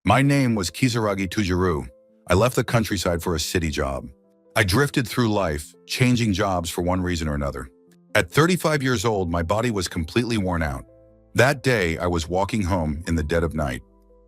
My name was Kizaragi Tujiru. I left the countryside for a city job. I drifted through life, changing jobs for one reason or another. At 35 years old, my body was completely worn out. That day, I was walking home in the dead of night.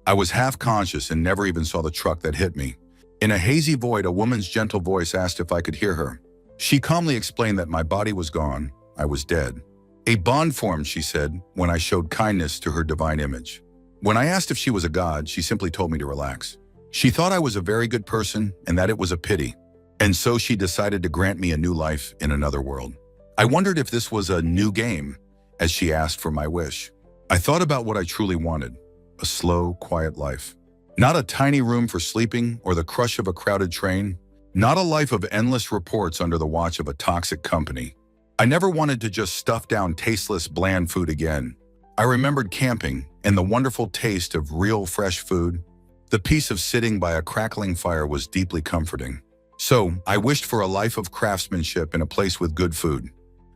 I was half conscious and never even saw the truck that hit me. In a hazy void, a woman's gentle voice asked if I could hear her. She calmly explained that my body was gone. I was dead. A bond formed, she said, when I showed kindness to her divine image. When I asked if she was a god, she simply told me to relax. She thought I was a very good person and that it was a pity. And so she decided to grant me a new life in another world. I wondered if this was a new game, as she asked for my wish. I thought about what I truly wanted, a slow, quiet life. Not a tiny room for sleeping or the crush of a crowded train. Not a life of endless reports under the watch of a toxic company. I never wanted to just stuff down tasteless, bland food again. I remembered camping and the wonderful taste of real, fresh food. The peace of sitting by a crackling fire was deeply comforting. So, I wished for a life of craftsmanship in a place with good food.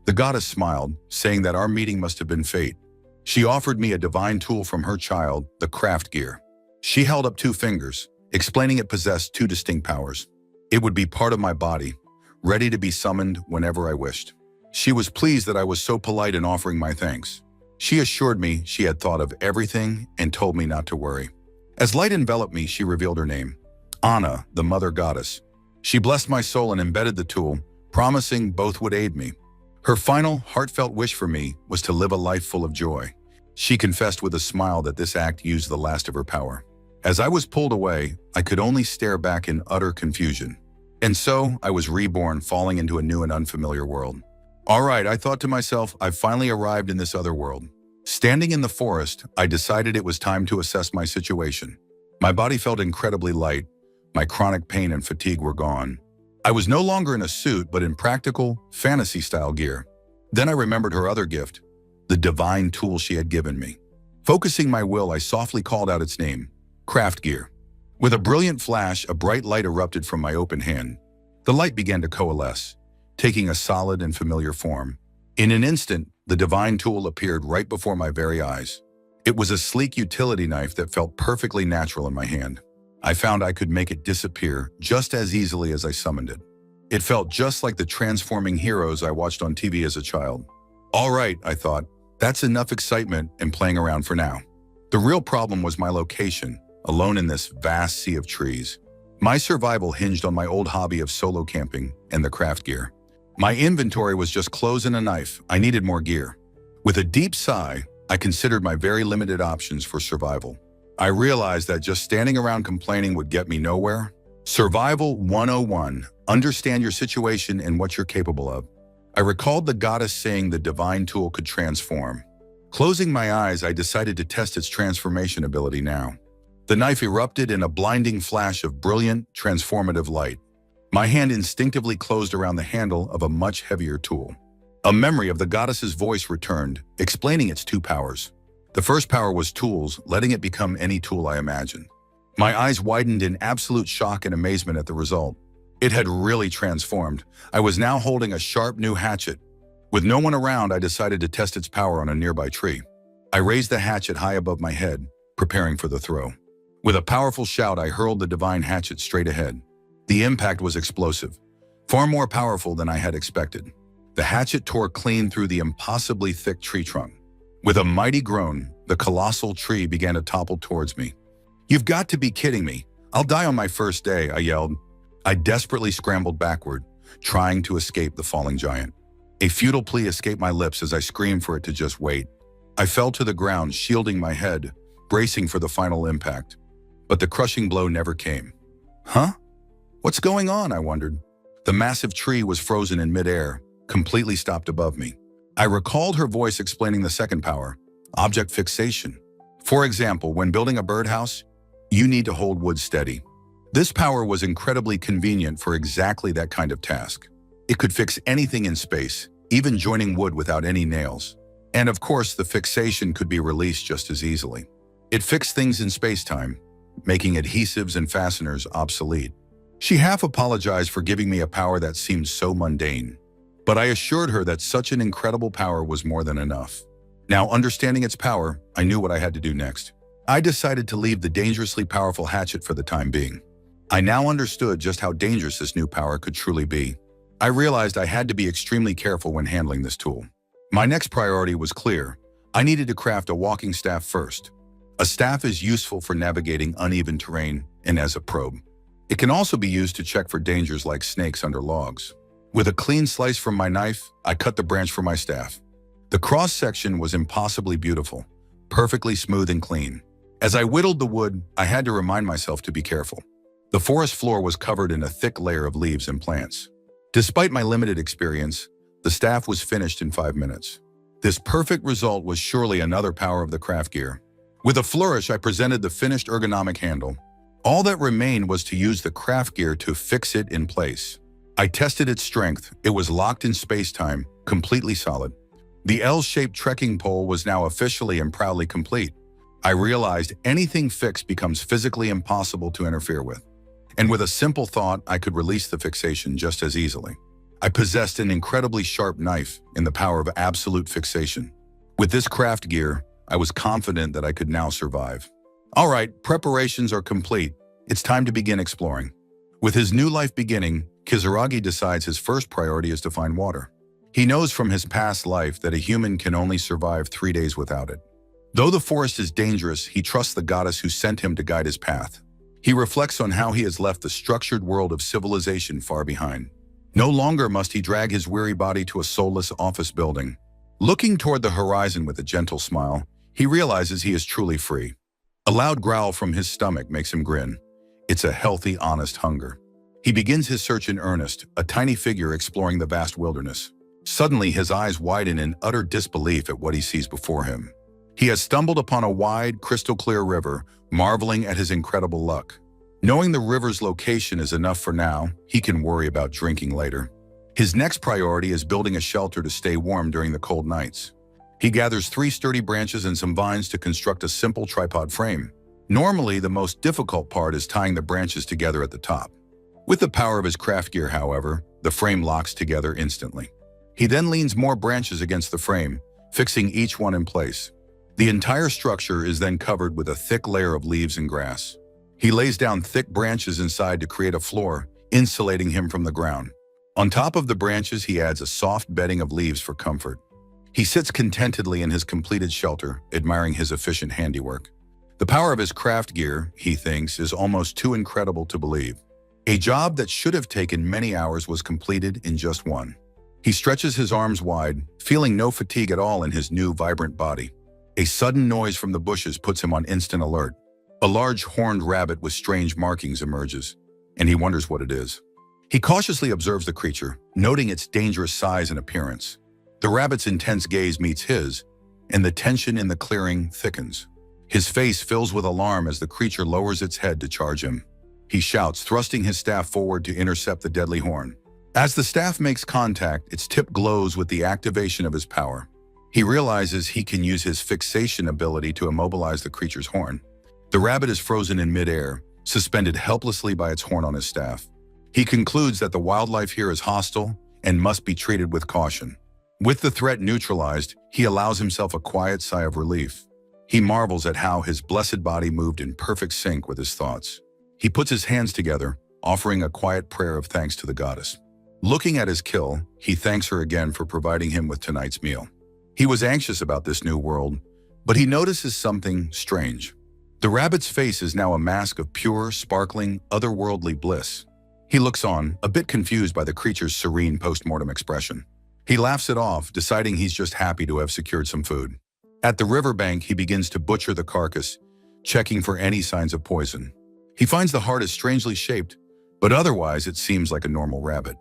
The goddess smiled, saying that our meeting must have been fate. She offered me a divine tool from her child, the craft gear. She held up 2 fingers, explaining it possessed 2 distinct powers. It would be part of my body, ready to be summoned whenever I wished. She was pleased that I was so polite in offering my thanks. She assured me she had thought of everything and told me not to worry. As light enveloped me, she revealed her name, Anna, the mother goddess. She blessed my soul and embedded the tool, promising both would aid me. Her final, heartfelt wish for me was to live a life full of joy. She confessed with a smile that this act used the last of her power. As I was pulled away, I could only stare back in utter confusion. And so, I was reborn, falling into a new and unfamiliar world. All right, I thought to myself, I've finally arrived in this other world. Standing in the forest, I decided it was time to assess my situation. My body felt incredibly light. My chronic pain and fatigue were gone. I was no longer in a suit, but in practical, fantasy-style gear. Then I remembered her other gift, the divine tool she had given me. Focusing my will, I softly called out its name, craft gear. With a brilliant flash, a bright light erupted from my open hand. The light began to coalesce, taking a solid and familiar form. In an instant, the divine tool appeared right before my very eyes. It was a sleek utility knife that felt perfectly natural in my hand. I found I could make it disappear just as easily as I summoned it. It felt just like the transforming heroes I watched on TV as a child. All right, I thought, that's enough excitement and playing around for now. The real problem was my location, alone in this vast sea of trees. My survival hinged on my old hobby of solo camping and the craft gear. My inventory was just clothes and a knife. I needed more gear. With a deep sigh, I considered my very limited options for survival. I realized that just standing around complaining would get me nowhere. Survival 101. Understand your situation and what you're capable of. I recalled the goddess saying the divine tool could transform. Closing my eyes, I decided to test its transformation ability now. The knife erupted in a blinding flash of brilliant, transformative light. My hand instinctively closed around the handle of a much heavier tool. A memory of the goddess's voice returned, explaining its 2 powers. The first power was tools, letting it become any tool I imagined. My eyes widened in absolute shock and amazement at the result. It had really transformed. I was now holding a sharp new hatchet. With no one around, I decided to test its power on a nearby tree. I raised the hatchet high above my head, preparing for the throw. With a powerful shout, I hurled the divine hatchet straight ahead. The impact was explosive, far more powerful than I had expected. The hatchet tore clean through the impossibly thick tree trunk. With a mighty groan, the colossal tree began to topple towards me. "You've got to be kidding me. I'll die on my first day," I yelled. I desperately scrambled backward, trying to escape the falling giant. A futile plea escaped my lips as I screamed for it to just wait. I fell to the ground, shielding my head, bracing for the final impact. But the crushing blow never came. Huh? What's going on? I wondered. The massive tree was frozen in midair, completely stopped above me. I recalled her voice explaining the second power, object fixation. For example, when building a birdhouse, you need to hold wood steady. This power was incredibly convenient for exactly that kind of task. It could fix anything in space, even joining wood without any nails. And of course, the fixation could be released just as easily. It fixed things in space-time, making adhesives and fasteners obsolete. She half apologized for giving me a power that seemed so mundane, but I assured her that such an incredible power was more than enough. Now, understanding its power, I knew what I had to do next. I decided to leave the dangerously powerful hatchet for the time being. I now understood just how dangerous this new power could truly be. I realized I had to be extremely careful when handling this tool. My next priority was clear. I needed to craft a walking staff first. A staff is useful for navigating uneven terrain and as a probe. It can also be used to check for dangers like snakes under logs. With a clean slice from my knife, I cut the branch for my staff. The cross-section was impossibly beautiful, perfectly smooth and clean. As I whittled the wood, I had to remind myself to be careful. The forest floor was covered in a thick layer of leaves and plants. Despite my limited experience, the staff was finished in 5 minutes. This perfect result was surely another power of the craft gear. With a flourish, I presented the finished ergonomic handle. All that remained was to use the craft gear to fix it in place. I tested its strength. It was locked in space-time, completely solid. The L-shaped trekking pole was now officially and proudly complete. I realized anything fixed becomes physically impossible to interfere with. And with a simple thought, I could release the fixation just as easily. I possessed an incredibly sharp knife in the power of absolute fixation. With this craft gear, I was confident that I could now survive. All right, preparations are complete. It's time to begin exploring. With his new life beginning, Kizaragi decides his first priority is to find water. He knows from his past life that a human can only survive 3 days without it. Though the forest is dangerous, he trusts the goddess who sent him to guide his path. He reflects on how he has left the structured world of civilization far behind. No longer must he drag his weary body to a soulless office building. Looking toward the horizon with a gentle smile, he realizes he is truly free. A loud growl from his stomach makes him grin. It's a healthy, honest hunger. He begins his search in earnest, a tiny figure exploring the vast wilderness. Suddenly, his eyes widen in utter disbelief at what he sees before him. He has stumbled upon a wide, crystal-clear river, marveling at his incredible luck. Knowing the river's location is enough for now, he can worry about drinking later. His next priority is building a shelter to stay warm during the cold nights. He gathers 3 sturdy branches and some vines to construct a simple tripod frame. Normally, the most difficult part is tying the branches together at the top. With the power of his craft gear, however, the frame locks together instantly. He then leans more branches against the frame, fixing each one in place. The entire structure is then covered with a thick layer of leaves and grass. He lays down thick branches inside to create a floor, insulating him from the ground. On top of the branches, he adds a soft bedding of leaves for comfort. He sits contentedly in his completed shelter, admiring his efficient handiwork. The power of his craft gear, he thinks, is almost too incredible to believe. A job that should have taken many hours was completed in just one. He stretches his arms wide, feeling no fatigue at all in his new, vibrant body. A sudden noise from the bushes puts him on instant alert. A large horned rabbit with strange markings emerges, and he wonders what it is. He cautiously observes the creature, noting its dangerous size and appearance. The rabbit's intense gaze meets his, and the tension in the clearing thickens. His face fills with alarm as the creature lowers its head to charge him. He shouts, thrusting his staff forward to intercept the deadly horn. As the staff makes contact, its tip glows with the activation of his power. He realizes he can use his fixation ability to immobilize the creature's horn. The rabbit is frozen in midair, suspended helplessly by its horn on his staff. He concludes that the wildlife here is hostile and must be treated with caution. With the threat neutralized, he allows himself a quiet sigh of relief. He marvels at how his blessed body moved in perfect sync with his thoughts. He puts his hands together, offering a quiet prayer of thanks to the goddess. Looking at his kill, he thanks her again for providing him with tonight's meal. He was anxious about this new world, but he notices something strange. The rabbit's face is now a mask of pure, sparkling, otherworldly bliss. He looks on, a bit confused by the creature's serene post-mortem expression. He laughs it off, deciding he's just happy to have secured some food. At the riverbank, he begins to butcher the carcass, checking for any signs of poison. He finds the heart is strangely shaped, but otherwise it seems like a normal rabbit.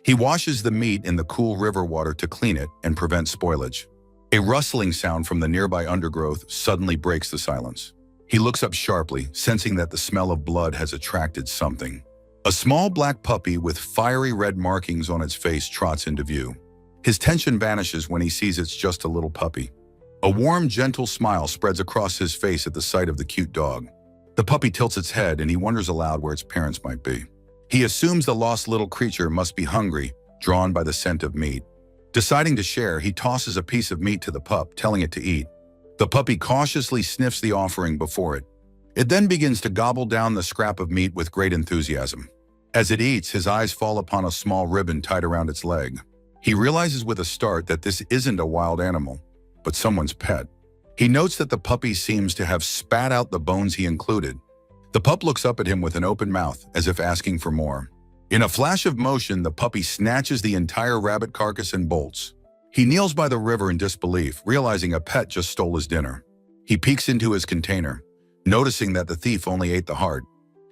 He washes the meat in the cool river water to clean it and prevent spoilage. A rustling sound from the nearby undergrowth suddenly breaks the silence. He looks up sharply, sensing that the smell of blood has attracted something. A small black puppy with fiery red markings on its face trots into view. His tension vanishes when he sees it's just a little puppy. A warm, gentle smile spreads across his face at the sight of the cute dog. The puppy tilts its head and he wonders aloud where its parents might be. He assumes the lost little creature must be hungry, drawn by the scent of meat. Deciding to share, he tosses a piece of meat to the pup, telling it to eat. The puppy cautiously sniffs the offering before it. It then begins to gobble down the scrap of meat with great enthusiasm. As it eats, his eyes fall upon a small ribbon tied around its leg. He realizes with a start that this isn't a wild animal, but someone's pet. He notes that the puppy seems to have spat out the bones he included. The pup looks up at him with an open mouth, as if asking for more. In a flash of motion, the puppy snatches the entire rabbit carcass and bolts. He kneels by the river in disbelief, realizing a pet just stole his dinner. He peeks into his container, noticing that the thief only ate the heart.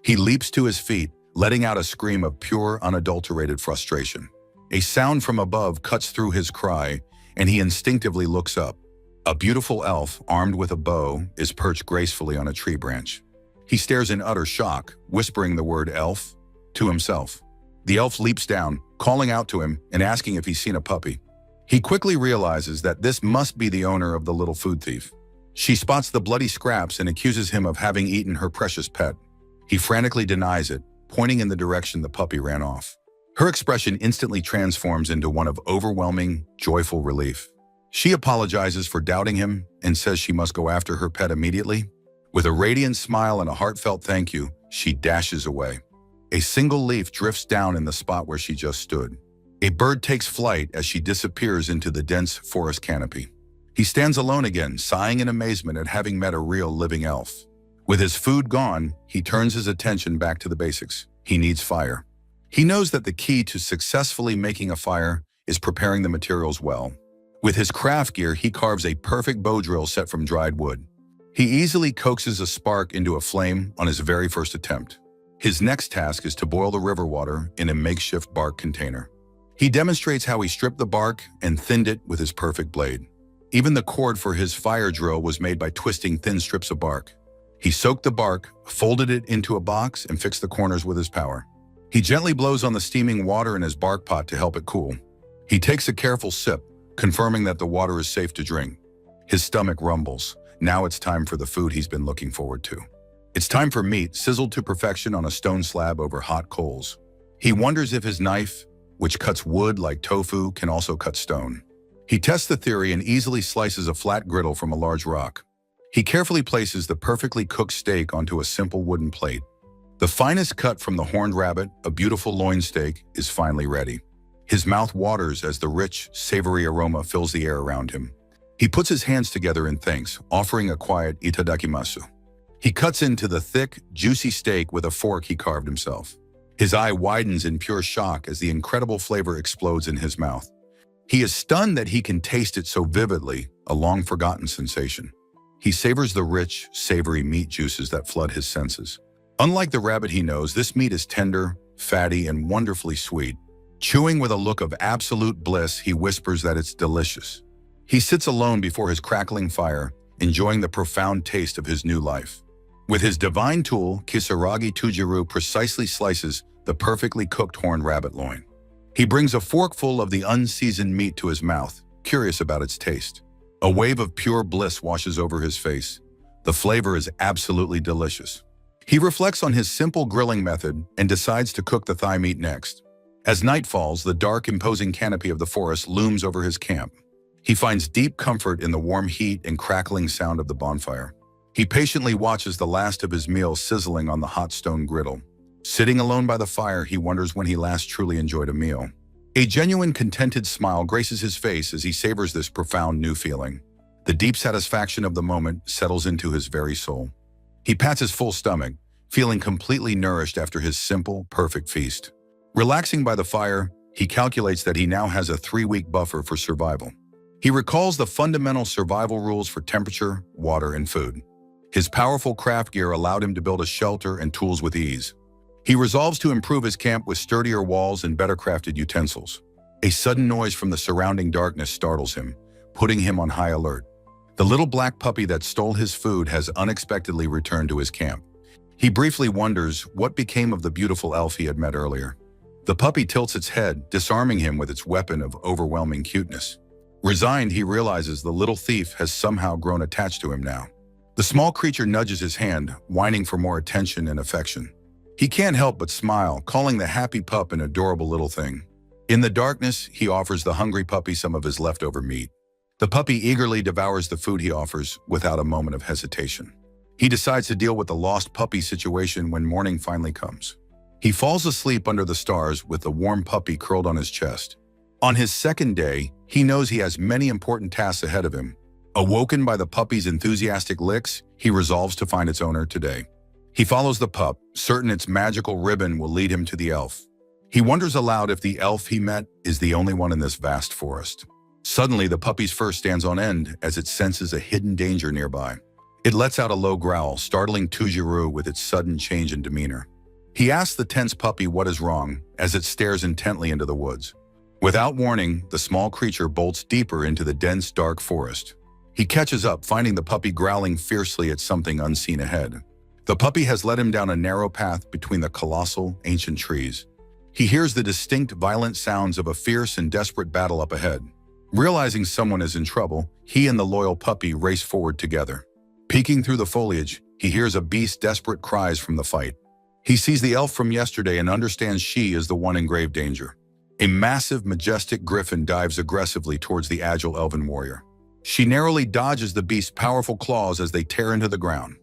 He leaps to his feet, letting out a scream of pure, unadulterated frustration. A sound from above cuts through his cry, and he instinctively looks up. A beautiful elf, armed with a bow, is perched gracefully on a tree branch. He stares in utter shock, whispering the word elf to himself. The elf leaps down, calling out to him and asking if he's seen a puppy. He quickly realizes that this must be the owner of the little food thief. She spots the bloody scraps and accuses him of having eaten her precious pet. He frantically denies it, pointing in the direction the puppy ran off. Her expression instantly transforms into one of overwhelming, joyful relief. She apologizes for doubting him and says she must go after her pet immediately. With a radiant smile and a heartfelt thank you, she dashes away. A single leaf drifts down in the spot where she just stood. A bird takes flight as she disappears into the dense forest canopy. He stands alone again, sighing in amazement at having met a real living elf. With his food gone, he turns his attention back to the basics. He needs fire. He knows that the key to successfully making a fire is preparing the materials well. With his craft gear, he carves a perfect bow drill set from dried wood. He easily coaxes a spark into a flame on his very first attempt. His next task is to boil the river water in a makeshift bark container. He demonstrates how he stripped the bark and thinned it with his perfect blade. Even the cord for his fire drill was made by twisting thin strips of bark. He soaked the bark, folded it into a box, and fixed the corners with his power. He gently blows on the steaming water in his bark pot to help it cool. He takes a careful sip, confirming that the water is safe to drink. His stomach rumbles. Now it's time for the food he's been looking forward to. It's time for meat, sizzled to perfection on a stone slab over hot coals. He wonders if his knife, which cuts wood like tofu, can also cut stone. He tests the theory and easily slices a flat griddle from a large rock. He carefully places the perfectly cooked steak onto a simple wooden plate. The finest cut from the horned rabbit, a beautiful loin steak, is finally ready. His mouth waters as the rich, savory aroma fills the air around him. He puts his hands together in thanks, offering a quiet itadakimasu. He cuts into the thick, juicy steak with a fork he carved himself. His eye widens in pure shock as the incredible flavor explodes in his mouth. He is stunned that he can taste it so vividly, a long-forgotten sensation. He savors the rich, savory meat juices that flood his senses. Unlike the rabbit he knows, this meat is tender, fatty, and wonderfully sweet. Chewing with a look of absolute bliss, he whispers that it's delicious. He sits alone before his crackling fire, enjoying the profound taste of his new life. With his divine tool, Kisaragi Tujiru precisely slices the perfectly cooked horned rabbit loin. He brings a forkful of the unseasoned meat to his mouth, curious about its taste. A wave of pure bliss washes over his face. The flavor is absolutely delicious. He reflects on his simple grilling method and decides to cook the thigh meat next. As night falls, the dark, imposing canopy of the forest looms over his camp. He finds deep comfort in the warm heat and crackling sound of the bonfire. He patiently watches the last of his meal sizzling on the hot stone griddle. Sitting alone by the fire, he wonders when he last truly enjoyed a meal. A genuine, contented smile graces his face as he savors this profound new feeling. The deep satisfaction of the moment settles into his very soul. He pats his full stomach, feeling completely nourished after his simple, perfect feast. Relaxing by the fire, he calculates that he now has a 3-week buffer for survival. He recalls the fundamental survival rules for temperature, water, and food. His powerful craft gear allowed him to build a shelter and tools with ease. He resolves to improve his camp with sturdier walls and better crafted utensils. A sudden noise from the surrounding darkness startles him, putting him on high alert. The little black puppy that stole his food has unexpectedly returned to his camp. He briefly wonders what became of the beautiful elf he had met earlier. The puppy tilts its head, disarming him with its weapon of overwhelming cuteness. Resigned, he realizes the little thief has somehow grown attached to him now. The small creature nudges his hand, whining for more attention and affection. He can't help but smile, calling the happy pup an adorable little thing. In the darkness, he offers the hungry puppy some of his leftover meat. The puppy eagerly devours the food he offers without a moment of hesitation. He decides to deal with the lost puppy situation when morning finally comes. He falls asleep under the stars with the warm puppy curled on his chest. On his second day, he knows he has many important tasks ahead of him. Awoken by the puppy's enthusiastic licks, he resolves to find its owner today. He follows the pup, certain its magical ribbon will lead him to the elf. He wonders aloud if the elf he met is the only one in this vast forest. Suddenly, the puppy's fur stands on end as it senses a hidden danger nearby. It lets out a low growl, startling Tujiru with its sudden change in demeanor. He asks the tense puppy what is wrong as it stares intently into the woods. Without warning, the small creature bolts deeper into the dense, dark forest. He catches up, finding the puppy growling fiercely at something unseen ahead. The puppy has led him down a narrow path between the colossal, ancient trees. He hears the distinct, violent sounds of a fierce and desperate battle up ahead. Realizing someone is in trouble, he and the loyal puppy race forward together. Peeking through the foliage, he hears a beast's desperate cries from the fight. He sees the elf from yesterday and understands she is the one in grave danger. A massive, majestic griffin dives aggressively towards the agile elven warrior. She narrowly dodges the beast's powerful claws as they tear into the ground.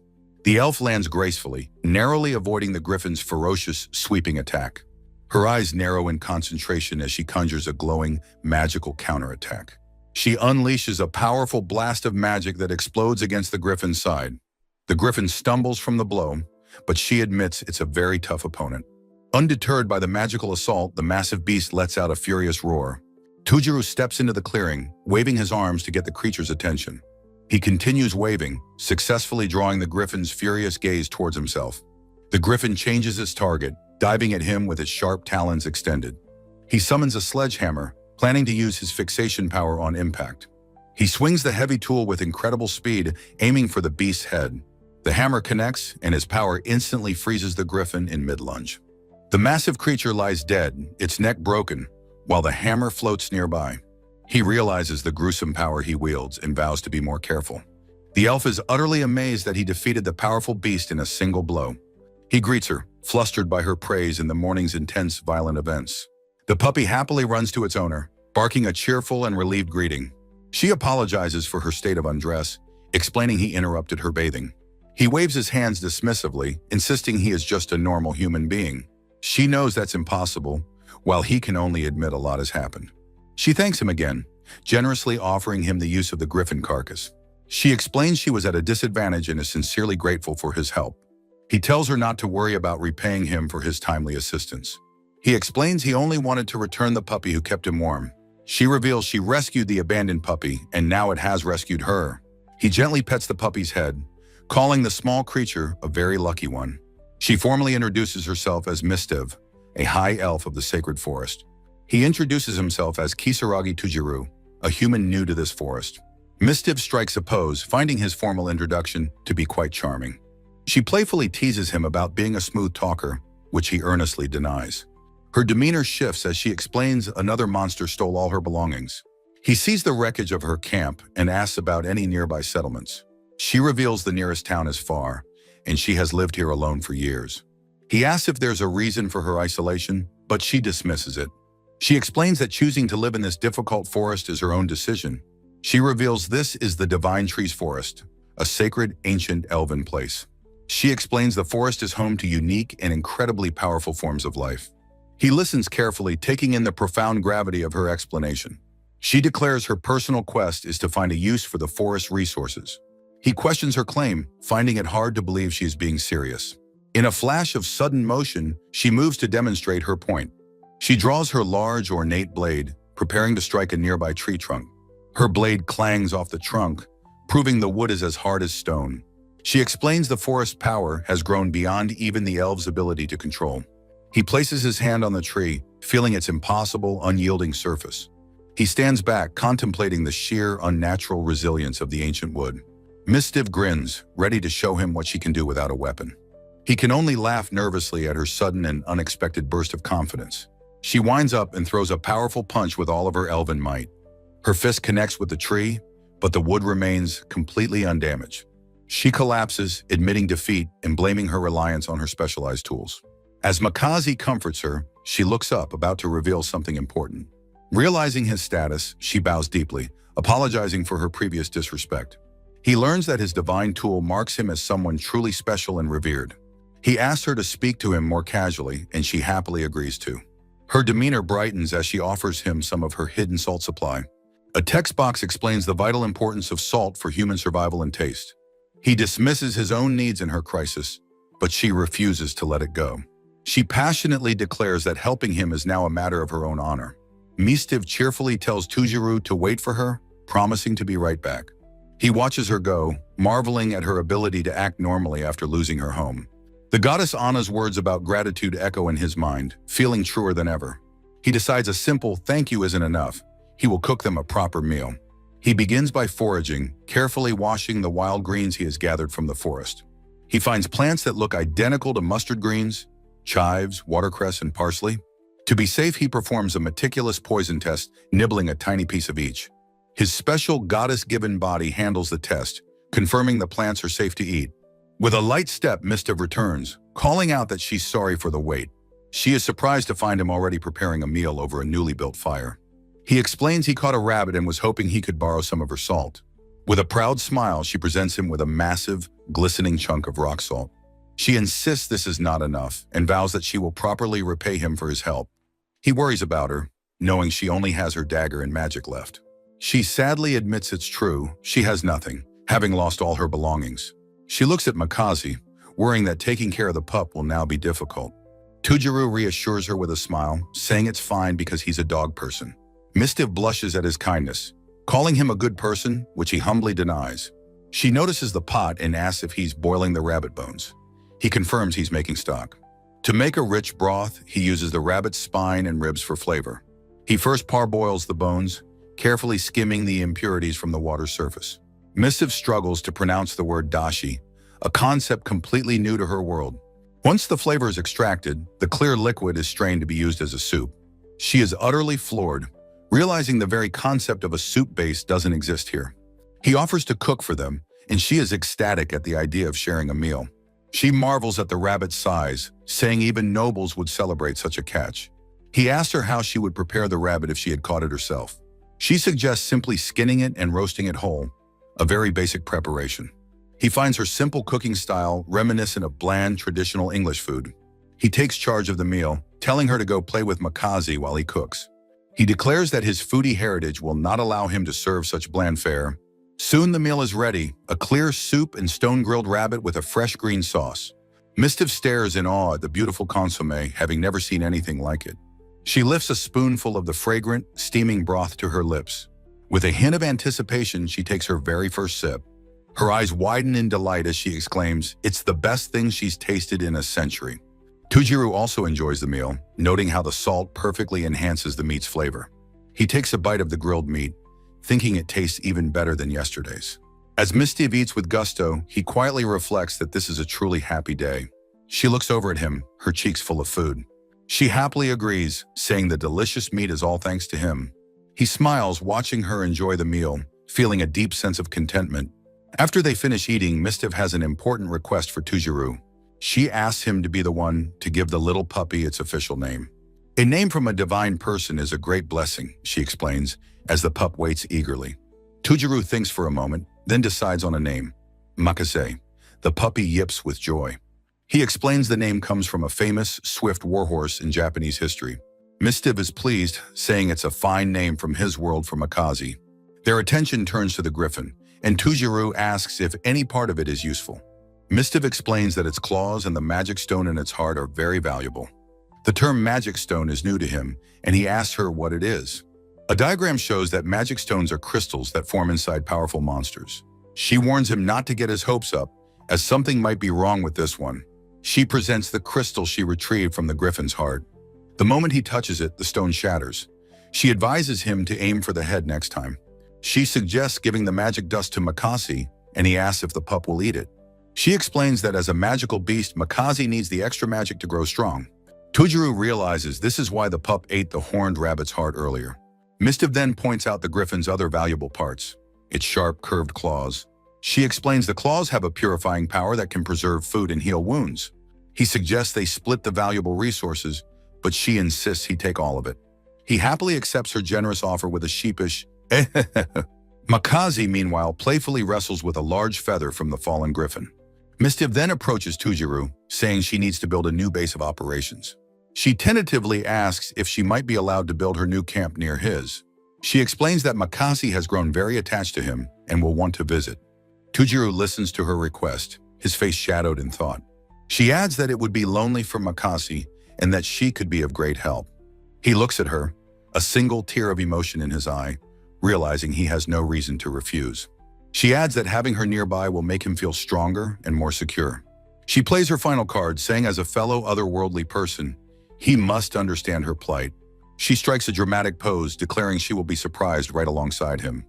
The elf lands gracefully, narrowly avoiding the griffin's ferocious, sweeping attack. Her eyes narrow in concentration as she conjures a glowing, magical counterattack. She unleashes a powerful blast of magic that explodes against the griffin's side. The griffin stumbles from the blow, but she admits it's a very tough opponent. Undeterred by the magical assault, the massive beast lets out a furious roar. Tujiru steps into the clearing, waving his arms to get the creature's attention. He continues waving, successfully drawing the griffin's furious gaze towards himself. The griffin changes its target, diving at him with its sharp talons extended. He summons a sledgehammer, planning to use his fixation power on impact. He swings the heavy tool with incredible speed, aiming for the beast's head. The hammer connects, and his power instantly freezes the griffin in mid-lunge. The massive creature lies dead, its neck broken, while the hammer floats nearby. He realizes the gruesome power he wields and vows to be more careful. The elf is utterly amazed that he defeated the powerful beast in a single blow. He greets her, flustered by her praise in the morning's intense, violent events. The puppy happily runs to its owner, barking a cheerful and relieved greeting. She apologizes for her state of undress, explaining he interrupted her bathing. He waves his hands dismissively, insisting he is just a normal human being. She knows that's impossible, while he can only admit a lot has happened. She thanks him again, generously offering him the use of the griffin carcass. She explains she was at a disadvantage and is sincerely grateful for his help. He tells her not to worry about repaying him for his timely assistance. He explains he only wanted to return the puppy who kept him warm. She reveals she rescued the abandoned puppy, and now it has rescued her. He gently pets the puppy's head, calling the small creature a very lucky one. She formally introduces herself as Mistiv, a high elf of the sacred forest. He introduces himself as Kisaragi Tujiru, a human new to this forest. Mistiv strikes a pose, finding his formal introduction to be quite charming. She playfully teases him about being a smooth talker, which he earnestly denies. Her demeanor shifts as she explains another monster stole all her belongings. He sees the wreckage of her camp and asks about any nearby settlements. She reveals the nearest town is far, and she has lived here alone for years. He asks if there's a reason for her isolation, but she dismisses it. She explains that choosing to live in this difficult forest is her own decision. She reveals this is the Divine Trees Forest, a sacred, ancient elven place. She explains the forest is home to unique and incredibly powerful forms of life. He listens carefully, taking in the profound gravity of her explanation. She declares her personal quest is to find a use for the forest's resources. He questions her claim, finding it hard to believe she is being serious. In a flash of sudden motion, she moves to demonstrate her point. She draws her large, ornate blade, preparing to strike a nearby tree trunk. Her blade clangs off the trunk, proving the wood is as hard as stone. She explains the forest's power has grown beyond even the elves' ability to control. He places his hand on the tree, feeling its impossible, unyielding surface. He stands back, contemplating the sheer, unnatural resilience of the ancient wood. Mistiv grins, ready to show him what she can do without a weapon. He can only laugh nervously at her sudden and unexpected burst of confidence. She winds up and throws a powerful punch with all of her elven might. Her fist connects with the tree, but the wood remains completely undamaged. She collapses, admitting defeat and blaming her reliance on her specialized tools. As Makazi comforts her, she looks up, about to reveal something important. Realizing his status, she bows deeply, apologizing for her previous disrespect. He learns that his divine tool marks him as someone truly special and revered. He asks her to speak to him more casually, and she happily agrees to. Her demeanor brightens as she offers him some of her hidden salt supply. A text box explains the vital importance of salt for human survival and taste. He dismisses his own needs in her crisis, but she refuses to let it go. She passionately declares that helping him is now a matter of her own honor. Mistiv cheerfully tells Tujuru to wait for her, promising to be right back. He watches her go, marveling at her ability to act normally after losing her home. The goddess Anna's words about gratitude echo in his mind, feeling truer than ever. He decides a simple thank you isn't enough. He will cook them a proper meal. He begins by foraging, carefully washing the wild greens he has gathered from the forest. He finds plants that look identical to mustard greens, chives, watercress, and parsley. To be safe, he performs a meticulous poison test, nibbling a tiny piece of each. His special goddess-given body handles the test, confirming the plants are safe to eat. With a light step, Mistiv returns, calling out that she's sorry for the wait. She is surprised to find him already preparing a meal over a newly built fire. He explains he caught a rabbit and was hoping he could borrow some of her salt. With a proud smile, she presents him with a massive, glistening chunk of rock salt. She insists this is not enough and vows that she will properly repay him for his help. He worries about her, knowing she only has her dagger and magic left. She sadly admits it's true, she has nothing, having lost all her belongings. She looks at Makazi, worrying that taking care of the pup will now be difficult. Tujuru reassures her with a smile, saying it's fine because he's a dog person. Mistiv blushes at his kindness, calling him a good person, which he humbly denies. She notices the pot and asks if he's boiling the rabbit bones. He confirms he's making stock. To make a rich broth, he uses the rabbit's spine and ribs for flavor. He first parboils the bones, carefully skimming the impurities from the water's surface. Mistiv struggles to pronounce the word dashi, a concept completely new to her world. Once the flavor is extracted, the clear liquid is strained to be used as a soup. She is utterly floored, realizing the very concept of a soup base doesn't exist here. He offers to cook for them, and she is ecstatic at the idea of sharing a meal. She marvels at the rabbit's size, saying even nobles would celebrate such a catch. He asks her how she would prepare the rabbit if she had caught it herself. She suggests simply skinning it and roasting it whole, a very basic preparation. He finds her simple cooking style reminiscent of bland, traditional English food. He takes charge of the meal, telling her to go play with Makazi while he cooks. He declares that his foodie heritage will not allow him to serve such bland fare. Soon the meal is ready, a clear soup and stone-grilled rabbit with a fresh green sauce. Mistiv stares in awe at the beautiful consommé, having never seen anything like it. She lifts a spoonful of the fragrant, steaming broth to her lips. With a hint of anticipation, she takes her very first sip. Her eyes widen in delight as she exclaims, "It's the best thing she's tasted in a century." Tujuru also enjoys the meal, noting how the salt perfectly enhances the meat's flavor. He takes a bite of the grilled meat, thinking it tastes even better than yesterday's. As Mistiv eats with gusto, he quietly reflects that this is a truly happy day. She looks over at him, her cheeks full of food. She happily agrees, saying the delicious meat is all thanks to him. He smiles, watching her enjoy the meal, feeling a deep sense of contentment. After they finish eating, Mistiv has an important request for Tujuru. She asks him to be the one to give the little puppy its official name. A name from a divine person is a great blessing, she explains, as the pup waits eagerly. Tujuru thinks for a moment, then decides on a name. Makase. The puppy yips with joy. He explains the name comes from a famous, swift warhorse in Japanese history. Mistiv is pleased, saying it's a fine name from his world for Makazi. Their attention turns to the griffin, and Tujuru asks if any part of it is useful. Mistiv explains that its claws and the magic stone in its heart are very valuable. The term magic stone is new to him, and he asks her what it is. A diagram shows that magic stones are crystals that form inside powerful monsters. She warns him not to get his hopes up, as something might be wrong with this one. She presents the crystal she retrieved from the griffin's heart. The moment he touches it, the stone shatters. She advises him to aim for the head next time. She suggests giving the magic dust to Makasi, and he asks if the pup will eat it. She explains that as a magical beast, Makazi needs the extra magic to grow strong. Tujuru realizes this is why the pup ate the horned rabbit's heart earlier. Mistiv then points out the griffin's other valuable parts, its sharp, curved claws. She explains the claws have a purifying power that can preserve food and heal wounds. He suggests they split the valuable resources, but she insists he take all of it. He happily accepts her generous offer with a sheepish eh. Makazi, meanwhile, playfully wrestles with a large feather from the fallen griffin. Mistiv then approaches Tujiru, saying she needs to build a new base of operations. She tentatively asks if she might be allowed to build her new camp near his. She explains that Makazi has grown very attached to him and will want to visit. Tujiru listens to her request, his face shadowed in thought. She adds that it would be lonely for Makazi and that she could be of great help. He looks at her, a single tear of emotion in his eye, realizing he has no reason to refuse. She adds that having her nearby will make him feel stronger and more secure. She plays her final card, saying as a fellow otherworldly person, he must understand her plight. She strikes a dramatic pose, declaring she will be surprised right alongside him.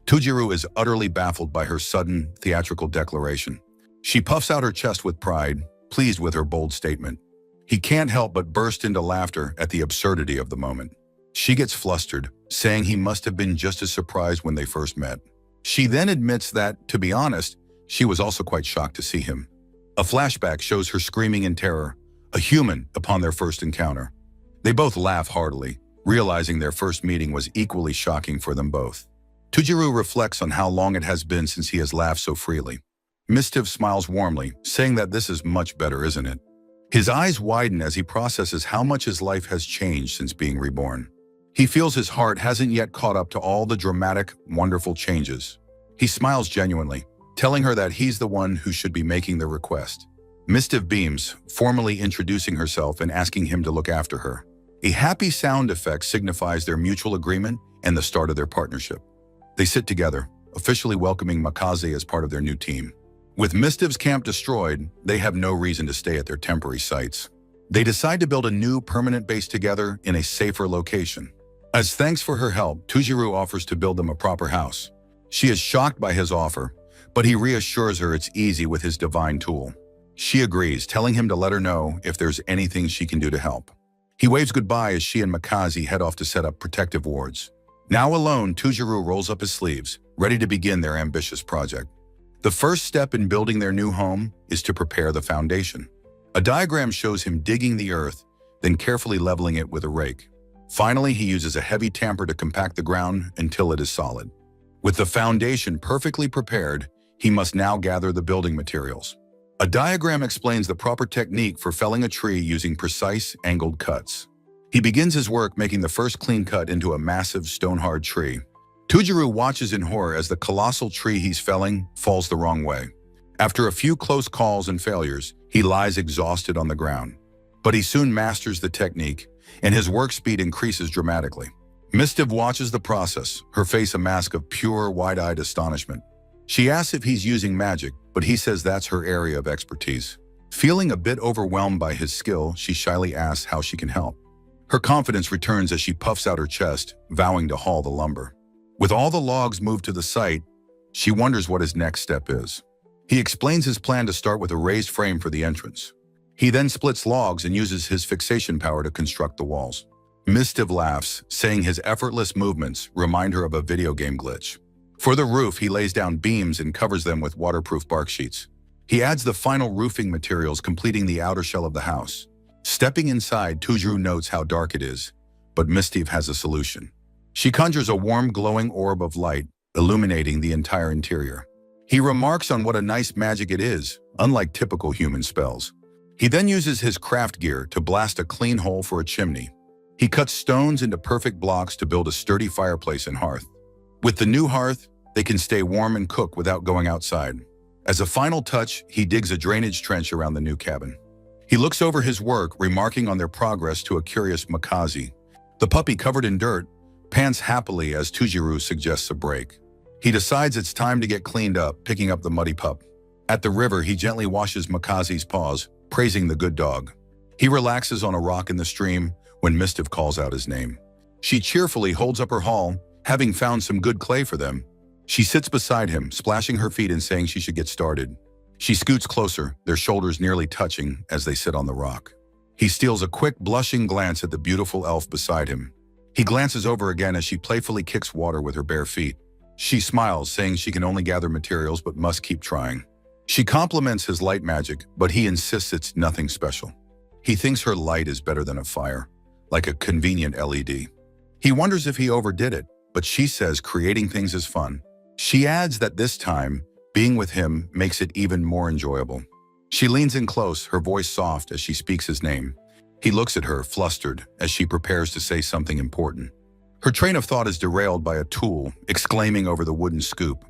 Tujiru is utterly baffled by her sudden, theatrical declaration. She puffs out her chest with pride, pleased with her bold statement. He can't help but burst into laughter at the absurdity of the moment. She gets flustered, saying he must have been just as surprised when they first met. She then admits that, to be honest, she was also quite shocked to see him. A flashback shows her screaming in terror, a human upon their first encounter. They both laugh heartily, realizing their first meeting was equally shocking for them both. Tujiru reflects on how long it has been since he has laughed so freely. Mistiv smiles warmly, saying that this is much better, isn't it? His eyes widen as he processes how much his life has changed since being reborn. He feels his heart hasn't yet caught up to all the dramatic, wonderful changes. He smiles genuinely, telling her that he's the one who should be making the request. Mistiv beams, formally introducing herself and asking him to look after her. A happy sound effect signifies their mutual agreement and the start of their partnership. They sit together, officially welcoming Makaze as part of their new team. With Mistiv's camp destroyed, they have no reason to stay at their temporary sites. They decide to build a new permanent base together in a safer location. As thanks for her help, Tujiru offers to build them a proper house. She is shocked by his offer, but he reassures her it's easy with his divine tool. She agrees, telling him to let her know if there's anything she can do to help. He waves goodbye as she and Makazi head off to set up protective wards. Now alone, Tujiru rolls up his sleeves, ready to begin their ambitious project. The first step in building their new home is to prepare the foundation. A diagram shows him digging the earth, then carefully leveling it with a rake. Finally, he uses a heavy tamper to compact the ground until it is solid. With the foundation perfectly prepared, he must now gather the building materials. A diagram explains the proper technique for felling a tree using precise, angled cuts. He begins his work making the first clean cut into a massive, stone-hard tree. Tujiru watches in horror as the colossal tree he's felling falls the wrong way. After a few close calls and failures, he lies exhausted on the ground. But he soon masters the technique, and his work speed increases dramatically. Mistiv watches the process, her face a mask of pure, wide-eyed astonishment. She asks if he's using magic, but he says that's her area of expertise. Feeling a bit overwhelmed by his skill, she shyly asks how she can help. Her confidence returns as she puffs out her chest, vowing to haul the lumber. With all the logs moved to the site, she wonders what his next step is. He explains his plan to start with a raised frame for the entrance. He then splits logs and uses his fixation power to construct the walls. Mistiv laughs, saying his effortless movements remind her of a video game glitch. For the roof, he lays down beams and covers them with waterproof bark sheets. He adds the final roofing materials, completing the outer shell of the house. Stepping inside, Tujiru notes how dark it is, but Mistiv has a solution. She conjures a warm, glowing orb of light, illuminating the entire interior. He remarks on what a nice magic it is, unlike typical human spells. He then uses his craft gear to blast a clean hole for a chimney. He cuts stones into perfect blocks to build a sturdy fireplace and hearth. With the new hearth, they can stay warm and cook without going outside. As a final touch, he digs a drainage trench around the new cabin. He looks over his work, remarking on their progress to a curious Makazi. The puppy, covered in dirt, pants happily as Tujiru suggests a break. He decides it's time to get cleaned up, picking up the muddy pup. At the river, he gently washes Makazi's paws, praising the good dog. He relaxes on a rock in the stream when Mistiv calls out his name. She cheerfully holds up her haul, having found some good clay for them. She sits beside him, splashing her feet and saying she should get started. She scoots closer, their shoulders nearly touching as they sit on the rock. He steals a quick, blushing glance at the beautiful elf beside him. He glances over again as she playfully kicks water with her bare feet. She smiles, saying she can only gather materials but must keep trying. She compliments his light magic, but he insists it's nothing special. He thinks her light is better than a fire, like a convenient LED. He wonders if he overdid it, but she says creating things is fun. She adds that this time, being with him makes it even more enjoyable. She leans in close, her voice soft as she speaks his name. He looks at her, flustered, as she prepares to say something important. Her train of thought is derailed by a tool, exclaiming over the wooden scoop.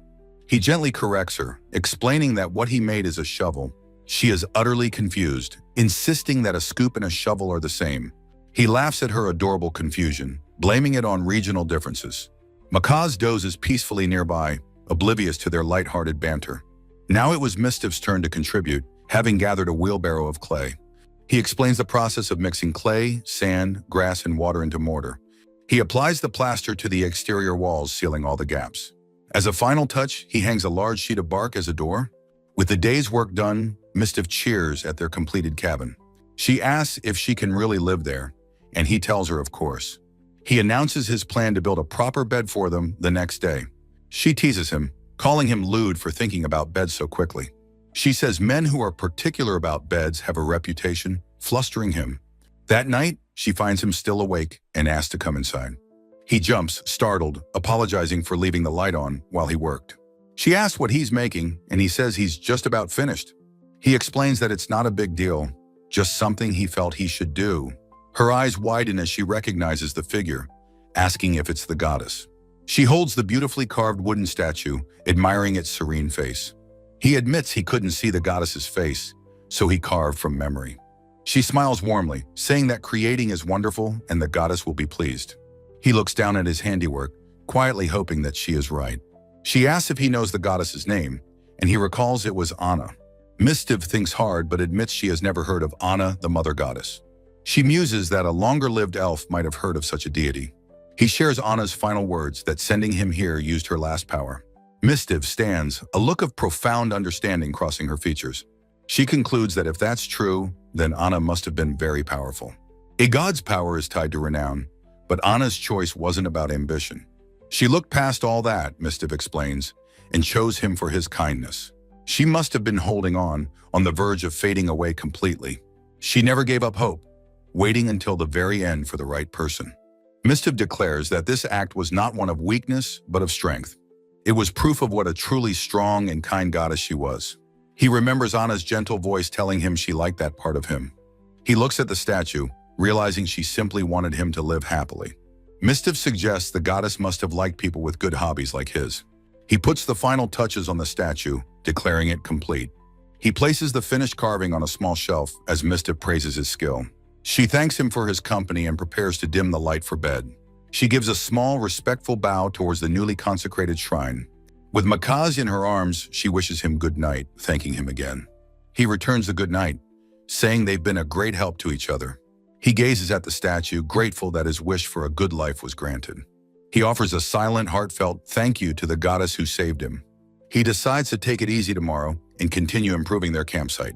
He gently corrects her, explaining that what he made is a shovel. She is utterly confused, insisting that a scoop and a shovel are the same. He laughs at her adorable confusion, blaming it on regional differences. Makaz dozes peacefully nearby, oblivious to their light-hearted banter. Now it was Mistiv's turn to contribute, having gathered a wheelbarrow of clay. He explains the process of mixing clay, sand, grass, and water into mortar. He applies the plaster to the exterior walls, sealing all the gaps. As a final touch, he hangs a large sheet of bark as a door. With the day's work done, Mistiv cheers at their completed cabin. She asks if she can really live there, and he tells her of course. He announces his plan to build a proper bed for them the next day. She teases him, calling him lewd for thinking about beds so quickly. She says men who are particular about beds have a reputation, flustering him. That night, she finds him still awake and asks to come inside. He jumps, startled, apologizing for leaving the light on while he worked. She asks what he's making, and he says he's just about finished. He explains that it's not a big deal, just something he felt he should do. Her eyes widen as she recognizes the figure, asking if it's the goddess. She holds the beautifully carved wooden statue, admiring its serene face. He admits he couldn't see the goddess's face, so he carved from memory. She smiles warmly, saying that creating is wonderful and the goddess will be pleased. He looks down at his handiwork, quietly hoping that she is right. She asks if he knows the goddess's name, and he recalls it was Anna. Mistiv thinks hard but admits she has never heard of Anna, the mother goddess. She muses that a longer-lived elf might have heard of such a deity. He shares Anna's final words that sending him here used her last power. Mistiv stands, a look of profound understanding crossing her features. She concludes that if that's true, then Anna must have been very powerful. A god's power is tied to renown, but Anna's choice wasn't about ambition. She looked past all that, Mistiv explains, and chose him for his kindness. She must have been holding on the verge of fading away completely. She never gave up hope, waiting until the very end for the right person. Mistiv declares that this act was not one of weakness, but of strength. It was proof of what a truly strong and kind goddess she was. He remembers Anna's gentle voice telling him she liked that part of him. He looks at the statue, realizing she simply wanted him to live happily. Mistiv suggests the goddess must have liked people with good hobbies like his. He puts the final touches on the statue, declaring it complete. He places the finished carving on a small shelf as Mistiv praises his skill. She thanks him for his company and prepares to dim the light for bed. She gives a small, respectful bow towards the newly consecrated shrine. With Makaz in her arms, she wishes him good night, thanking him again. He returns the good night, saying they've been a great help to each other. He gazes at the statue, grateful that his wish for a good life was granted. He offers a silent, heartfelt thank you to the goddess who saved him. He decides to take it easy tomorrow and continue improving their campsite.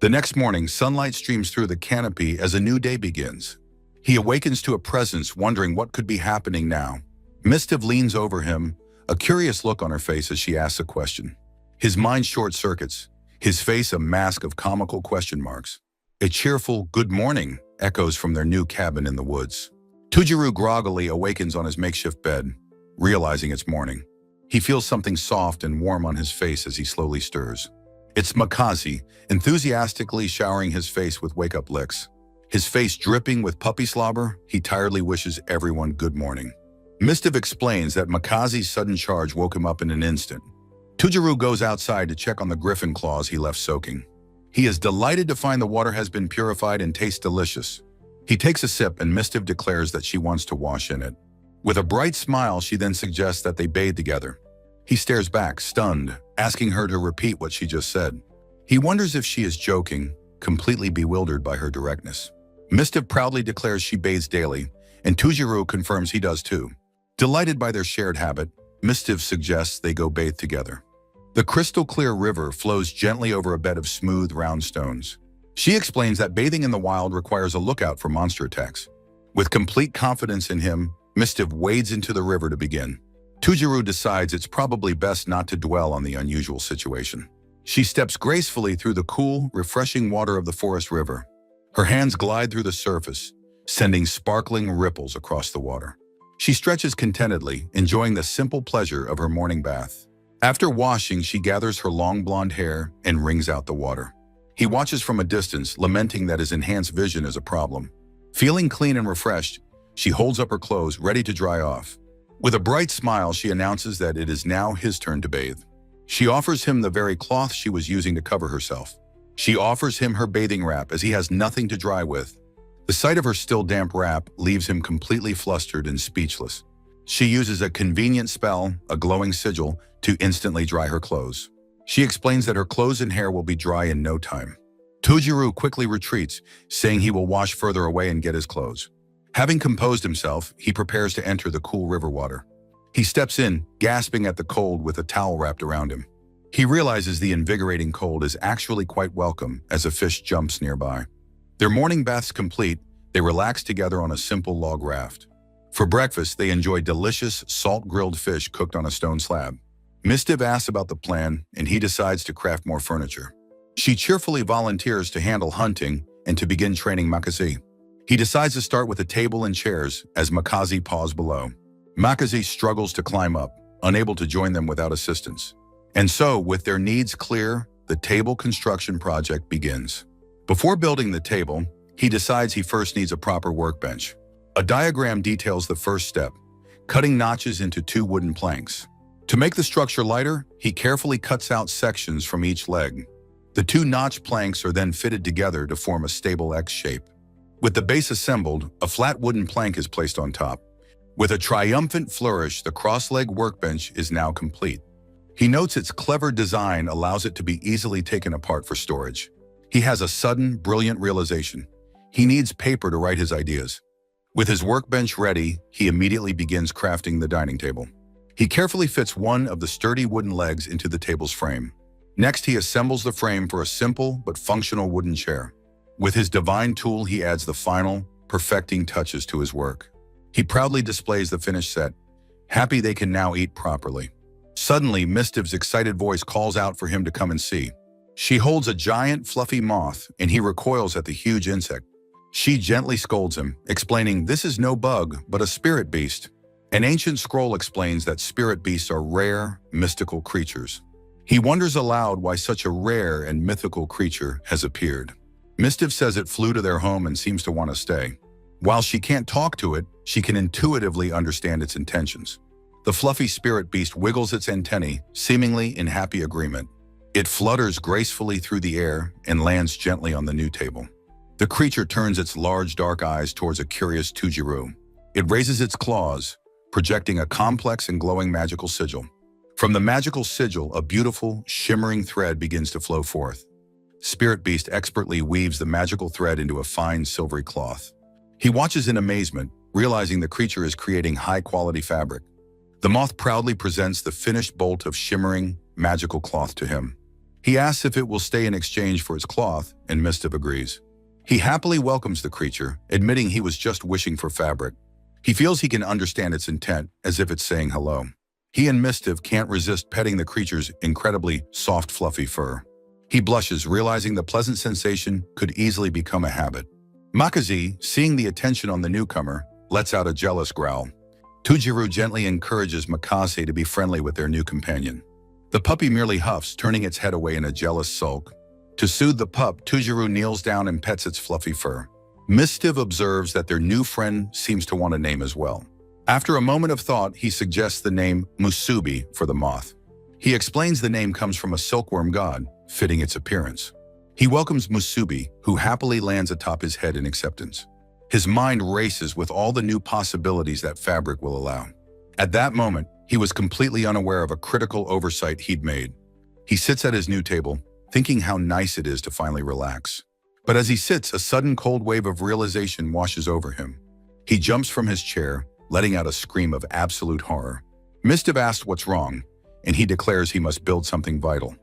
The next morning, sunlight streams through the canopy as a new day begins. He awakens to a presence, wondering what could be happening now. Mistiv leans over him, a curious look on her face as she asks a question. His mind short-circuits, his face a mask of comical question marks. A cheerful "good morning" echoes from their new cabin in the woods. Tujiru groggily awakens on his makeshift bed, realizing it's morning. He feels something soft and warm on his face as he slowly stirs. It's Makazi, enthusiastically showering his face with wake-up licks. His face dripping with puppy slobber, he tiredly wishes everyone good morning. Mistiv explains that Makazi's sudden charge woke him up in an instant. Tujiru goes outside to check on the griffin claws he left soaking. He is delighted to find the water has been purified and tastes delicious. He takes a sip and Mistiv declares that she wants to wash in it. With a bright smile, she then suggests that they bathe together. He stares back, stunned, asking her to repeat what she just said. He wonders if she is joking, completely bewildered by her directness. Mistiv proudly declares she bathes daily, and Tujiru confirms he does too. Delighted by their shared habit, Mistiv suggests they go bathe together. The crystal-clear river flows gently over a bed of smooth, round stones. She explains that bathing in the wild requires a lookout for monster attacks. With complete confidence in him, Mistiv wades into the river to begin. Tujiru decides it's probably best not to dwell on the unusual situation. She steps gracefully through the cool, refreshing water of the forest river. Her hands glide through the surface, sending sparkling ripples across the water. She stretches contentedly, enjoying the simple pleasure of her morning bath. After washing, she gathers her long blonde hair and wrings out the water. He watches from a distance, lamenting that his enhanced vision is a problem. Feeling clean and refreshed, she holds up her clothes, ready to dry off. With a bright smile, she announces that it is now his turn to bathe. She offers him the very cloth she was using to cover herself. She offers him her bathing wrap as he has nothing to dry with. The sight of her still damp wrap leaves him completely flustered and speechless. She uses a convenient spell, a glowing sigil, to instantly dry her clothes. She explains that her clothes and hair will be dry in no time. Tujuru quickly retreats, saying he will wash further away and get his clothes. Having composed himself, he prepares to enter the cool river water. He steps in, gasping at the cold with a towel wrapped around him. He realizes the invigorating cold is actually quite welcome as a fish jumps nearby. Their morning baths complete, they relax together on a simple log raft. For breakfast, they enjoy delicious salt-grilled fish cooked on a stone slab. Mistiv asks about the plan, and he decides to craft more furniture. She cheerfully volunteers to handle hunting and to begin training Makazi. He decides to start with a table and chairs as Makazi paws below. Makazi struggles to climb up, unable to join them without assistance. And so, with their needs clear, the table construction project begins. Before building the table, he decides he first needs a proper workbench. A diagram details the first step, cutting notches into 2 wooden planks. To make the structure lighter, he carefully cuts out sections from each leg. The 2 notch planks are then fitted together to form a stable X shape. With the base assembled, a flat wooden plank is placed on top. With a triumphant flourish, the cross-leg workbench is now complete. He notes its clever design allows it to be easily taken apart for storage. He has a sudden, brilliant realization. He needs paper to write his ideas. With his workbench ready, he immediately begins crafting the dining table. He carefully fits one of the sturdy wooden legs into the table's frame. Next, he assembles the frame for a simple but functional wooden chair. With his divine tool, he adds the final, perfecting touches to his work. He proudly displays the finished set, happy they can now eat properly. Suddenly, Mistiv's excited voice calls out for him to come and see. She holds a giant, fluffy moth, and he recoils at the huge insect. She gently scolds him, explaining this is no bug, but a spirit beast. An ancient scroll explains that spirit beasts are rare, mystical creatures. He wonders aloud why such a rare and mythical creature has appeared. Mistiv says it flew to their home and seems to want to stay. While she can't talk to it, she can intuitively understand its intentions. The fluffy spirit beast wiggles its antennae, seemingly in happy agreement. It flutters gracefully through the air and lands gently on the new table. The creature turns its large dark eyes towards a curious Tujuru. It raises its claws, projecting a complex and glowing magical sigil. From the magical sigil, a beautiful, shimmering thread begins to flow forth. Spirit Beast expertly weaves the magical thread into a fine, silvery cloth. He watches in amazement, realizing the creature is creating high-quality fabric. The moth proudly presents the finished bolt of shimmering, magical cloth to him. He asks if it will stay in exchange for its cloth, and Mistiv agrees. He happily welcomes the creature, admitting he was just wishing for fabric. He feels he can understand its intent, as if it's saying hello. He and Mistiv can't resist petting the creature's incredibly soft, fluffy fur. He blushes, realizing the pleasant sensation could easily become a habit. Makazi, seeing the attention on the newcomer, lets out a jealous growl. Tujuru gently encourages Makazi to be friendly with their new companion. The puppy merely huffs, turning its head away in a jealous sulk. To soothe the pup, Tujuru kneels down and pets its fluffy fur. Mistiv observes that their new friend seems to want a name as well. After a moment of thought, he suggests the name Musubi for the moth. He explains the name comes from a silkworm god, fitting its appearance. He welcomes Musubi, who happily lands atop his head in acceptance. His mind races with all the new possibilities that fabric will allow. At that moment, he was completely unaware of a critical oversight he'd made. He sits at his new table, thinking how nice it is to finally relax. But as he sits, a sudden cold wave of realization washes over him. He jumps from his chair, letting out a scream of absolute horror. Mistiv asks what's wrong, and he declares he must build something vital.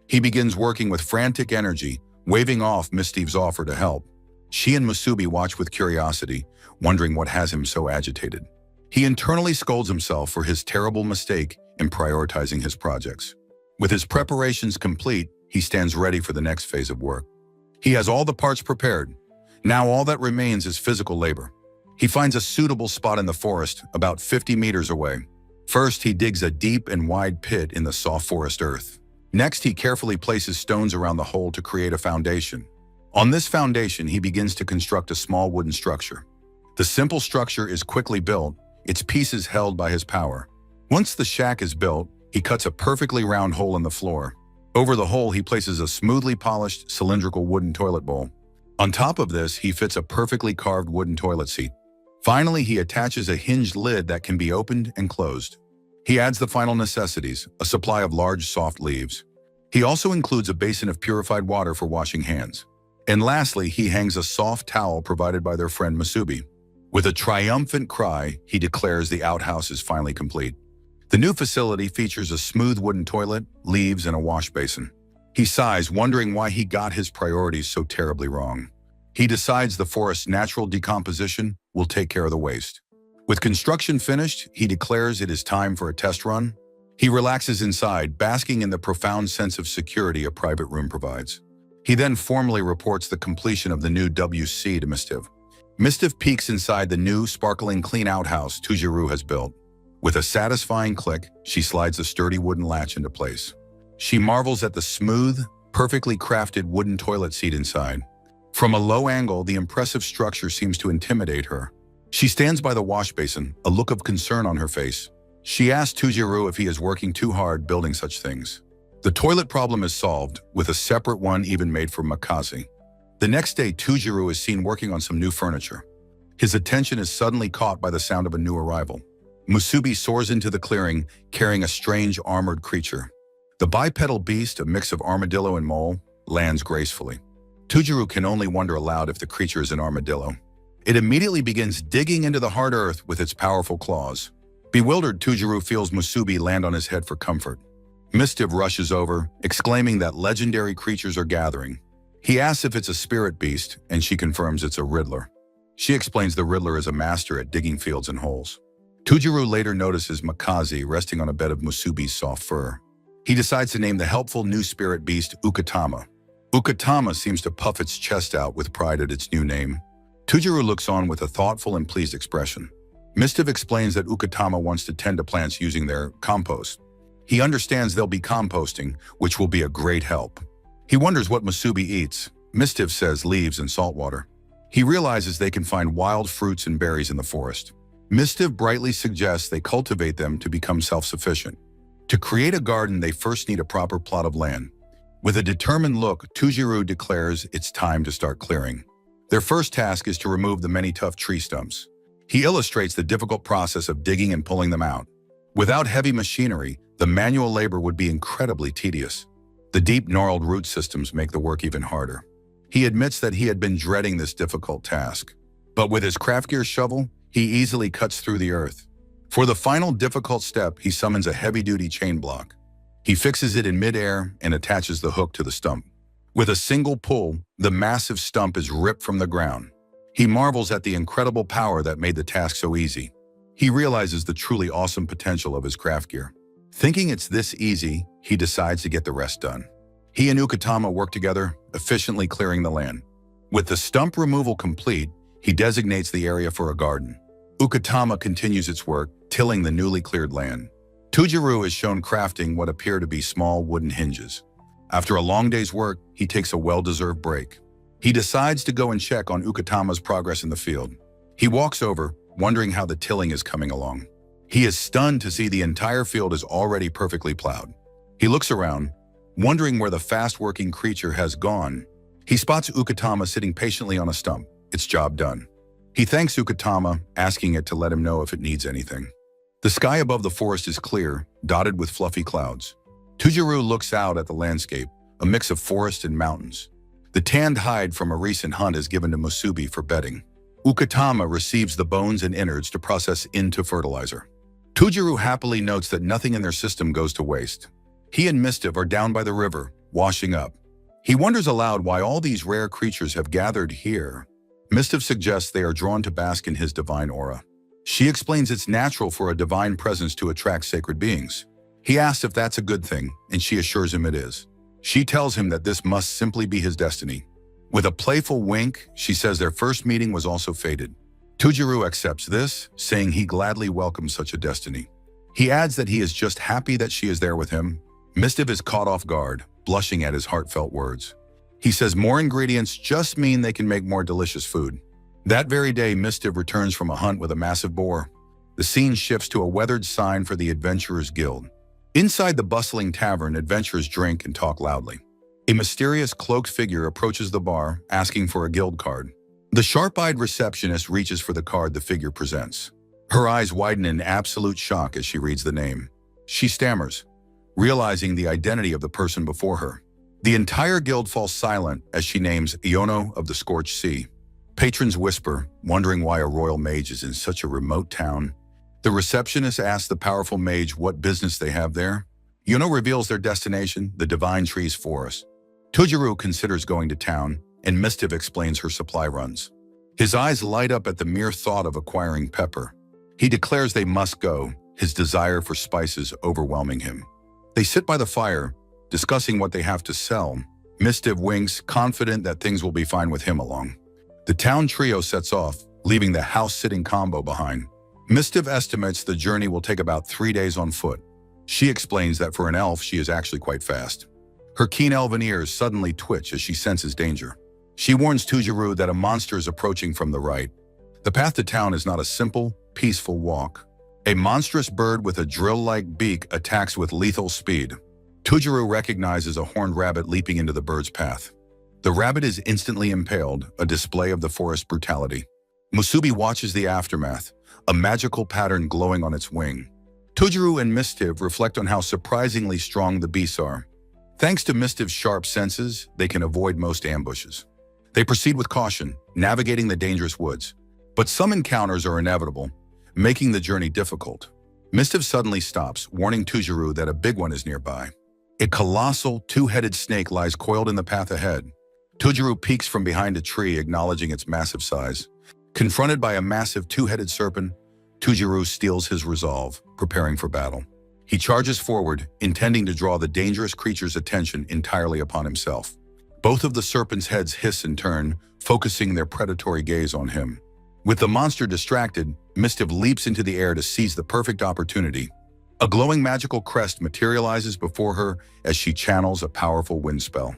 He begins working with frantic energy, waving off Mistiv's offer to help. She and Musubi watch with curiosity, wondering what has him so agitated. He internally scolds himself for his terrible mistake in prioritizing his projects. With his preparations complete, he stands ready for the next phase of work. He has all the parts prepared. Now all that remains is physical labor. He finds a suitable spot in the forest, about 50 meters away. First, he digs a deep and wide pit in the soft forest earth. Next, he carefully places stones around the hole to create a foundation. On this foundation, he begins to construct a small wooden structure. The simple structure is quickly built, its pieces held by his power. Once the shack is built, he cuts a perfectly round hole in the floor. Over the hole, he places a smoothly polished, cylindrical wooden toilet bowl. On top of this, he fits a perfectly carved wooden toilet seat. Finally, he attaches a hinged lid that can be opened and closed. He adds the final necessities, a supply of large, soft leaves. He also includes a basin of purified water for washing hands. And lastly, he hangs a soft towel provided by their friend Musubi. With a triumphant cry, he declares the outhouse is finally complete. The new facility features a smooth wooden toilet, leaves, and a wash basin. He sighs, wondering why he got his priorities so terribly wrong. He decides the forest's natural decomposition will take care of the waste. With construction finished, he declares it is time for a test run. He relaxes inside, basking in the profound sense of security a private room provides. He then formally reports the completion of the new WC to Mistiv. Mistiv peeks inside the new, sparkling clean outhouse Tujuru has built. With a satisfying click, she slides the sturdy wooden latch into place. She marvels at the smooth, perfectly crafted wooden toilet seat inside. From a low angle, the impressive structure seems to intimidate her. She stands by the wash basin, a look of concern on her face. She asks Tujuru if he is working too hard building such things. The toilet problem is solved, with a separate one even made for Makazi. The next day, Tujuru is seen working on some new furniture. His attention is suddenly caught by the sound of a new arrival. Musubi soars into the clearing, carrying a strange armored creature. The bipedal beast, a mix of armadillo and mole, lands gracefully. Tujuru can only wonder aloud if the creature is an armadillo. It immediately begins digging into the hard earth with its powerful claws. Bewildered, Tujuru feels Musubi land on his head for comfort. Mistiv rushes over, exclaiming that legendary creatures are gathering. He asks if it's a spirit beast, and she confirms it's a riddler. She explains the riddler is a master at digging fields and holes. Tujuru later notices Makazi resting on a bed of Musubi's soft fur. He decides to name the helpful new spirit beast Ukatama. Ukatama seems to puff its chest out with pride at its new name. Tujuru looks on with a thoughtful and pleased expression. Mistiv explains that Ukatama wants to tend to plants using their compost. He understands they'll be composting, which will be a great help. He wonders what Musubi eats. Mistiv says leaves and salt water. He realizes they can find wild fruits and berries in the forest. Mistiv brightly suggests they cultivate them to become self-sufficient. To create a garden, they first need a proper plot of land. With a determined look, Tujuru declares it's time to start clearing. Their first task is to remove the many tough tree stumps. He illustrates the difficult process of digging and pulling them out. Without heavy machinery, the manual labor would be incredibly tedious. The deep gnarled root systems make the work even harder. He admits that he had been dreading this difficult task. But with his craft gear shovel, he easily cuts through the earth. For the final difficult step, he summons a heavy-duty chain block. He fixes it in midair and attaches the hook to the stump. With a single pull, the massive stump is ripped from the ground. He marvels at the incredible power that made the task so easy. He realizes the truly awesome potential of his craft gear. Thinking it's this easy, he decides to get the rest done. He and Ukatama work together, efficiently clearing the land. With the stump removal complete, he designates the area for a garden. Ukatama continues its work, tilling the newly cleared land. Tujuru is shown crafting what appear to be small wooden hinges. After a long day's work, he takes a well-deserved break. He decides to go and check on Ukatama's progress in the field. He walks over, wondering how the tilling is coming along. He is stunned to see the entire field is already perfectly plowed. He looks around, wondering where the fast-working creature has gone. He spots Ukatama sitting patiently on a stump, its job done. He thanks Ukatama, asking it to let him know if it needs anything. The sky above the forest is clear, dotted with fluffy clouds. Tujuru looks out at the landscape, a mix of forest and mountains. The tanned hide from a recent hunt is given to Musubi for bedding. Ukatama receives the bones and innards to process into fertilizer. Tujuru happily notes that nothing in their system goes to waste. He and Mistiv are down by the river, washing up. He wonders aloud why all these rare creatures have gathered here. Mistiv suggests they are drawn to bask in his divine aura. She explains it's natural for a divine presence to attract sacred beings. He asks if that's a good thing, and she assures him it is. She tells him that this must simply be his destiny. With a playful wink, she says their first meeting was also fated. Tujuru accepts this, saying he gladly welcomes such a destiny. He adds that he is just happy that she is there with him. Mistiv is caught off guard, blushing at his heartfelt words. He says more ingredients just mean they can make more delicious food. That very day, Mistiv returns from a hunt with a massive boar. The scene shifts to a weathered sign for the Adventurers Guild. Inside the bustling tavern, adventurers drink and talk loudly. A mysterious cloaked figure approaches the bar, asking for a guild card. The sharp-eyed receptionist reaches for the card the figure presents. Her eyes widen in absolute shock as she reads the name. She stammers, realizing the identity of the person before her. The entire guild falls silent as she names Iono of the Scorched Sea. Patrons whisper, wondering why a royal mage is in such a remote town. The receptionist asks the powerful mage what business they have there. Iono reveals their destination, the Divine Trees Forest. Tujuru considers going to town, and Mistiv explains her supply runs. His eyes light up at the mere thought of acquiring pepper. He declares they must go, his desire for spices overwhelming him. They sit by the fire, discussing what they have to sell. Mistiv winks, confident that things will be fine with him along. The town trio sets off, leaving the house-sitting combo behind. Mistiv estimates the journey will take about 3 days on foot. She explains that for an elf, she is actually quite fast. Her keen elven ears suddenly twitch as she senses danger. She warns Tujuru that a monster is approaching from the right. The path to town is not a simple, peaceful walk. A monstrous bird with a drill-like beak attacks with lethal speed. Tujuru recognizes a horned rabbit leaping into the bird's path. The rabbit is instantly impaled, a display of the forest brutality. Musubi watches the aftermath, a magical pattern glowing on its wing. Tujuru and Mistiv reflect on how surprisingly strong the beasts are. Thanks to Mistiv's sharp senses, they can avoid most ambushes. They proceed with caution, navigating the dangerous woods. But some encounters are inevitable, making the journey difficult. Mistiv suddenly stops, warning Tujuru that a big one is nearby. A colossal, two-headed snake lies coiled in the path ahead. Tujuru peeks from behind a tree, acknowledging its massive size. Confronted by a massive two-headed serpent, Tujuru steels his resolve, preparing for battle. He charges forward, intending to draw the dangerous creature's attention entirely upon himself. Both of the serpent's heads hiss and turn, focusing their predatory gaze on him. With the monster distracted, Mistiv leaps into the air to seize the perfect opportunity. A glowing magical crest materializes before her as she channels a powerful wind spell.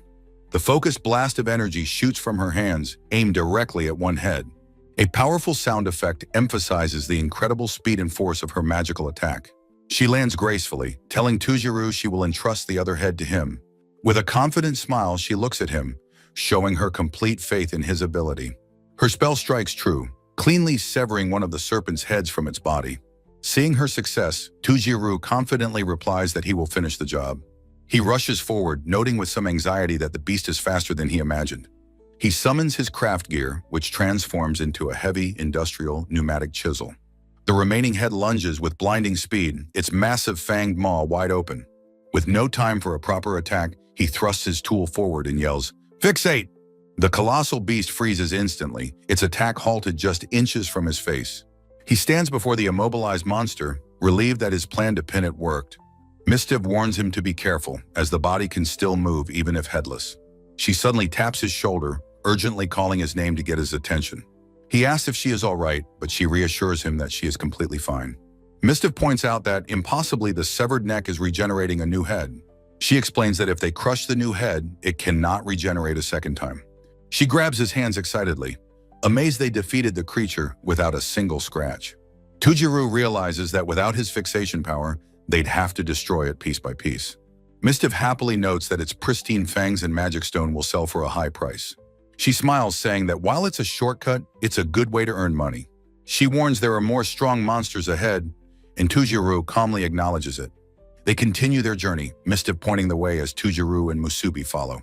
The focused blast of energy shoots from her hands, aimed directly at one head. A powerful sound effect emphasizes the incredible speed and force of her magical attack. She lands gracefully, telling Tujuru she will entrust the other head to him. With a confident smile, she looks at him, showing her complete faith in his ability. Her spell strikes true, cleanly severing one of the serpent's heads from its body. Seeing her success, Tujuru confidently replies that he will finish the job. He rushes forward, noting with some anxiety that the beast is faster than he imagined. He summons his craft gear, which transforms into a heavy, industrial, pneumatic chisel. The remaining head lunges with blinding speed, its massive fanged maw wide open. With no time for a proper attack, he thrusts his tool forward and yells, "Fixate!" The colossal beast freezes instantly, its attack halted just inches from his face. He stands before the immobilized monster, relieved that his plan to pin it worked. Mistiv warns him to be careful, as the body can still move even if headless. She suddenly taps his shoulder, urgently calling his name to get his attention. He asks if she is all right, but she reassures him that she is completely fine. Mistiv points out that, impossibly, the severed neck is regenerating a new head. She explains that if they crush the new head, it cannot regenerate a second time. She grabs his hands excitedly, amazed they defeated the creature without a single scratch. Tujuru realizes that without his fixation power, they'd have to destroy it piece by piece. Mistiv happily notes that its pristine fangs and magic stone will sell for a high price. She smiles, saying that while it's a shortcut, it's a good way to earn money. She warns there are more strong monsters ahead, and Tujuru calmly acknowledges it. They continue their journey, Mistiv pointing the way as Tujuru and Musubi follow.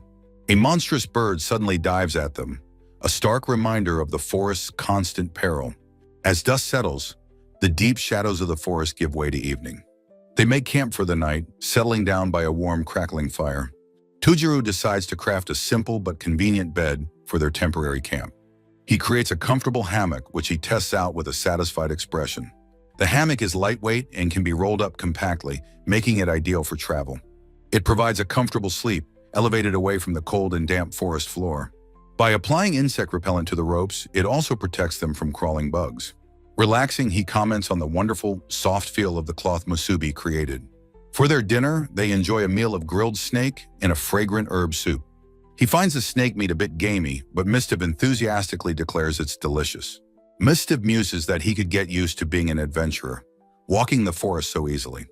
A monstrous bird suddenly dives at them, a stark reminder of the forest's constant peril. As dusk settles, the deep shadows of the forest give way to evening. They make camp for the night, settling down by a warm, crackling fire. Tujuru decides to craft a simple but convenient bed for their temporary camp. He creates a comfortable hammock, which he tests out with a satisfied expression. The hammock is lightweight and can be rolled up compactly, making it ideal for travel. It provides a comfortable sleep, elevated away from the cold and damp forest floor. By applying insect repellent to the ropes, it also protects them from crawling bugs. Relaxing, he comments on the wonderful, soft feel of the cloth musubi created. For their dinner, they enjoy a meal of grilled snake and a fragrant herb soup. He finds the snake meat a bit gamey, but Mistiv enthusiastically declares it's delicious. Mistiv muses that he could get used to being an adventurer, walking the forest so easily.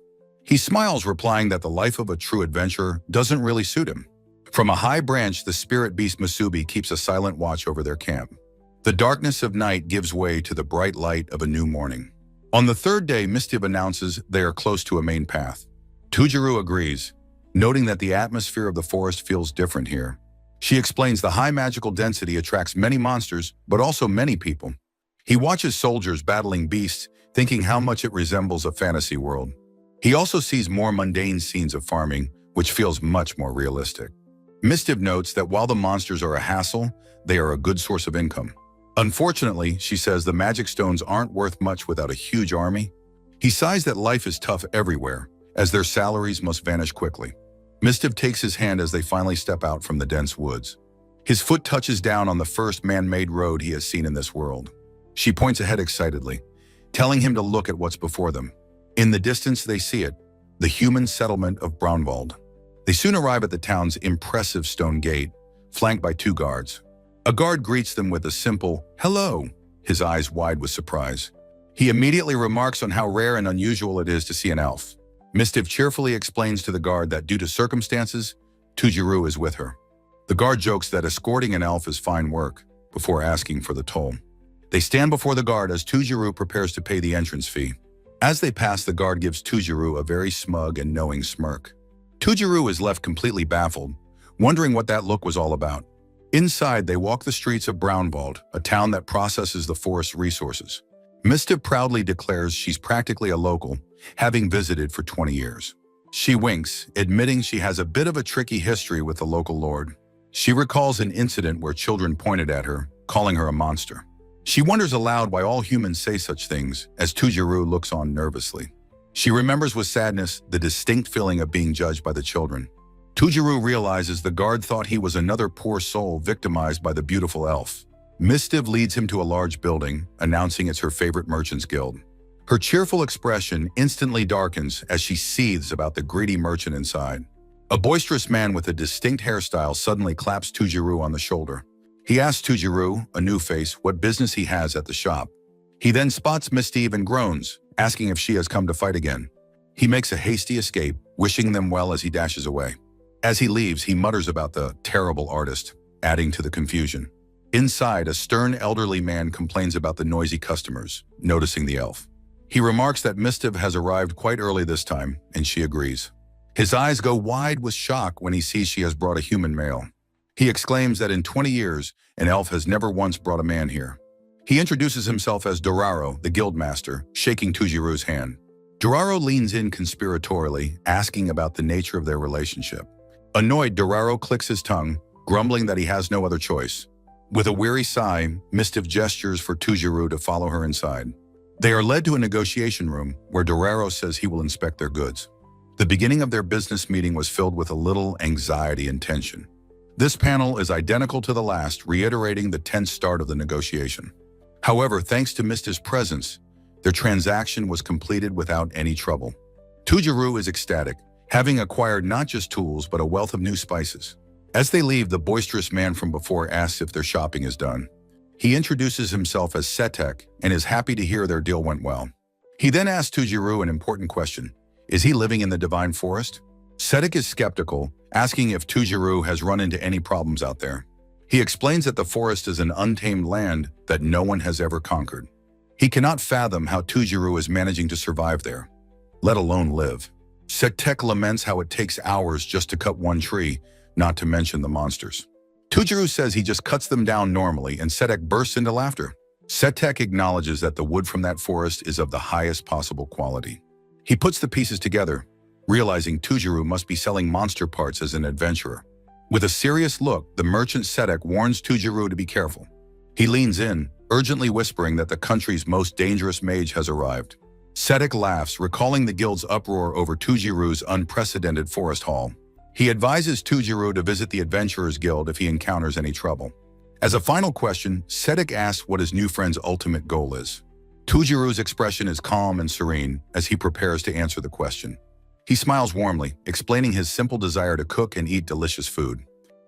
He smiles, replying that the life of a true adventurer doesn't really suit him. From a high branch, the spirit beast Musubi keeps a silent watch over their camp. The darkness of night gives way to the bright light of a new morning. On the third day, Mistiv announces they are close to a main path. Tujiru agrees, noting that the atmosphere of the forest feels different here. She explains the high magical density attracts many monsters, but also many people. He watches soldiers battling beasts, thinking how much it resembles a fantasy world. He also sees more mundane scenes of farming, which feels much more realistic. Mistiv notes that while the monsters are a hassle, they are a good source of income. Unfortunately, she says the magic stones aren't worth much without a huge army. He sighs that life is tough everywhere, as their salaries must vanish quickly. Mistiv takes his hand as they finally step out from the dense woods. His foot touches down on the first man-made road he has seen in this world. She points ahead excitedly, telling him to look at what's before them. In the distance they see it, the human settlement of Braunwald. They soon arrive at the town's impressive stone gate, flanked by 2 guards. A guard greets them with a simple, "Hello," his eyes wide with surprise. He immediately remarks on how rare and unusual it is to see an elf. Mistiv cheerfully explains to the guard that due to circumstances, Tujiru is with her. The guard jokes that escorting an elf is fine work, before asking for the toll. They stand before the guard as Tujiru prepares to pay the entrance fee. As they pass, the guard gives Tujiru a very smug and knowing smirk. Tujiru is left completely baffled, wondering what that look was all about. Inside, they walk the streets of Braunwald, a town that processes the forest's resources. Mistiv proudly declares she's practically a local, having visited for 20 years. She winks, admitting she has a bit of a tricky history with the local lord. She recalls an incident where children pointed at her, calling her a monster. She wonders aloud why all humans say such things, as Tujiru looks on nervously. She remembers with sadness the distinct feeling of being judged by the children. Tujiru realizes the guard thought he was another poor soul victimized by the beautiful elf. Mistiv leads him to a large building, announcing it's her favorite merchant's guild. Her cheerful expression instantly darkens as she seethes about the greedy merchant inside. A boisterous man with a distinct hairstyle suddenly claps Tujiru on the shoulder. He asks Tujiru, a new face, what business he has at the shop. He then spots Mistiv and groans, asking if she has come to fight again. He makes a hasty escape, wishing them well as he dashes away. As he leaves, he mutters about the terrible artist, adding to the confusion. Inside, a stern elderly man complains about the noisy customers, noticing the elf. He remarks that Mistiv has arrived quite early this time, and she agrees. His eyes go wide with shock when he sees she has brought a human male. He exclaims that in 20 years, an elf has never once brought a man here. He introduces himself as Doraro, the guildmaster, shaking Tujiru's hand. Doraro leans in conspiratorially, asking about the nature of their relationship. Annoyed, Doraro clicks his tongue, grumbling that he has no other choice. With a weary sigh, Mistiv gestures for Tujiru to follow her inside. They are led to a negotiation room, where Doraro says he will inspect their goods. The beginning of their business meeting was filled with a little anxiety and tension. This panel is identical to the last, reiterating the tense start of the negotiation. However, thanks to Mistiv's presence, their transaction was completed without any trouble. Tujiru is ecstatic, having acquired not just tools but a wealth of new spices. As they leave, the boisterous man from before asks if their shopping is done. He introduces himself as Setek and is happy to hear their deal went well. He then asks Tujiru an important question. Is he living in the Divine Forest? Setek is skeptical, asking if Tujiru has run into any problems out there. He explains that the forest is an untamed land that no one has ever conquered. He cannot fathom how Tujiru is managing to survive there, let alone live. Setek laments how it takes hours just to cut one tree, not to mention the monsters. Tujiru says he just cuts them down normally, and Setek bursts into laughter. Setek acknowledges that the wood from that forest is of the highest possible quality. He puts the pieces together, realizing Tujiru must be selling monster parts as an adventurer. With a serious look, the merchant Setek warns Tujiru to be careful. He leans in, urgently whispering that the country's most dangerous mage has arrived. Setek laughs, recalling the guild's uproar over Tujiru's unprecedented forest haul. He advises Tujiru to visit the Adventurers Guild if he encounters any trouble. As a final question, Sedek asks what his new friend's ultimate goal is. Tujiru's expression is calm and serene as he prepares to answer the question. He smiles warmly, explaining his simple desire to cook and eat delicious food.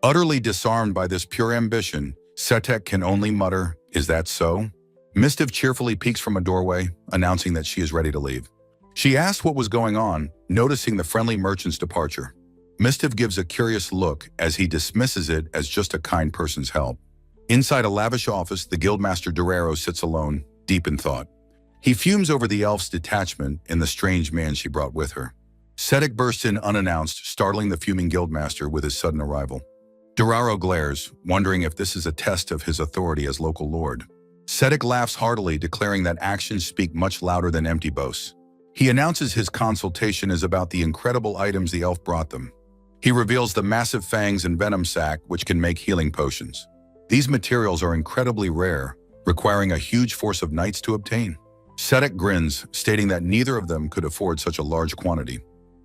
Utterly disarmed by this pure ambition, Sedek can only mutter, "Is that so?" Mistiv cheerfully peeks from a doorway, announcing that she is ready to leave. She asks what was going on, noticing the friendly merchant's departure. Mistiv gives a curious look as he dismisses it as just a kind person's help. Inside a lavish office, the guildmaster Dorero sits alone, deep in thought. He fumes over the elf's detachment and the strange man she brought with her. Sedek bursts in unannounced, startling the fuming guildmaster with his sudden arrival. Dorero glares, wondering if this is a test of his authority as local lord. Sedek laughs heartily, declaring that actions speak much louder than empty boasts. He announces his consultation is about the incredible items the elf brought them. He reveals the massive fangs and venom sac, which can make healing potions. These materials are incredibly rare, requiring a huge force of knights to obtain. Sedek grins, stating that neither of them could afford such a large quantity.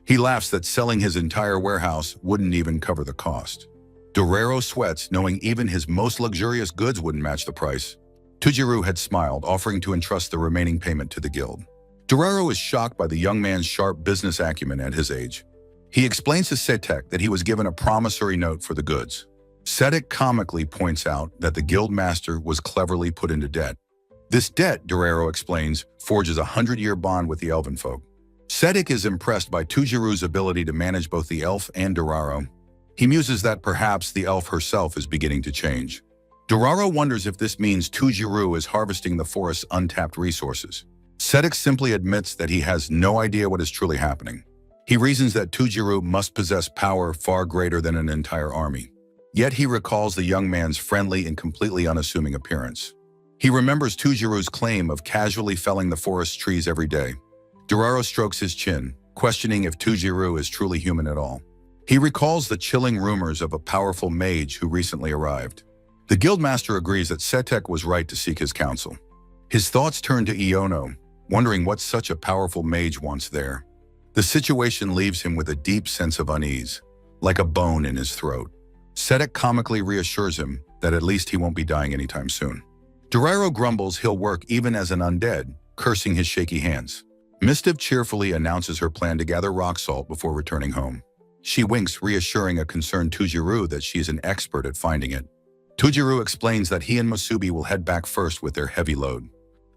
He laughs that selling his entire warehouse wouldn't even cover the cost. Dorero sweats, knowing even his most luxurious goods wouldn't match the price. Tujiru had smiled, offering to entrust the remaining payment to the guild. Dorero is shocked by the young man's sharp business acumen at his age. He explains to Sedek that he was given a promissory note for the goods. Sedek comically points out that the guildmaster was cleverly put into debt. This debt, Dorero explains, forges a 100-year bond with the elven folk. Sedek is impressed by Tujiru's ability to manage both the elf and Dorero. He muses that perhaps the elf herself is beginning to change. Dorero wonders if this means Tujiru is harvesting the forest's untapped resources. Sedek simply admits that he has no idea what is truly happening. He reasons that Tujiru must possess power far greater than an entire army. Yet he recalls the young man's friendly and completely unassuming appearance. He remembers Tujiru's claim of casually felling the forest trees every day. Dorero strokes his chin, questioning if Tujiru is truly human at all. He recalls the chilling rumors of a powerful mage who recently arrived. The guildmaster agrees that Sedek was right to seek his counsel. His thoughts turn to Iono, wondering what such a powerful mage wants there. The situation leaves him with a deep sense of unease, like a bone in his throat. Sedek comically reassures him that at least he won't be dying anytime soon. Dorero grumbles he'll work even as an undead, cursing his shaky hands. Mistiv cheerfully announces her plan to gather rock salt before returning home. She winks, reassuring a concerned Tujiru that she is an expert at finding it. Tujiru explains that he and Musubi will head back first with their heavy load.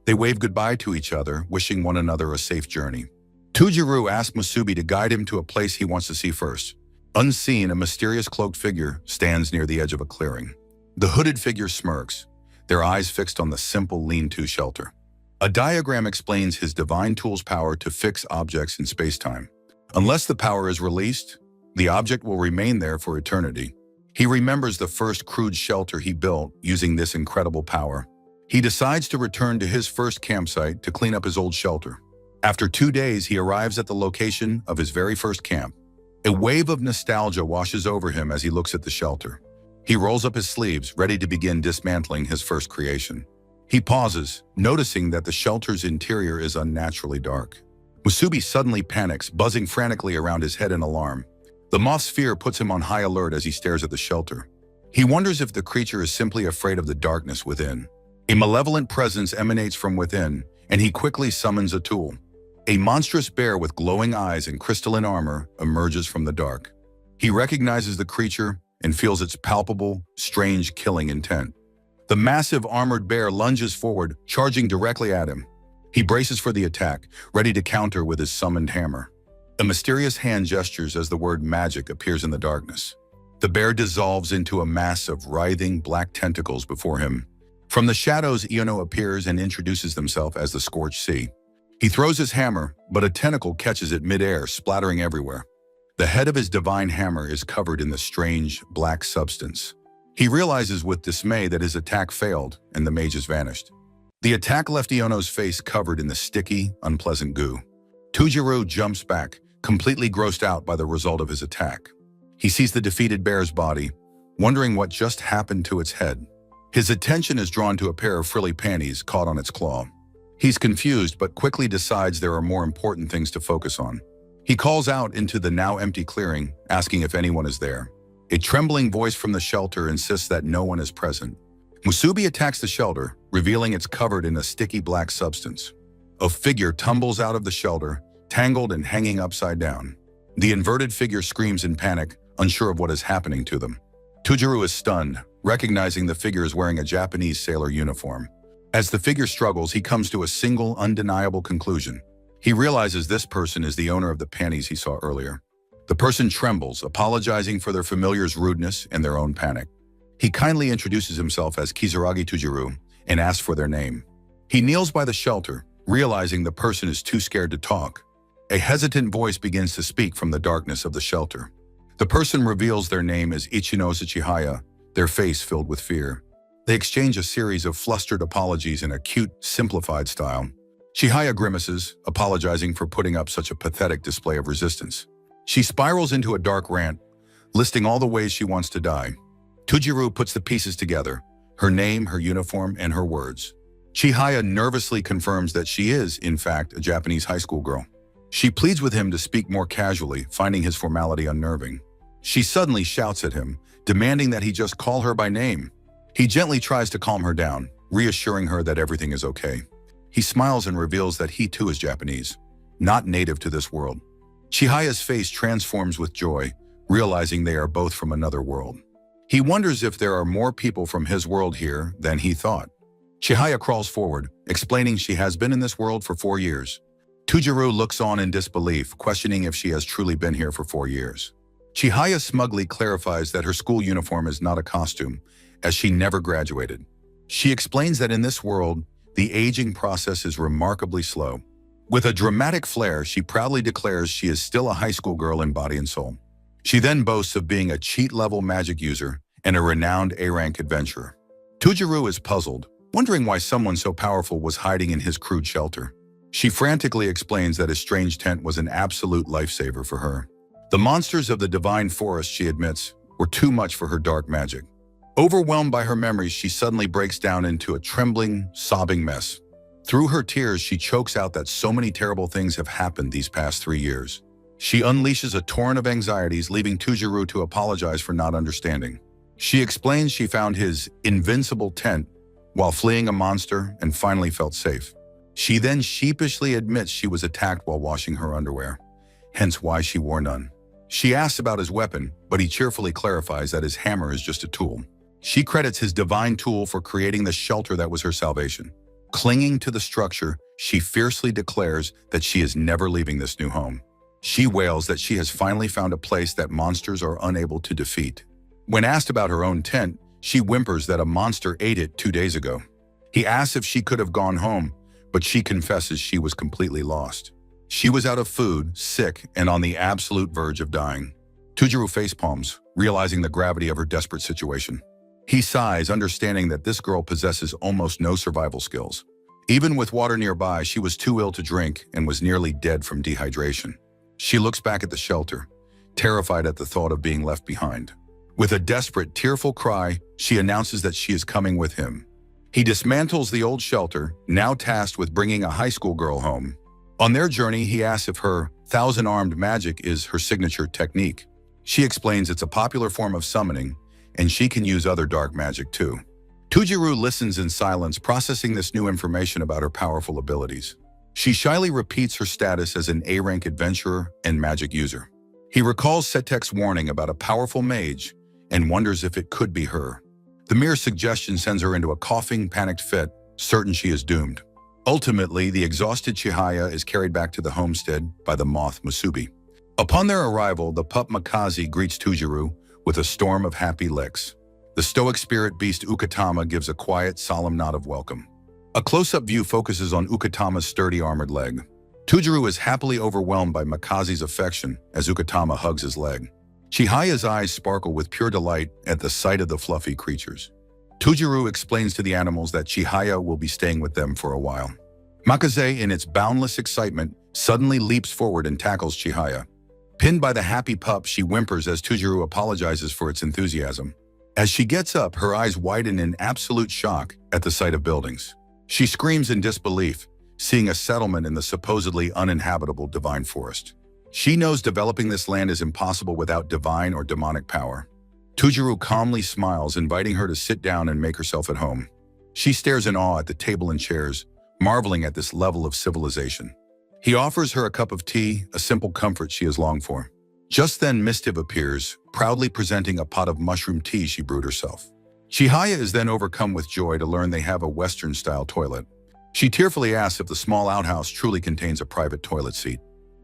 They wave goodbye to each other, wishing one another a safe journey. Tujiru asks Musubi to guide him to a place he wants to see first. Unseen, a mysterious cloaked figure stands near the edge of a clearing. The hooded figure smirks, their eyes fixed on the simple lean-to shelter. A diagram explains his divine tool's power to fix objects in space-time. Unless the power is released, the object will remain there for eternity. He remembers the first crude shelter he built using this incredible power. He decides to return to his first campsite to clean up his old shelter. After 2 days, he arrives at the location of his very first camp. A wave of nostalgia washes over him as he looks at the shelter. He rolls up his sleeves, ready to begin dismantling his first creation. He pauses, noticing that the shelter's interior is unnaturally dark. Musubi suddenly panics, buzzing frantically around his head in alarm. The moth's fear puts him on high alert as he stares at the shelter. He wonders if the creature is simply afraid of the darkness within. A malevolent presence emanates from within, and he quickly summons a tool. A monstrous bear with glowing eyes and crystalline armor emerges from the dark. He recognizes the creature and feels its palpable, strange killing intent. The massive armored bear lunges forward, charging directly at him. He braces for the attack, ready to counter with his summoned hammer. A mysterious hand gestures as the word magic appears in the darkness. The bear dissolves into a mass of writhing black tentacles before him. From the shadows, Iono appears and introduces himself as the Scorched Sea. He throws his hammer, but a tentacle catches it midair, splattering everywhere. The head of his divine hammer is covered in the strange, black substance. He realizes with dismay that his attack failed and the mage has vanished. The attack left Iono's face covered in the sticky, unpleasant goo. Tujiru jumps back, completely grossed out by the result of his attack. He sees the defeated bear's body, wondering what just happened to its head. His attention is drawn to a pair of frilly panties caught on its claw. He's confused but quickly decides there are more important things to focus on. He calls out into the now empty clearing, asking if anyone is there. A trembling voice from the shelter insists that no one is present. Musubi attacks the shelter, revealing it's covered in a sticky black substance. A figure tumbles out of the shelter, tangled and hanging upside down. The inverted figure screams in panic, unsure of what is happening to them. Tujuru is stunned, recognizing the figure is wearing a Japanese sailor uniform. As the figure struggles, he comes to a single, undeniable conclusion. He realizes this person is the owner of the panties he saw earlier. The person trembles, apologizing for their familiar's rudeness and their own panic. He kindly introduces himself as Kizuragi Tujuru and asks for their name. He kneels by the shelter, realizing the person is too scared to talk. A hesitant voice begins to speak from the darkness of the shelter. The person reveals their name as Ichinose Chihaya, their face filled with fear. They exchange a series of flustered apologies in a cute, simplified style. Chihaya grimaces, apologizing for putting up such a pathetic display of resistance. She spirals into a dark rant, listing all the ways she wants to die. Tujuru puts the pieces together, her name, her uniform, and her words. Chihaya nervously confirms that she is, in fact, a Japanese high school girl. She pleads with him to speak more casually, finding his formality unnerving. She suddenly shouts at him, demanding that he just call her by name. He gently tries to calm her down, reassuring her that everything is okay. He smiles and reveals that he too is Japanese, not native to this world. Chihaya's face transforms with joy, realizing they are both from another world. He wonders if there are more people from his world here than he thought. Chihaya crawls forward, explaining she has been in this world for 4 years. Tujuru looks on in disbelief, questioning if she has truly been here for 4 years. Chihaya smugly clarifies that her school uniform is not a costume, as she never graduated. She explains that in this world, the aging process is remarkably slow. With a dramatic flair, she proudly declares she is still a high school girl in body and soul. She then boasts of being a cheat-level magic user and a renowned A-rank adventurer. Tujuru is puzzled, wondering why someone so powerful was hiding in his crude shelter. She frantically explains that his strange tent was an absolute lifesaver for her. The monsters of the divine forest, she admits, were too much for her dark magic. Overwhelmed by her memories, she suddenly breaks down into a trembling, sobbing mess. Through her tears, she chokes out that so many terrible things have happened these past 3 years. She unleashes a torrent of anxieties, leaving Tujuru to apologize for not understanding. She explains she found his invincible tent while fleeing a monster and finally felt safe. She then sheepishly admits she was attacked while washing her underwear, hence why she wore none. She asks about his weapon, but he cheerfully clarifies that his hammer is just a tool. She credits his divine tool for creating the shelter that was her salvation. Clinging to the structure, she fiercely declares that she is never leaving this new home. She wails that she has finally found a place that monsters are unable to defeat. When asked about her own tent, she whimpers that a monster ate it 2 days ago. He asks if she could have gone home, but she confesses she was completely lost. She was out of food, sick, and on the absolute verge of dying. Tujuru facepalms, realizing the gravity of her desperate situation. He sighs, understanding that this girl possesses almost no survival skills. Even with water nearby, she was too ill to drink and was nearly dead from dehydration. She looks back at the shelter, terrified at the thought of being left behind. With a desperate, tearful cry, she announces that she is coming with him. He dismantles the old shelter, now tasked with bringing a high school girl home. On their journey, he asks if her thousand-armed magic is her signature technique. She explains it's a popular form of summoning, and she can use other dark magic too. Tujuru listens in silence, processing this new information about her powerful abilities. She shyly repeats her status as an A-rank adventurer and magic user. He recalls Setek's warning about a powerful mage and wonders if it could be her. The mere suggestion sends her into a coughing, panicked fit, certain she is doomed. Ultimately, the exhausted Chihaya is carried back to the homestead by the moth Musubi. Upon their arrival, the pup Makazi greets Tujuru with a storm of happy licks. The stoic spirit beast Ukatama gives a quiet, solemn nod of welcome. A close-up view focuses on Ukatama's sturdy armored leg. Tujuru is happily overwhelmed by Makazi's affection as Ukatama hugs his leg. Chihaya's eyes sparkle with pure delight at the sight of the fluffy creatures. Tujuru explains to the animals that Chihaya will be staying with them for a while. Makaze, in its boundless excitement, suddenly leaps forward and tackles Chihaya. Pinned by the happy pup, she whimpers as Tujuru apologizes for its enthusiasm. As she gets up, her eyes widen in absolute shock at the sight of buildings. She screams in disbelief, seeing a settlement in the supposedly uninhabitable divine forest. She knows developing this land is impossible without divine or demonic power. Tujuru calmly smiles, inviting her to sit down and make herself at home. She stares in awe at the table and chairs, marveling at this level of civilization. He offers her a cup of tea, a simple comfort she has longed for. Just then, Mistiv appears, proudly presenting a pot of mushroom tea she brewed herself. Chihaya is then overcome with joy to learn they have a Western-style toilet. She tearfully asks if the small outhouse truly contains a private toilet seat.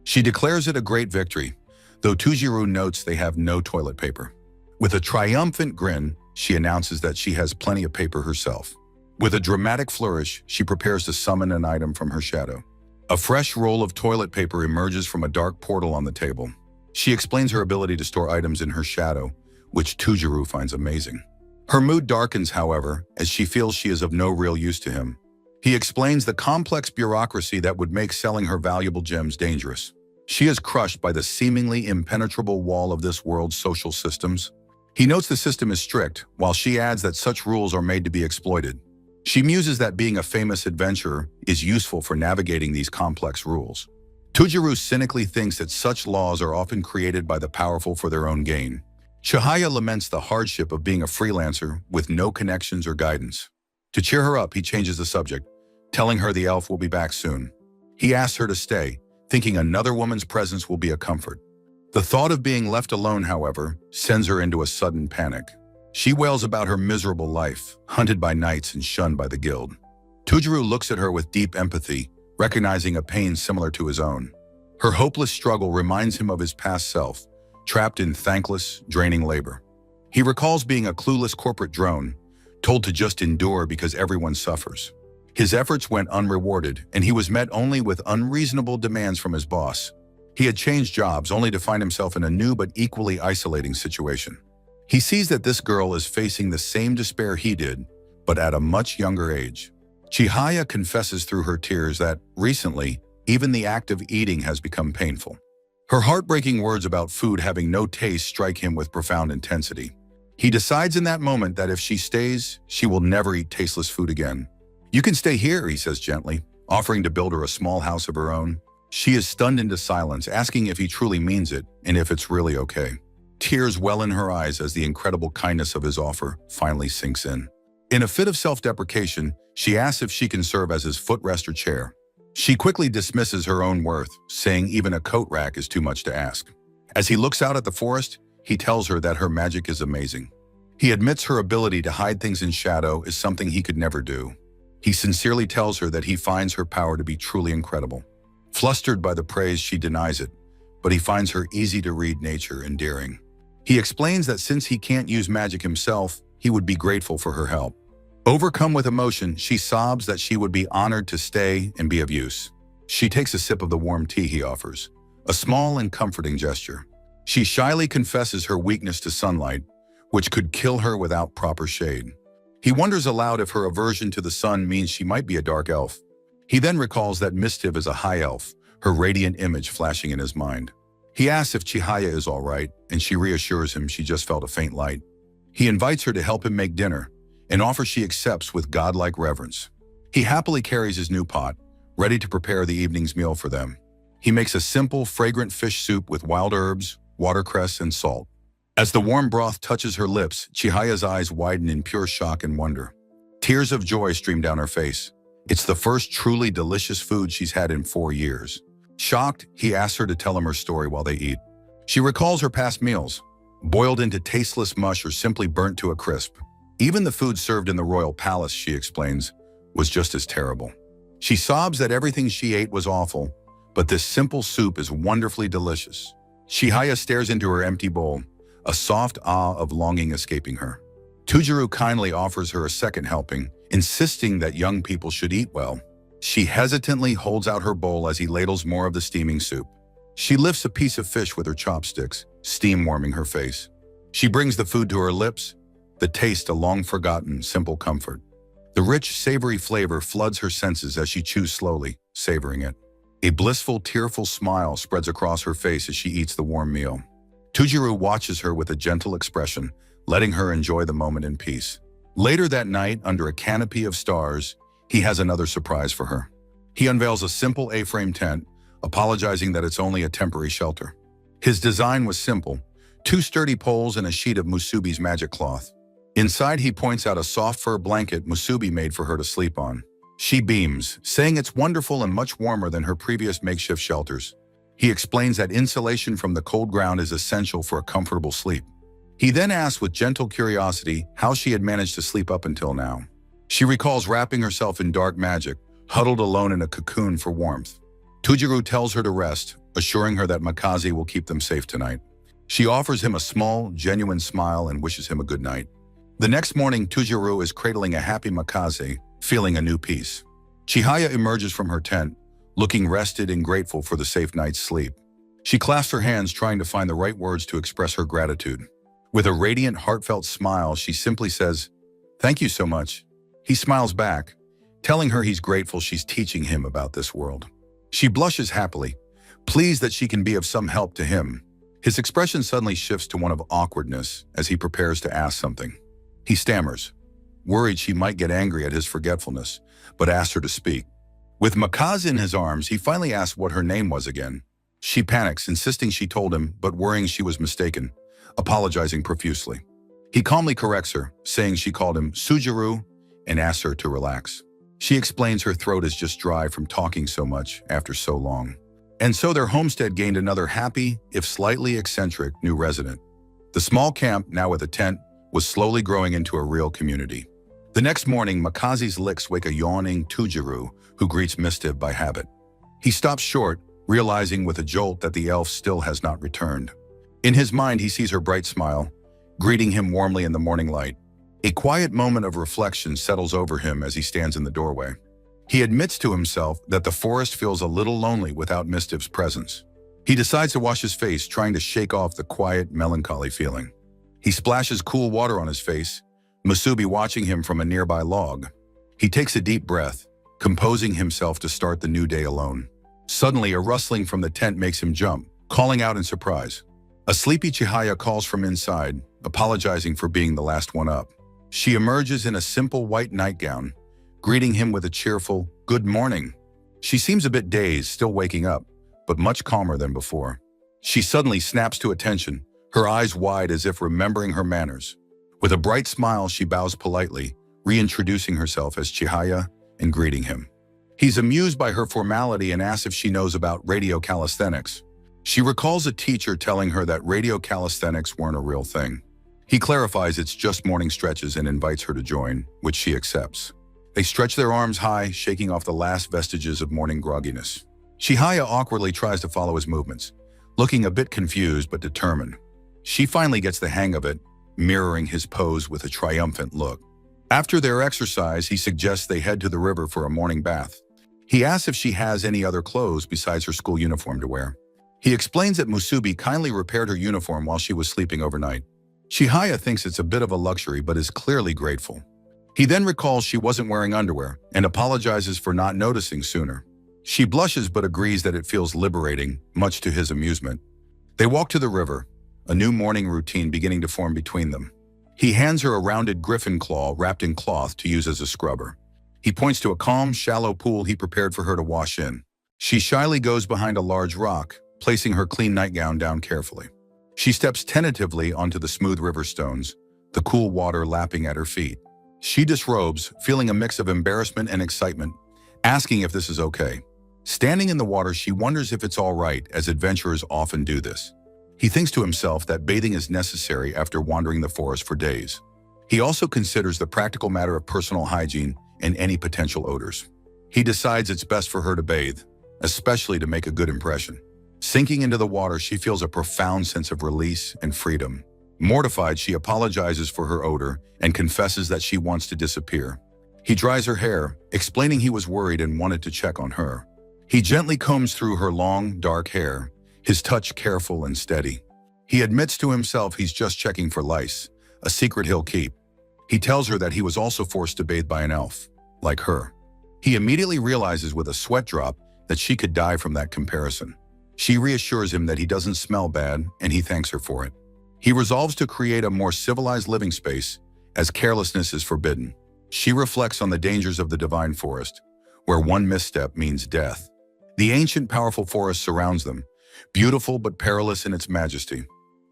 She declares it a great victory, though Tujuru notes they have no toilet paper. With a triumphant grin, she announces that she has plenty of paper herself. With a dramatic flourish, she prepares to summon an item from her shadow. A fresh roll of toilet paper emerges from a dark portal on the table. She explains her ability to store items in her shadow, which Tujuru finds amazing. Her mood darkens, however, as she feels she is of no real use to him. He explains the complex bureaucracy that would make selling her valuable gems dangerous. She is crushed by the seemingly impenetrable wall of this world's social systems. He notes the system is strict, while she adds that such rules are made to be exploited. She muses that being a famous adventurer is useful for navigating these complex rules. Tujuru cynically thinks that such laws are often created by the powerful for their own gain. Chihaya laments the hardship of being a freelancer with no connections or guidance. To cheer her up, he changes the subject, telling her the elf will be back soon. He asks her to stay, thinking another woman's presence will be a comfort. The thought of being left alone, however, sends her into a sudden panic. She wails about her miserable life, hunted by knights and shunned by the guild. Tujuru looks at her with deep empathy, recognizing a pain similar to his own. Her hopeless struggle reminds him of his past self, trapped in thankless, draining labor. He recalls being a clueless corporate drone, told to just endure because everyone suffers. His efforts went unrewarded, and he was met only with unreasonable demands from his boss. He had changed jobs only to find himself in a new but equally isolating situation. He sees that this girl is facing the same despair he did, but at a much younger age. Chihaya confesses through her tears that, recently, even the act of eating has become painful. Her heartbreaking words about food having no taste strike him with profound intensity. He decides in that moment that if she stays, she will never eat tasteless food again. "You can stay here," he says gently, offering to build her a small house of her own. She is stunned into silence, asking if he truly means it and if it's really okay. Tears well in her eyes as the incredible kindness of his offer finally sinks in. In a fit of self-deprecation, she asks if she can serve as his footrest or chair. She quickly dismisses her own worth, saying even a coat rack is too much to ask. As he looks out at the forest, he tells her that her magic is amazing. He admits her ability to hide things in shadow is something he could never do. He sincerely tells her that he finds her power to be truly incredible. Flustered by the praise, she denies it, but he finds her easy-to-read nature endearing. He explains that since he can't use magic himself, he would be grateful for her help. Overcome with emotion, she sobs that she would be honored to stay and be of use. She takes a sip of the warm tea he offers, a small and comforting gesture. She shyly confesses her weakness to sunlight, which could kill her without proper shade. He wonders aloud if her aversion to the sun means she might be a dark elf. He then recalls that Mistiv is a high elf, her radiant image flashing in his mind. He asks if Chihaya is all right, and she reassures him she just felt a faint light. He invites her to help him make dinner, an offer she accepts with godlike reverence. He happily carries his new pot, ready to prepare the evening's meal for them. He makes a simple, fragrant fish soup with wild herbs, watercress, and salt. As the warm broth touches her lips, Chihaya's eyes widen in pure shock and wonder. Tears of joy stream down her face. It's the first truly delicious food she's had in 4 years. Shocked, he asks her to tell him her story while they eat. She recalls her past meals, boiled into tasteless mush or simply burnt to a crisp. Even the food served in the royal palace, she explains, was just as terrible. She sobs that everything she ate was awful, but this simple soup is wonderfully delicious. Chihaya stares into her empty bowl, a soft awe of longing escaping her. Tujuru kindly offers her a second helping, insisting that young people should eat well. She hesitantly holds out her bowl as he ladles more of the steaming soup. She lifts a piece of fish with her chopsticks, steam warming her face. She brings the food to her lips, the taste a long-forgotten, simple comfort. The rich, savory flavor floods her senses as she chews slowly, savoring it. A blissful, tearful smile spreads across her face as she eats the warm meal. Tujuru watches her with a gentle expression, letting her enjoy the moment in peace. Later that night, under a canopy of stars, he has another surprise for her. He unveils a simple A-frame tent, apologizing that it's only a temporary shelter. His design was simple, two sturdy poles and a sheet of Musubi's magic cloth. Inside, he points out a soft fur blanket Musubi made for her to sleep on. She beams, saying it's wonderful and much warmer than her previous makeshift shelters. He explains that insulation from the cold ground is essential for a comfortable sleep. He then asks with gentle curiosity how she had managed to sleep up until now. She recalls wrapping herself in dark magic, huddled alone in a cocoon for warmth. Tujiro tells her to rest, assuring her that Makaze will keep them safe tonight. She offers him a small, genuine smile and wishes him a good night. The next morning, Tujiro is cradling a happy Makaze, feeling a new peace. Chihaya emerges from her tent, looking rested and grateful for the safe night's sleep. She clasps her hands, trying to find the right words to express her gratitude. With a radiant, heartfelt smile, she simply says, "Thank you so much." He smiles back, telling her he's grateful she's teaching him about this world. She blushes happily, pleased that she can be of some help to him. His expression suddenly shifts to one of awkwardness as he prepares to ask something. He stammers, worried she might get angry at his forgetfulness, but asks her to speak. With Makaze in his arms, he finally asks what her name was again. She panics, insisting she told him, but worrying she was mistaken, apologizing profusely. He calmly corrects her, saying she called him Sujiro and asks her to relax. She explains her throat is just dry from talking so much after so long. And so their homestead gained another happy, if slightly eccentric, new resident. The small camp, now with a tent, was slowly growing into a real community. The next morning, Makaze's licks wake a yawning Tujiro, who greets Mistiv by habit. He stops short, realizing with a jolt that the elf still has not returned. In his mind, he sees her bright smile, greeting him warmly in the morning light. A quiet moment of reflection settles over him as he stands in the doorway. He admits to himself that the forest feels a little lonely without Mistiv's presence. He decides to wash his face, trying to shake off the quiet, melancholy feeling. He splashes cool water on his face, Musubi watching him from a nearby log. He takes a deep breath, composing himself to start the new day alone. Suddenly, a rustling from the tent makes him jump, calling out in surprise. A sleepy Chihaya calls from inside, apologizing for being the last one up. She emerges in a simple white nightgown, greeting him with a cheerful, "Good morning." She seems a bit dazed, still waking up, but much calmer than before. She suddenly snaps to attention, her eyes wide as if remembering her manners. With a bright smile, she bows politely, reintroducing herself as Chihaya and greeting him. He's amused by her formality and asks if she knows about radio calisthenics. She recalls a teacher telling her that radio calisthenics weren't a real thing. He clarifies it's just morning stretches and invites her to join, which she accepts. They stretch their arms high, shaking off the last vestiges of morning grogginess. Chihaya awkwardly tries to follow his movements, looking a bit confused but determined. She finally gets the hang of it, mirroring his pose with a triumphant look. After their exercise, he suggests they head to the river for a morning bath. He asks if she has any other clothes besides her school uniform to wear. He explains that Musubi kindly repaired her uniform while she was sleeping overnight. Chihaya thinks it's a bit of a luxury but is clearly grateful. He then recalls she wasn't wearing underwear and apologizes for not noticing sooner. She blushes but agrees that it feels liberating, much to his amusement. They walk to the river, a new morning routine beginning to form between them. He hands her a rounded griffin claw wrapped in cloth to use as a scrubber. He points to a calm, shallow pool he prepared for her to wash in. She shyly goes behind a large rock, placing her clean nightgown down carefully. She steps tentatively onto the smooth river stones, the cool water lapping at her feet. She disrobes, feeling a mix of embarrassment and excitement, asking if this is okay. Standing in the water, she wonders if it's all right, as adventurers often do this. He thinks to himself that bathing is necessary after wandering the forest for days. He also considers the practical matter of personal hygiene and any potential odors. He decides it's best for her to bathe, especially to make a good impression. Sinking into the water, she feels a profound sense of release and freedom. Mortified, she apologizes for her odor and confesses that she wants to disappear. He dries her hair, explaining he was worried and wanted to check on her. He gently combs through her long, dark hair, his touch careful and steady. He admits to himself he's just checking for lice, a secret he'll keep. He tells her that he was also forced to bathe by an elf, like her. He immediately realizes with a sweat drop that she could die from that comparison. She reassures him that he doesn't smell bad, and he thanks her for it. He resolves to create a more civilized living space, as carelessness is forbidden. She reflects on the dangers of the divine forest, where one misstep means death. The ancient, powerful forest surrounds them, beautiful but perilous in its majesty.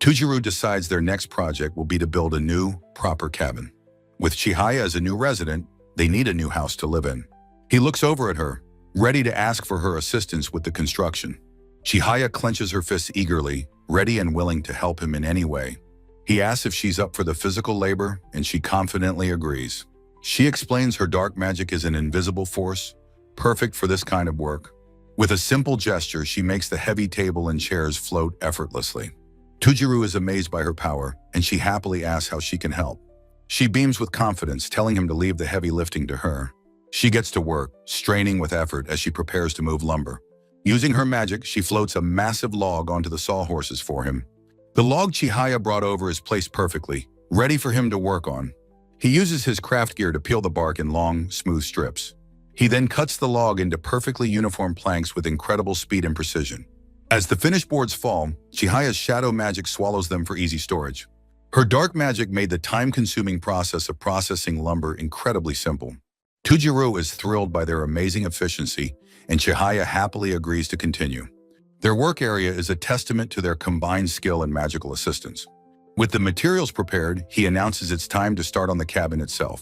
Tujuru decides their next project will be to build a new, proper cabin. With Chihaya as a new resident, they need a new house to live in. He looks over at her, ready to ask for her assistance with the construction. Chihaya clenches her fists eagerly, ready and willing to help him in any way. He asks if she's up for the physical labor, and she confidently agrees. She explains her dark magic is an invisible force, perfect for this kind of work. With a simple gesture, she makes the heavy table and chairs float effortlessly. Tujuru is amazed by her power, and she happily asks how she can help. She beams with confidence, telling him to leave the heavy lifting to her. She gets to work, straining with effort as she prepares to move lumber. Using her magic, she floats a massive log onto the sawhorses for him. The log Chihaya brought over is placed perfectly, ready for him to work on. He uses his craft gear to peel the bark in long, smooth strips. He then cuts the log into perfectly uniform planks with incredible speed and precision. As the finished boards fall, Chihaya's shadow magic swallows them for easy storage. Her dark magic made the time-consuming process of processing lumber incredibly simple. Tujuru is thrilled by their amazing efficiency, and Chihaya happily agrees to continue. Their work area is a testament to their combined skill and magical assistance. With the materials prepared, he announces it's time to start on the cabin itself.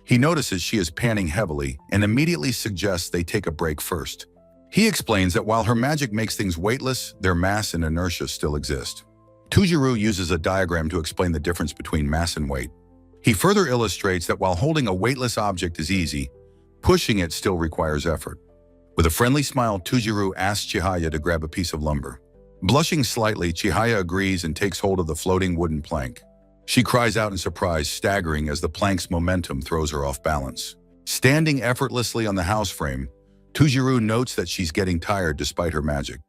He notices she is panting heavily and immediately suggests they take a break first. He explains that while her magic makes things weightless, their mass and inertia still exist. Tujuru uses a diagram to explain the difference between mass and weight. He further illustrates that while holding a weightless object is easy, pushing it still requires effort. With a friendly smile, Tujuru asks Chihaya to grab a piece of lumber. Blushing slightly, Chihaya agrees and takes hold of the floating wooden plank. She cries out in surprise, staggering as the plank's momentum throws her off balance. Standing effortlessly on the house frame, Tujuru notes that she's getting tired despite her magic.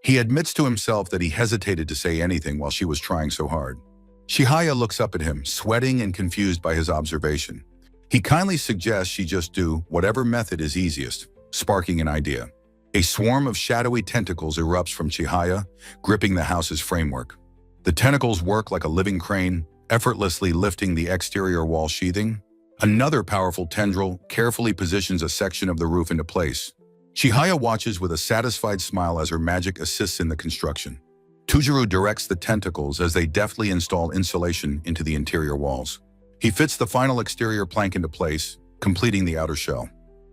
He admits to himself that he hesitated to say anything while she was trying so hard. Chihaya looks up at him, sweating and confused by his observation. He kindly suggests she just do whatever method is easiest, sparking an idea. A swarm of shadowy tentacles erupts from Chihaya, gripping the house's framework. The tentacles work like a living crane, effortlessly lifting the exterior wall sheathing. Another powerful tendril carefully positions a section of the roof into place. Chihaya watches with a satisfied smile as her magic assists in the construction. Tujuru directs the tentacles as they deftly install insulation into the interior walls. He fits the final exterior plank into place, completing the outer shell.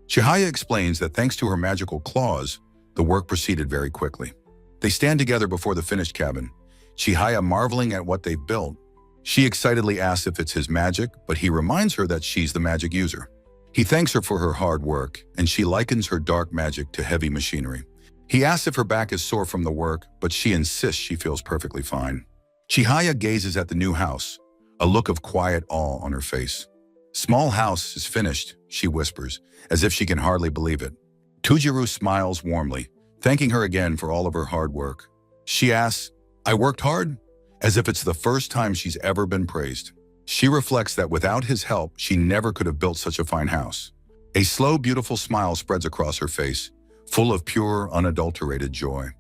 Chihaya explains that thanks to her magical claws, the work proceeded very quickly. They stand together before the finished cabin, Chihaya marveling at what they've built. She excitedly asks if it's his magic, but he reminds her that she's the magic user. He thanks her for her hard work, and she likens her dark magic to heavy machinery. He asks if her back is sore from the work, but she insists she feels perfectly fine. Chihaya gazes at the new house, a look of quiet awe on her face. "Small house is finished," she whispers, as if she can hardly believe it. Tujuru smiles warmly, thanking her again for all of her hard work. She asks, "I worked hard?" as if it's the first time she's ever been praised. She reflects that without his help, she never could have built such a fine house. A slow, beautiful smile spreads across her face, full of pure, unadulterated joy.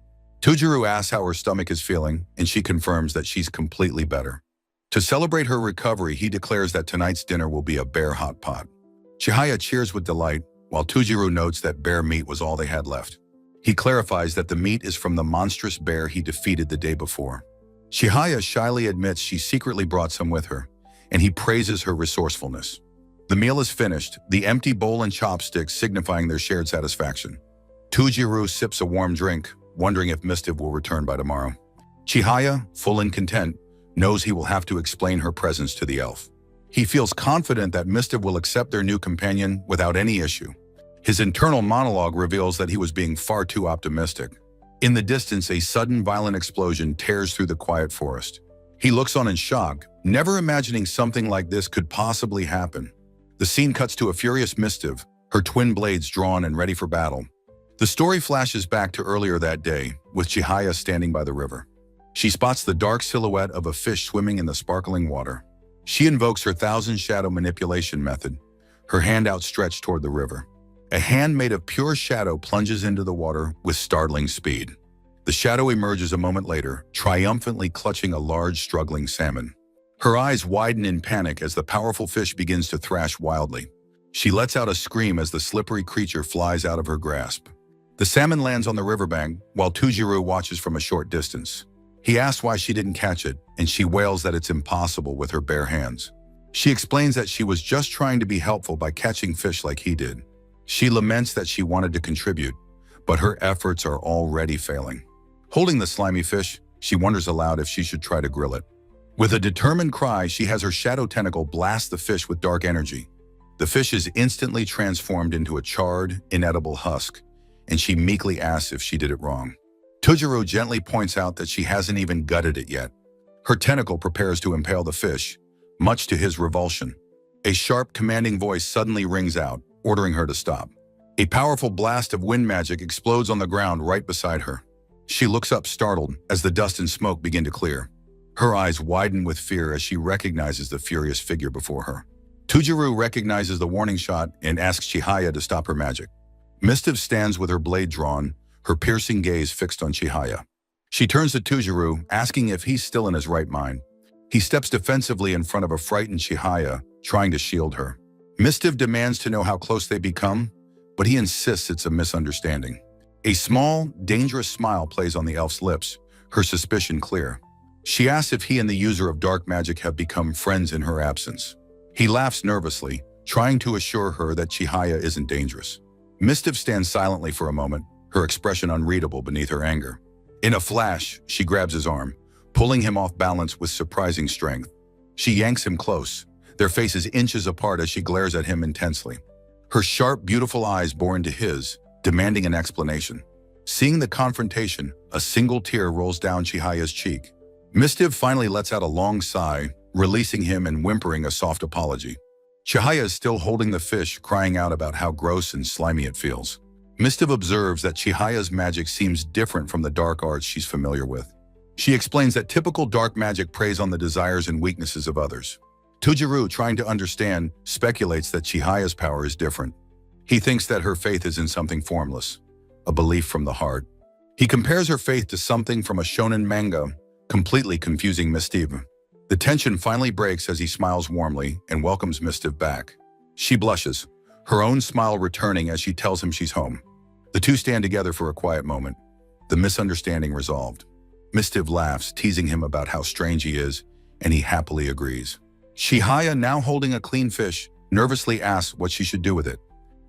Tujuru asks how her stomach is feeling, and she confirms that she's completely better. To celebrate her recovery, he declares that tonight's dinner will be a bear hot pot. Chihaya cheers with delight, while Tujuru notes that bear meat was all they had left. He clarifies that the meat is from the monstrous bear he defeated the day before. Chihaya shyly admits she secretly brought some with her, and he praises her resourcefulness. The meal is finished, the empty bowl and chopsticks signifying their shared satisfaction. Tujuru sips a warm drink, wondering if Mistiv will return by tomorrow. Chihaya, full and content, knows he will have to explain her presence to the elf. He feels confident that Mistiv will accept their new companion without any issue. His internal monologue reveals that he was being far too optimistic. In the distance, a sudden violent explosion tears through the quiet forest. He looks on in shock, never imagining something like this could possibly happen. The scene cuts to a furious Mistiv, her twin blades drawn and ready for battle. The story flashes back to earlier that day, with Chihaya standing by the river. She spots the dark silhouette of a fish swimming in the sparkling water. She invokes her thousand shadow manipulation method, her hand outstretched toward the river. A hand made of pure shadow plunges into the water with startling speed. The shadow emerges a moment later, triumphantly clutching a large, struggling salmon. Her eyes widen in panic as the powerful fish begins to thrash wildly. She lets out a scream as the slippery creature flies out of her grasp. The salmon lands on the riverbank, while Tujuru watches from a short distance. He asks why she didn't catch it, and she wails that it's impossible with her bare hands. She explains that she was just trying to be helpful by catching fish like he did. She laments that she wanted to contribute, but her efforts are already failing. Holding the slimy fish, she wonders aloud if she should try to grill it. With a determined cry, she has her shadow tentacle blast the fish with dark energy. The fish is instantly transformed into a charred, inedible husk, and she meekly asks if she did it wrong. Tujuru gently points out that she hasn't even gutted it yet. Her tentacle prepares to impale the fish, much to his revulsion. A sharp, commanding voice suddenly rings out, ordering her to stop. A powerful blast of wind magic explodes on the ground right beside her. She looks up startled as the dust and smoke begin to clear. Her eyes widen with fear as she recognizes the furious figure before her. Tujuru recognizes the warning shot and asks Chihaya to stop her magic. Mistiv stands with her blade drawn, her piercing gaze fixed on Chihaya. She turns to Tujuru, asking if he's still in his right mind. He steps defensively in front of a frightened Chihaya, trying to shield her. Mistiv demands to know how close they become, but he insists it's a misunderstanding. A small, dangerous smile plays on the elf's lips, her suspicion clear. She asks if he and the user of dark magic have become friends in her absence. He laughs nervously, trying to assure her that Chihaya isn't dangerous. Mistiv stands silently for a moment, her expression unreadable beneath her anger. In a flash, she grabs his arm, pulling him off balance with surprising strength. She yanks him close, their faces inches apart as she glares at him intensely. Her sharp, beautiful eyes bore into his, demanding an explanation. Seeing the confrontation, a single tear rolls down Chihaya's cheek. Mistiv finally lets out a long sigh, releasing him and whimpering a soft apology. Chihaya is still holding the fish, crying out about how gross and slimy it feels. Mistiv observes that Chihaya's magic seems different from the dark arts she's familiar with. She explains that typical dark magic preys on the desires and weaknesses of others. Tujuru, trying to understand, speculates that Chihaya's power is different. He thinks that her faith is in something formless, a belief from the heart. He compares her faith to something from a shonen manga, completely confusing Mistiv. The tension finally breaks as he smiles warmly and welcomes Mistiv back. She blushes, her own smile returning as she tells him she's home. The two stand together for a quiet moment, the misunderstanding resolved. Mistiv laughs, teasing him about how strange he is, and he happily agrees. Chihaya, now holding a clean fish, nervously asks what she should do with it.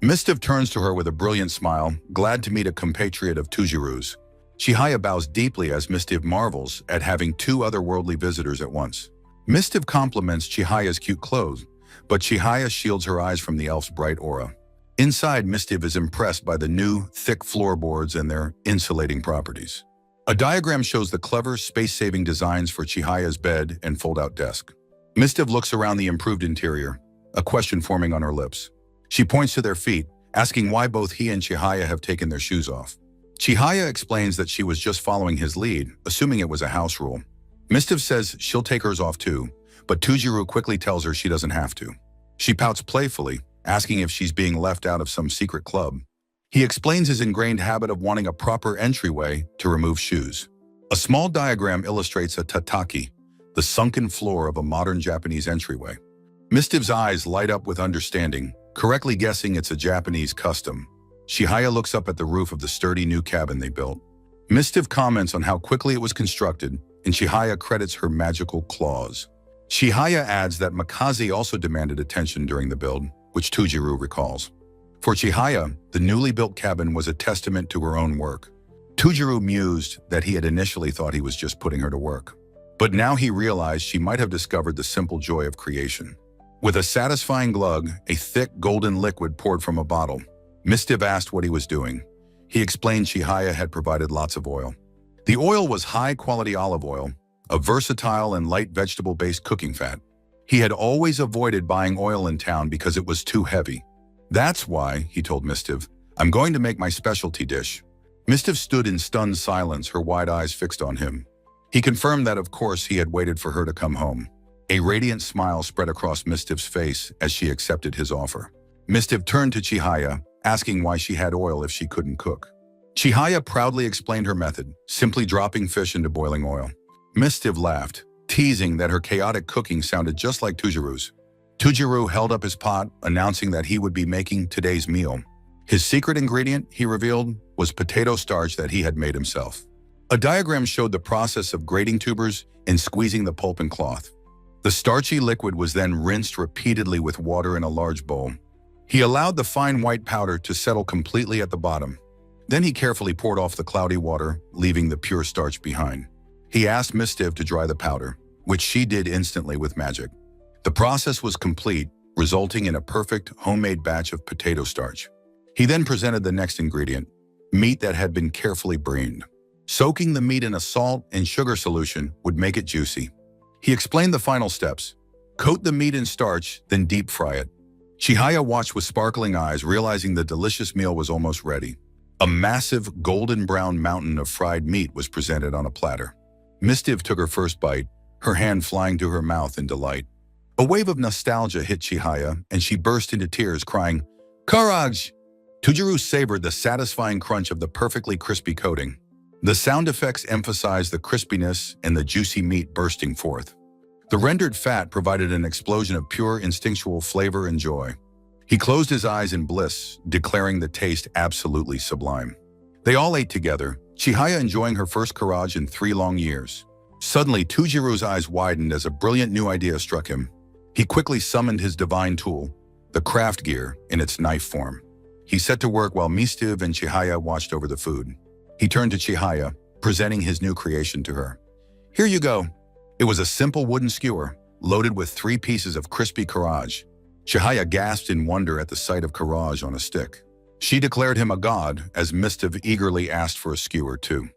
Mistiv turns to her with a brilliant smile, glad to meet a compatriot of Tujuru's. Chihaya bows deeply as Mistiv marvels at having two otherworldly visitors at once. Mistiv compliments Chihaya's cute clothes, but Chihaya shields her eyes from the elf's bright aura. Inside, Mistiv is impressed by the new, thick floorboards and their insulating properties. A diagram shows the clever, space-saving designs for Chihaya's bed and fold-out desk. Mistiv looks around the improved interior, a question forming on her lips. She points to their feet, asking why both he and Chihaya have taken their shoes off. Chihaya explains that she was just following his lead, assuming it was a house rule. Mistiv says she'll take hers off too, but Tujuru quickly tells her she doesn't have to. She pouts playfully, asking if she's being left out of some secret club. He explains his ingrained habit of wanting a proper entryway to remove shoes. A small diagram illustrates a tataki, the sunken floor of a modern Japanese entryway. Mistiv's eyes light up with understanding, correctly guessing it's a Japanese custom. Chihaya looks up at the roof of the sturdy new cabin they built. Mistiv comments on how quickly it was constructed, and Chihaya credits her magical claws. Chihaya adds that Makazi also demanded attention during the build, which Tujuru recalls. For Chihaya, the newly built cabin was a testament to her own work. Tujuru mused that he had initially thought he was just putting her to work. But now he realized she might have discovered the simple joy of creation. With a satisfying glug, a thick golden liquid poured from a bottle, Mistiv asked what he was doing. He explained Chihaya had provided lots of oil. The oil was high-quality olive oil, a versatile and light vegetable-based cooking fat. He had always avoided buying oil in town because it was too heavy. That's why, he told Mistiv, I'm going to make my specialty dish. Mistiv stood in stunned silence, her wide eyes fixed on him. He confirmed that, of course, he had waited for her to come home. A radiant smile spread across Mistiv's face as she accepted his offer. Mistiv turned to Chihaya, asking why she had oil if she couldn't cook. Chihaya proudly explained her method, simply dropping fish into boiling oil. Mistiv laughed, teasing that her chaotic cooking sounded just like Tujuru's. Tujuru held up his pot, announcing that he would be making today's meal. His secret ingredient, he revealed, was potato starch that he had made himself. A diagram showed the process of grating tubers and squeezing the pulp and cloth. The starchy liquid was then rinsed repeatedly with water in a large bowl. He allowed the fine white powder to settle completely at the bottom. Then he carefully poured off the cloudy water, leaving the pure starch behind. He asked Mistiv to dry the powder, which she did instantly with magic. The process was complete, resulting in a perfect homemade batch of potato starch. He then presented the next ingredient, meat that had been carefully brined. Soaking the meat in a salt and sugar solution would make it juicy. He explained the final steps. Coat the meat in starch, then deep fry it. Chihaya watched with sparkling eyes, realizing the delicious meal was almost ready. A massive golden brown mountain of fried meat was presented on a platter. Mistiv took her first bite, her hand flying to her mouth in delight. A wave of nostalgia hit Chihaya, and she burst into tears, crying, "Courage!" Tujuru savored the satisfying crunch of the perfectly crispy coating. The sound effects emphasized the crispiness and the juicy meat bursting forth. The rendered fat provided an explosion of pure instinctual flavor and joy. He closed his eyes in bliss, declaring the taste absolutely sublime. They all ate together, Chihaya enjoying her first courage in 3 long years. Suddenly, Tujiru's eyes widened as a brilliant new idea struck him. He quickly summoned his divine tool, the craft gear, in its knife form. He set to work while Mistiv and Chihaya watched over the food. He turned to Chihaya, presenting his new creation to her. "Here you go." It was a simple wooden skewer, loaded with 3 pieces of crispy courage. Chihaya gasped in wonder at the sight of courage on a stick. She declared him a god, as Mistiv eagerly asked for a skewer too.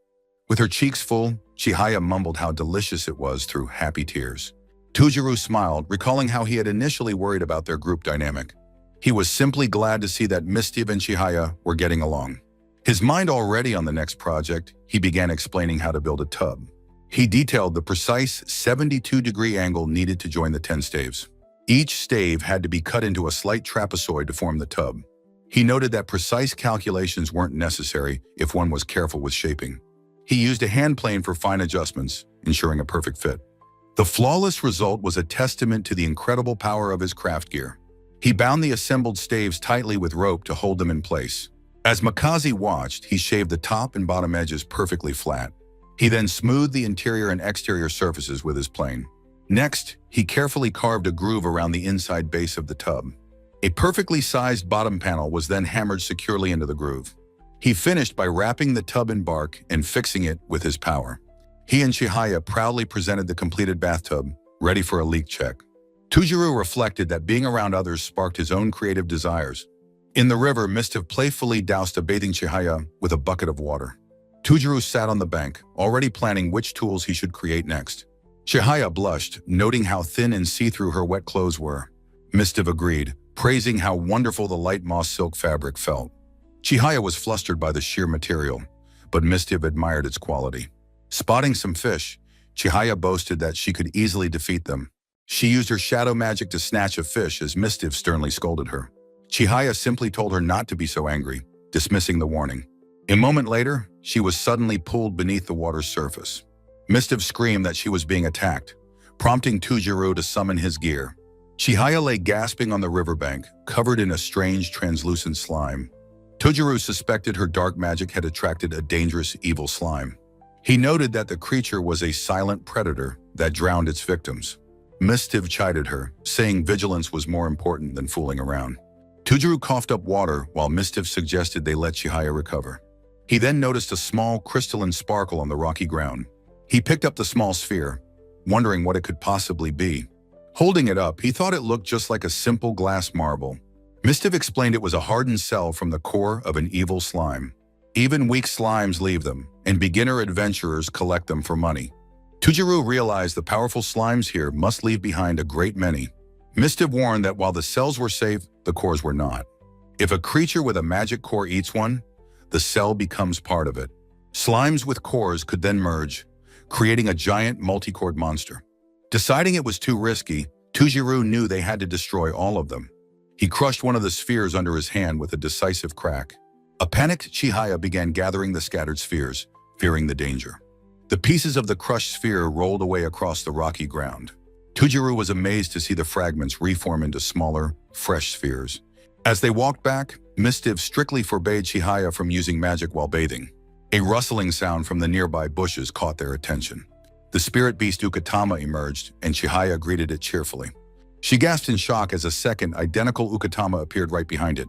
With her cheeks full, Chihaya mumbled how delicious it was through happy tears. Tujuru smiled, recalling how he had initially worried about their group dynamic. He was simply glad to see that Mistiv and Chihaya were getting along. His mind already on the next project, he began explaining how to build a tub. He detailed the precise 72-degree angle needed to join the 10 staves. Each stave had to be cut into a slight trapezoid to form the tub. He noted that precise calculations weren't necessary if one was careful with shaping. He used a hand plane for fine adjustments, ensuring a perfect fit. The flawless result was a testament to the incredible power of his craft gear. He bound the assembled staves tightly with rope to hold them in place. As Makazi watched, he shaved the top and bottom edges perfectly flat. He then smoothed the interior and exterior surfaces with his plane. Next, he carefully carved a groove around the inside base of the tub. A perfectly sized bottom panel was then hammered securely into the groove. He finished by wrapping the tub in bark and fixing it with his power. He and Chihaya proudly presented the completed bathtub, ready for a leak check. Tujuru reflected that being around others sparked his own creative desires. In the river, Mistiv playfully doused a bathing Chihaya with a bucket of water. Tujuru sat on the bank, already planning which tools he should create next. Chihaya blushed, noting how thin and see-through her wet clothes were. Mistiv agreed, praising how wonderful the light moss silk fabric felt. Chihaya was flustered by the sheer material, but Mistiv admired its quality. Spotting some fish, Chihaya boasted that she could easily defeat them. She used her shadow magic to snatch a fish as Mistiv sternly scolded her. Chihaya simply told her not to be so angry, dismissing the warning. A moment later, she was suddenly pulled beneath the water's surface. Mistiv screamed that she was being attacked, prompting Tujuru to summon his gear. Chihaya lay gasping on the riverbank, covered in a strange translucent slime. Tujuru suspected her dark magic had attracted a dangerous evil slime. He noted that the creature was a silent predator that drowned its victims. Mistiv chided her, saying vigilance was more important than fooling around. Tujuru coughed up water while Mistiv suggested they let Chihaya recover. He then noticed a small crystalline sparkle on the rocky ground. He picked up the small sphere, wondering what it could possibly be. Holding it up, he thought it looked just like a simple glass marble. Mistiv explained it was a hardened cell from the core of an evil slime. Even weak slimes leave them, and beginner adventurers collect them for money. Tujuru realized the powerful slimes here must leave behind a great many. Mistiv warned that while the cells were safe, the cores were not. If a creature with a magic core eats one, the cell becomes part of it. Slimes with cores could then merge, creating a giant multi-cored monster. Deciding it was too risky, Tujuru knew they had to destroy all of them. He crushed one of the spheres under his hand with a decisive crack. A panicked Chihaya began gathering the scattered spheres, fearing the danger. The pieces of the crushed sphere rolled away across the rocky ground. Tujuru was amazed to see the fragments reform into smaller, fresh spheres. As they walked back, Mistiv strictly forbade Chihaya from using magic while bathing. A rustling sound from the nearby bushes caught their attention. The spirit beast Ukatama emerged, and Chihaya greeted it cheerfully. She gasped in shock as a second, identical Ukatama appeared right behind it.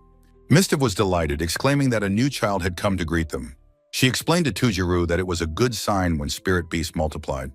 Mistiv was delighted, exclaiming that a new child had come to greet them. She explained to Tujuru that it was a good sign when spirit beasts multiplied.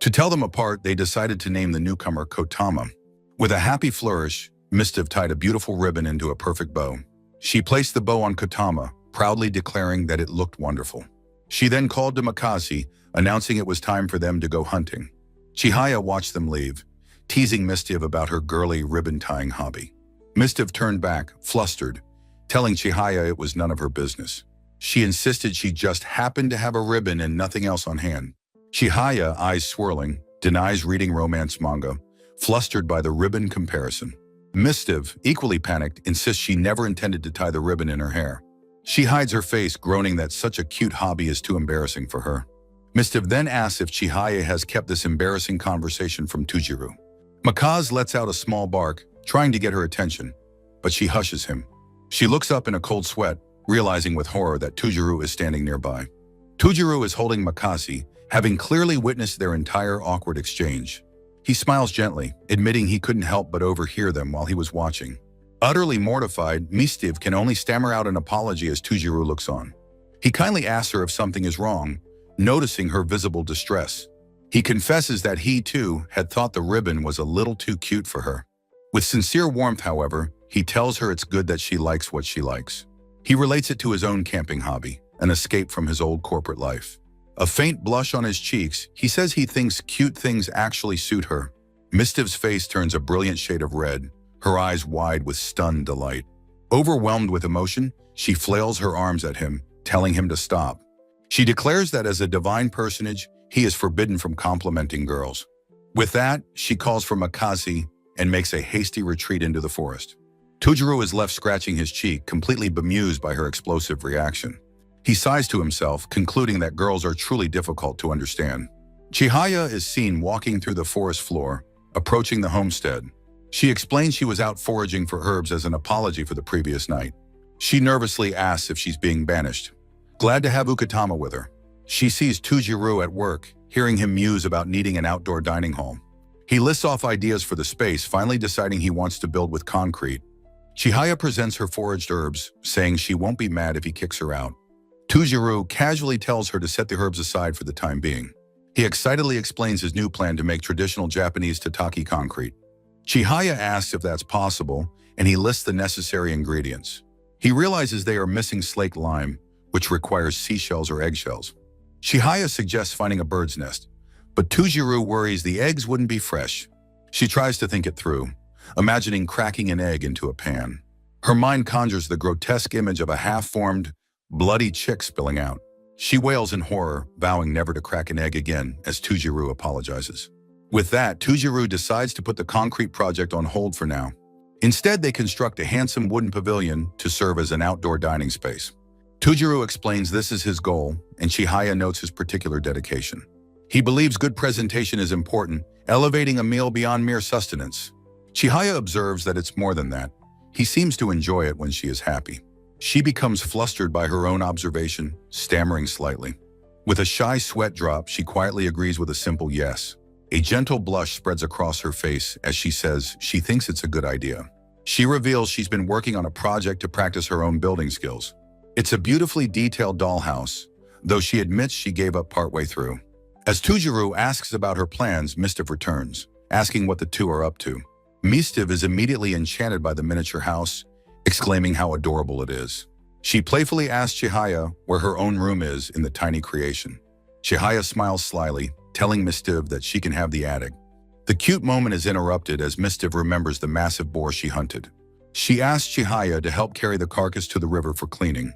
To tell them apart, they decided to name the newcomer Kotama. With a happy flourish, Mistiv tied a beautiful ribbon into a perfect bow. She placed the bow on Kotama, proudly declaring that it looked wonderful. She then called to Makazi, announcing it was time for them to go hunting. Chihaya watched them leave, teasing Mistiv about her girly ribbon-tying hobby. Mistiv turned back, flustered, telling Chihaya it was none of her business. She insisted she just happened to have a ribbon and nothing else on hand. Chihaya, eyes swirling, denies reading romance manga, flustered by the ribbon comparison. Mistiv, equally panicked, insists she never intended to tie the ribbon in her hair. She hides her face, groaning that such a cute hobby is too embarrassing for her. Mistiv then asks if Chihaya has kept this embarrassing conversation from Tujuru. Makaz lets out a small bark, trying to get her attention, but she hushes him. She looks up in a cold sweat, realizing with horror that Tujuru is standing nearby. Tujuru is holding Makazi, having clearly witnessed their entire awkward exchange. He smiles gently, admitting he couldn't help but overhear them while he was watching. Utterly mortified, Mistiv can only stammer out an apology as Tujuru looks on. He kindly asks her if something is wrong, noticing her visible distress. He confesses that he, too, had thought the ribbon was a little too cute for her. With sincere warmth, however, he tells her it's good that she likes what she likes. He relates it to his own camping hobby, an escape from his old corporate life. A faint blush on his cheeks, he says he thinks cute things actually suit her. Mistiv's face turns a brilliant shade of red, her eyes wide with stunned delight. Overwhelmed with emotion, she flails her arms at him, telling him to stop. She declares that as a divine personage, he is forbidden from complimenting girls. With that, she calls for Makazi and makes a hasty retreat into the forest. Tujuru is left scratching his cheek, completely bemused by her explosive reaction. He sighs to himself, concluding that girls are truly difficult to understand. Chihaya is seen walking through the forest floor, approaching the homestead. She explains she was out foraging for herbs as an apology for the previous night. She nervously asks if she's being banished. Glad to have Ukatama with her. She sees Tujuru at work, hearing him muse about needing an outdoor dining hall. He lists off ideas for the space, finally deciding he wants to build with concrete. Chihaya presents her foraged herbs, saying she won't be mad if he kicks her out. Tujuru casually tells her to set the herbs aside for the time being. He excitedly explains his new plan to make traditional Japanese tataki concrete. Chihaya asks if that's possible, and he lists the necessary ingredients. He realizes they are missing slaked lime, which requires seashells or eggshells. Chihaya suggests finding a bird's nest, but Tujuru worries the eggs wouldn't be fresh. She tries to think it through, imagining cracking an egg into a pan. Her mind conjures the grotesque image of a half-formed, bloody chick spilling out. She wails in horror, vowing never to crack an egg again as Tujuru apologizes. With that, Tujuru decides to put the concrete project on hold for now. Instead, they construct a handsome wooden pavilion to serve as an outdoor dining space. Tujuru explains this is his goal, and Chihaya notes his particular dedication. He believes good presentation is important, elevating a meal beyond mere sustenance. Chihaya observes that it's more than that. He seems to enjoy it when she is happy. She becomes flustered by her own observation, stammering slightly. With a shy sweat drop, she quietly agrees with a simple yes. A gentle blush spreads across her face as she says she thinks it's a good idea. She reveals she's been working on a project to practice her own building skills. It's a beautifully detailed dollhouse, though she admits she gave up partway through. As Tujuru asks about her plans, Mistiv returns, asking what the two are up to. Mistiv is immediately enchanted by the miniature house, exclaiming how adorable it is. She playfully asks Chihaya where her own room is in the tiny creation. Chihaya smiles slyly, telling Mistiv that she can have the attic. The cute moment is interrupted as Mistiv remembers the massive boar she hunted. She asks Chihaya to help carry the carcass to the river for cleaning.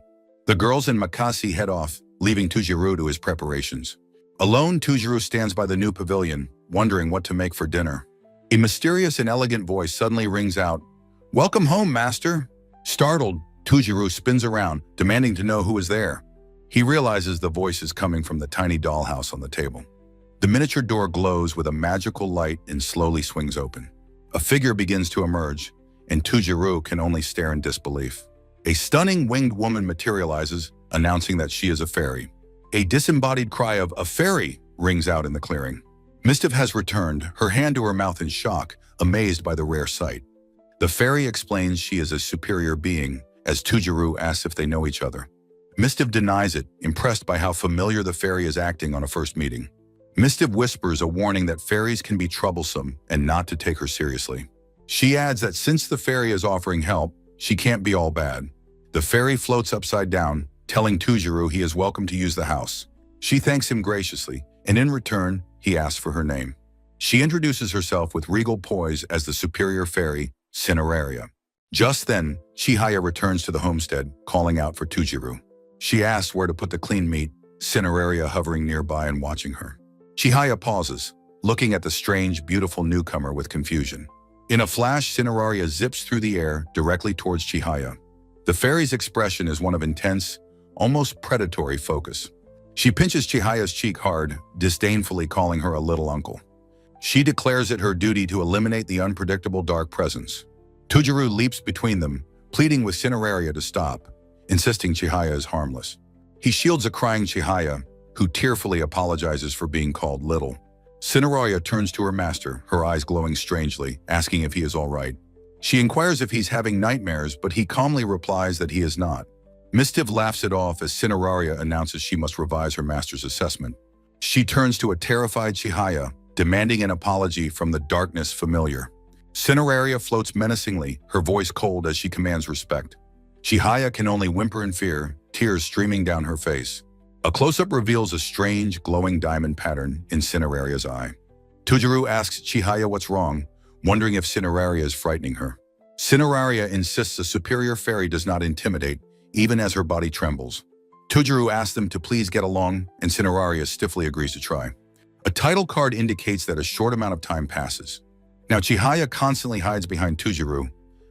The girls and Makasi head off, leaving Tujuru to his preparations. Alone, Tujuru stands by the new pavilion, wondering what to make for dinner. A mysterious and elegant voice suddenly rings out, "Welcome home, master." Startled, Tujuru spins around, demanding to know who is there. He realizes the voice is coming from the tiny dollhouse on the table. The miniature door glows with a magical light and slowly swings open. A figure begins to emerge, and Tujuru can only stare in disbelief. A stunning winged woman materializes, announcing that she is a fairy. A disembodied cry of "a fairy" rings out in the clearing. Mistiv has returned, her hand to her mouth in shock, amazed by the rare sight. The fairy explains she is a superior being, as Tujiru asks if they know each other. Mistiv denies it, impressed by how familiar the fairy is acting on a first meeting. Mistiv whispers a warning that fairies can be troublesome and not to take her seriously. She adds that since the fairy is offering help, she can't be all bad. The fairy floats upside down, telling Tujiru he is welcome to use the house. She thanks him graciously, and in return, he asks for her name. She introduces herself with regal poise as the superior fairy, Cineraria. Just then, Chihaya returns to the homestead, calling out for Tujiru. She asks where to put the clean meat, Cineraria hovering nearby and watching her. Chihaya pauses, looking at the strange, beautiful newcomer with confusion. In a flash, Cineraria zips through the air directly towards Chihaya. The fairy's expression is one of intense, almost predatory focus. She pinches Chihaya's cheek hard, disdainfully calling her a little uncle. She declares it her duty to eliminate the unpredictable dark presence. Tujiru leaps between them, pleading with Cineraria to stop, insisting Chihaya is harmless. He shields a crying Chihaya, who tearfully apologizes for being called little. Cineraria turns to her master, her eyes glowing strangely, asking if he is all right. She inquires if he's having nightmares, but he calmly replies that he is not. Mistiv laughs it off as Cineraria announces she must revise her master's assessment. She turns to a terrified Chihaya, demanding an apology from the darkness familiar. Cineraria floats menacingly, her voice cold as she commands respect. Chihaya can only whimper in fear, tears streaming down her face. A close-up reveals a strange, glowing diamond pattern in Cineraria's eye. Tujiru asks Chihaya what's wrong, wondering if Cineraria is frightening her. Cineraria insists a superior fairy does not intimidate, even as her body trembles. Tujiru asks them to please get along, and Cineraria stiffly agrees to try. A title card indicates that a short amount of time passes. Now Chihaya constantly hides behind Tujiru,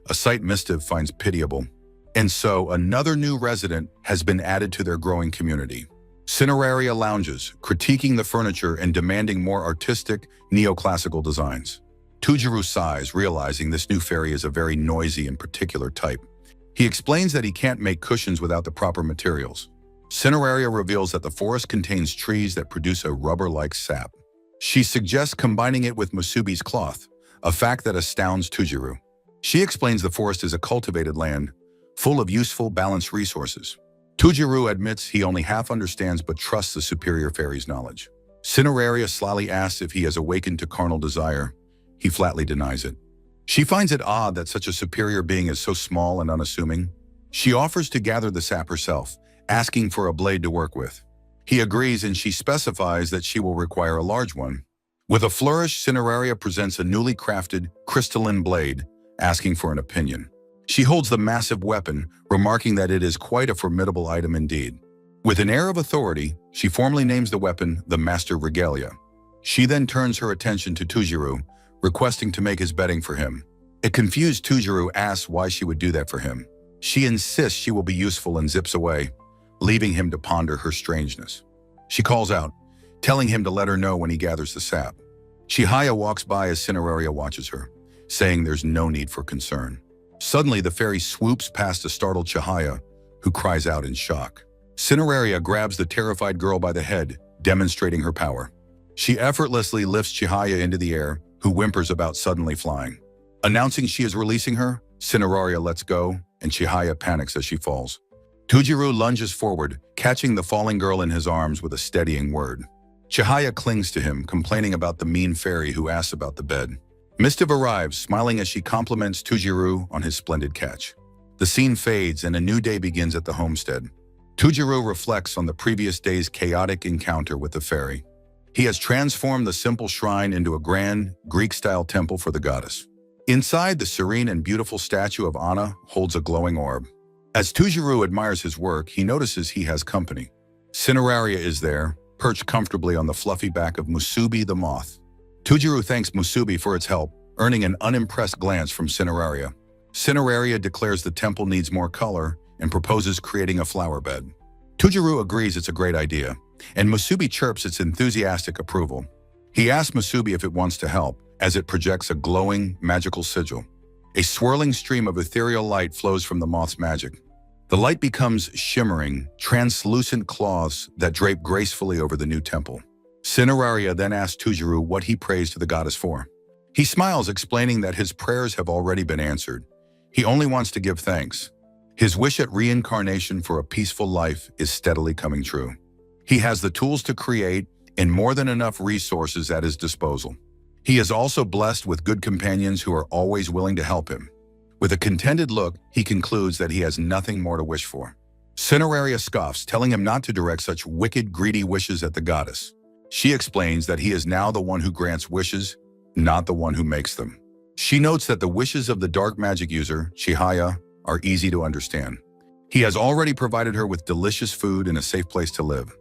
a sight Mistiv finds pitiable. And so another new resident has been added to their growing community. Cineraria lounges, critiquing the furniture and demanding more artistic, neoclassical designs. Tujiru sighs, realizing this new fairy is a very noisy and particular type. He explains that he can't make cushions without the proper materials. Cineraria reveals that the forest contains trees that produce a rubber-like sap. She suggests combining it with Musubi's cloth, a fact that astounds Tujiru. She explains the forest is a cultivated land, full of useful, balanced resources. Tujiru admits he only half understands but trusts the superior fairy's knowledge. Cineraria slyly asks if he has awakened to carnal desire. He flatly denies it. She finds it odd that such a superior being is so small and unassuming. She offers to gather the sap herself, asking for a blade to work with. He agrees and she specifies that she will require a large one. With a flourish, Cineraria presents a newly crafted, crystalline blade, asking for an opinion. She holds the massive weapon, remarking that it is quite a formidable item indeed. With an air of authority, she formally names the weapon the Master Regalia. She then turns her attention to Tujiru, requesting to make his bedding for him. A confused Tujiru asks why she would do that for him. She insists she will be useful and zips away, leaving him to ponder her strangeness. She calls out, telling him to let her know when he gathers the sap. Chihaya walks by as Cineraria watches her, saying there's no need for concern. Suddenly, the fairy swoops past a startled Chihaya, who cries out in shock. Cineraria grabs the terrified girl by the head, demonstrating her power. She effortlessly lifts Chihaya into the air, who whimpers about suddenly flying. Announcing she is releasing her, Cineraria lets go, and Chihaya panics as she falls. Tujiru lunges forward, catching the falling girl in his arms with a steadying word. Chihaya clings to him, complaining about the mean fairy who asks about the bed. Mistiv arrives, smiling as she compliments Tujiru on his splendid catch. The scene fades and a new day begins at the homestead. Tujiru reflects on the previous day's chaotic encounter with the fairy. He has transformed the simple shrine into a grand, Greek-style temple for the goddess. Inside, the serene and beautiful statue of Anna holds a glowing orb. As Tujiru admires his work, he notices he has company. Cineraria is there, perched comfortably on the fluffy back of Musubi the moth. Tujiru thanks Musubi for its help, earning an unimpressed glance from Cineraria. Cineraria declares the temple needs more color and proposes creating a flower bed. Tujiru agrees it's a great idea, and Musubi chirps its enthusiastic approval. He asks Musubi if it wants to help, as it projects a glowing, magical sigil. A swirling stream of ethereal light flows from the moth's magic. The light becomes shimmering, translucent cloths that drape gracefully over the new temple. Cineraria then asks Tujuru what he prays to the goddess for. He smiles, explaining that his prayers have already been answered. He only wants to give thanks. His wish at reincarnation for a peaceful life is steadily coming true. He has the tools to create and more than enough resources at his disposal. He is also blessed with good companions who are always willing to help him. With a contented look, he concludes that he has nothing more to wish for. Cineraria scoffs, telling him not to direct such wicked, greedy wishes at the goddess. She explains that he is now the one who grants wishes, not the one who makes them. She notes that the wishes of the dark magic user, Chihaya, are easy to understand. He has already provided her with delicious food and a safe place to live.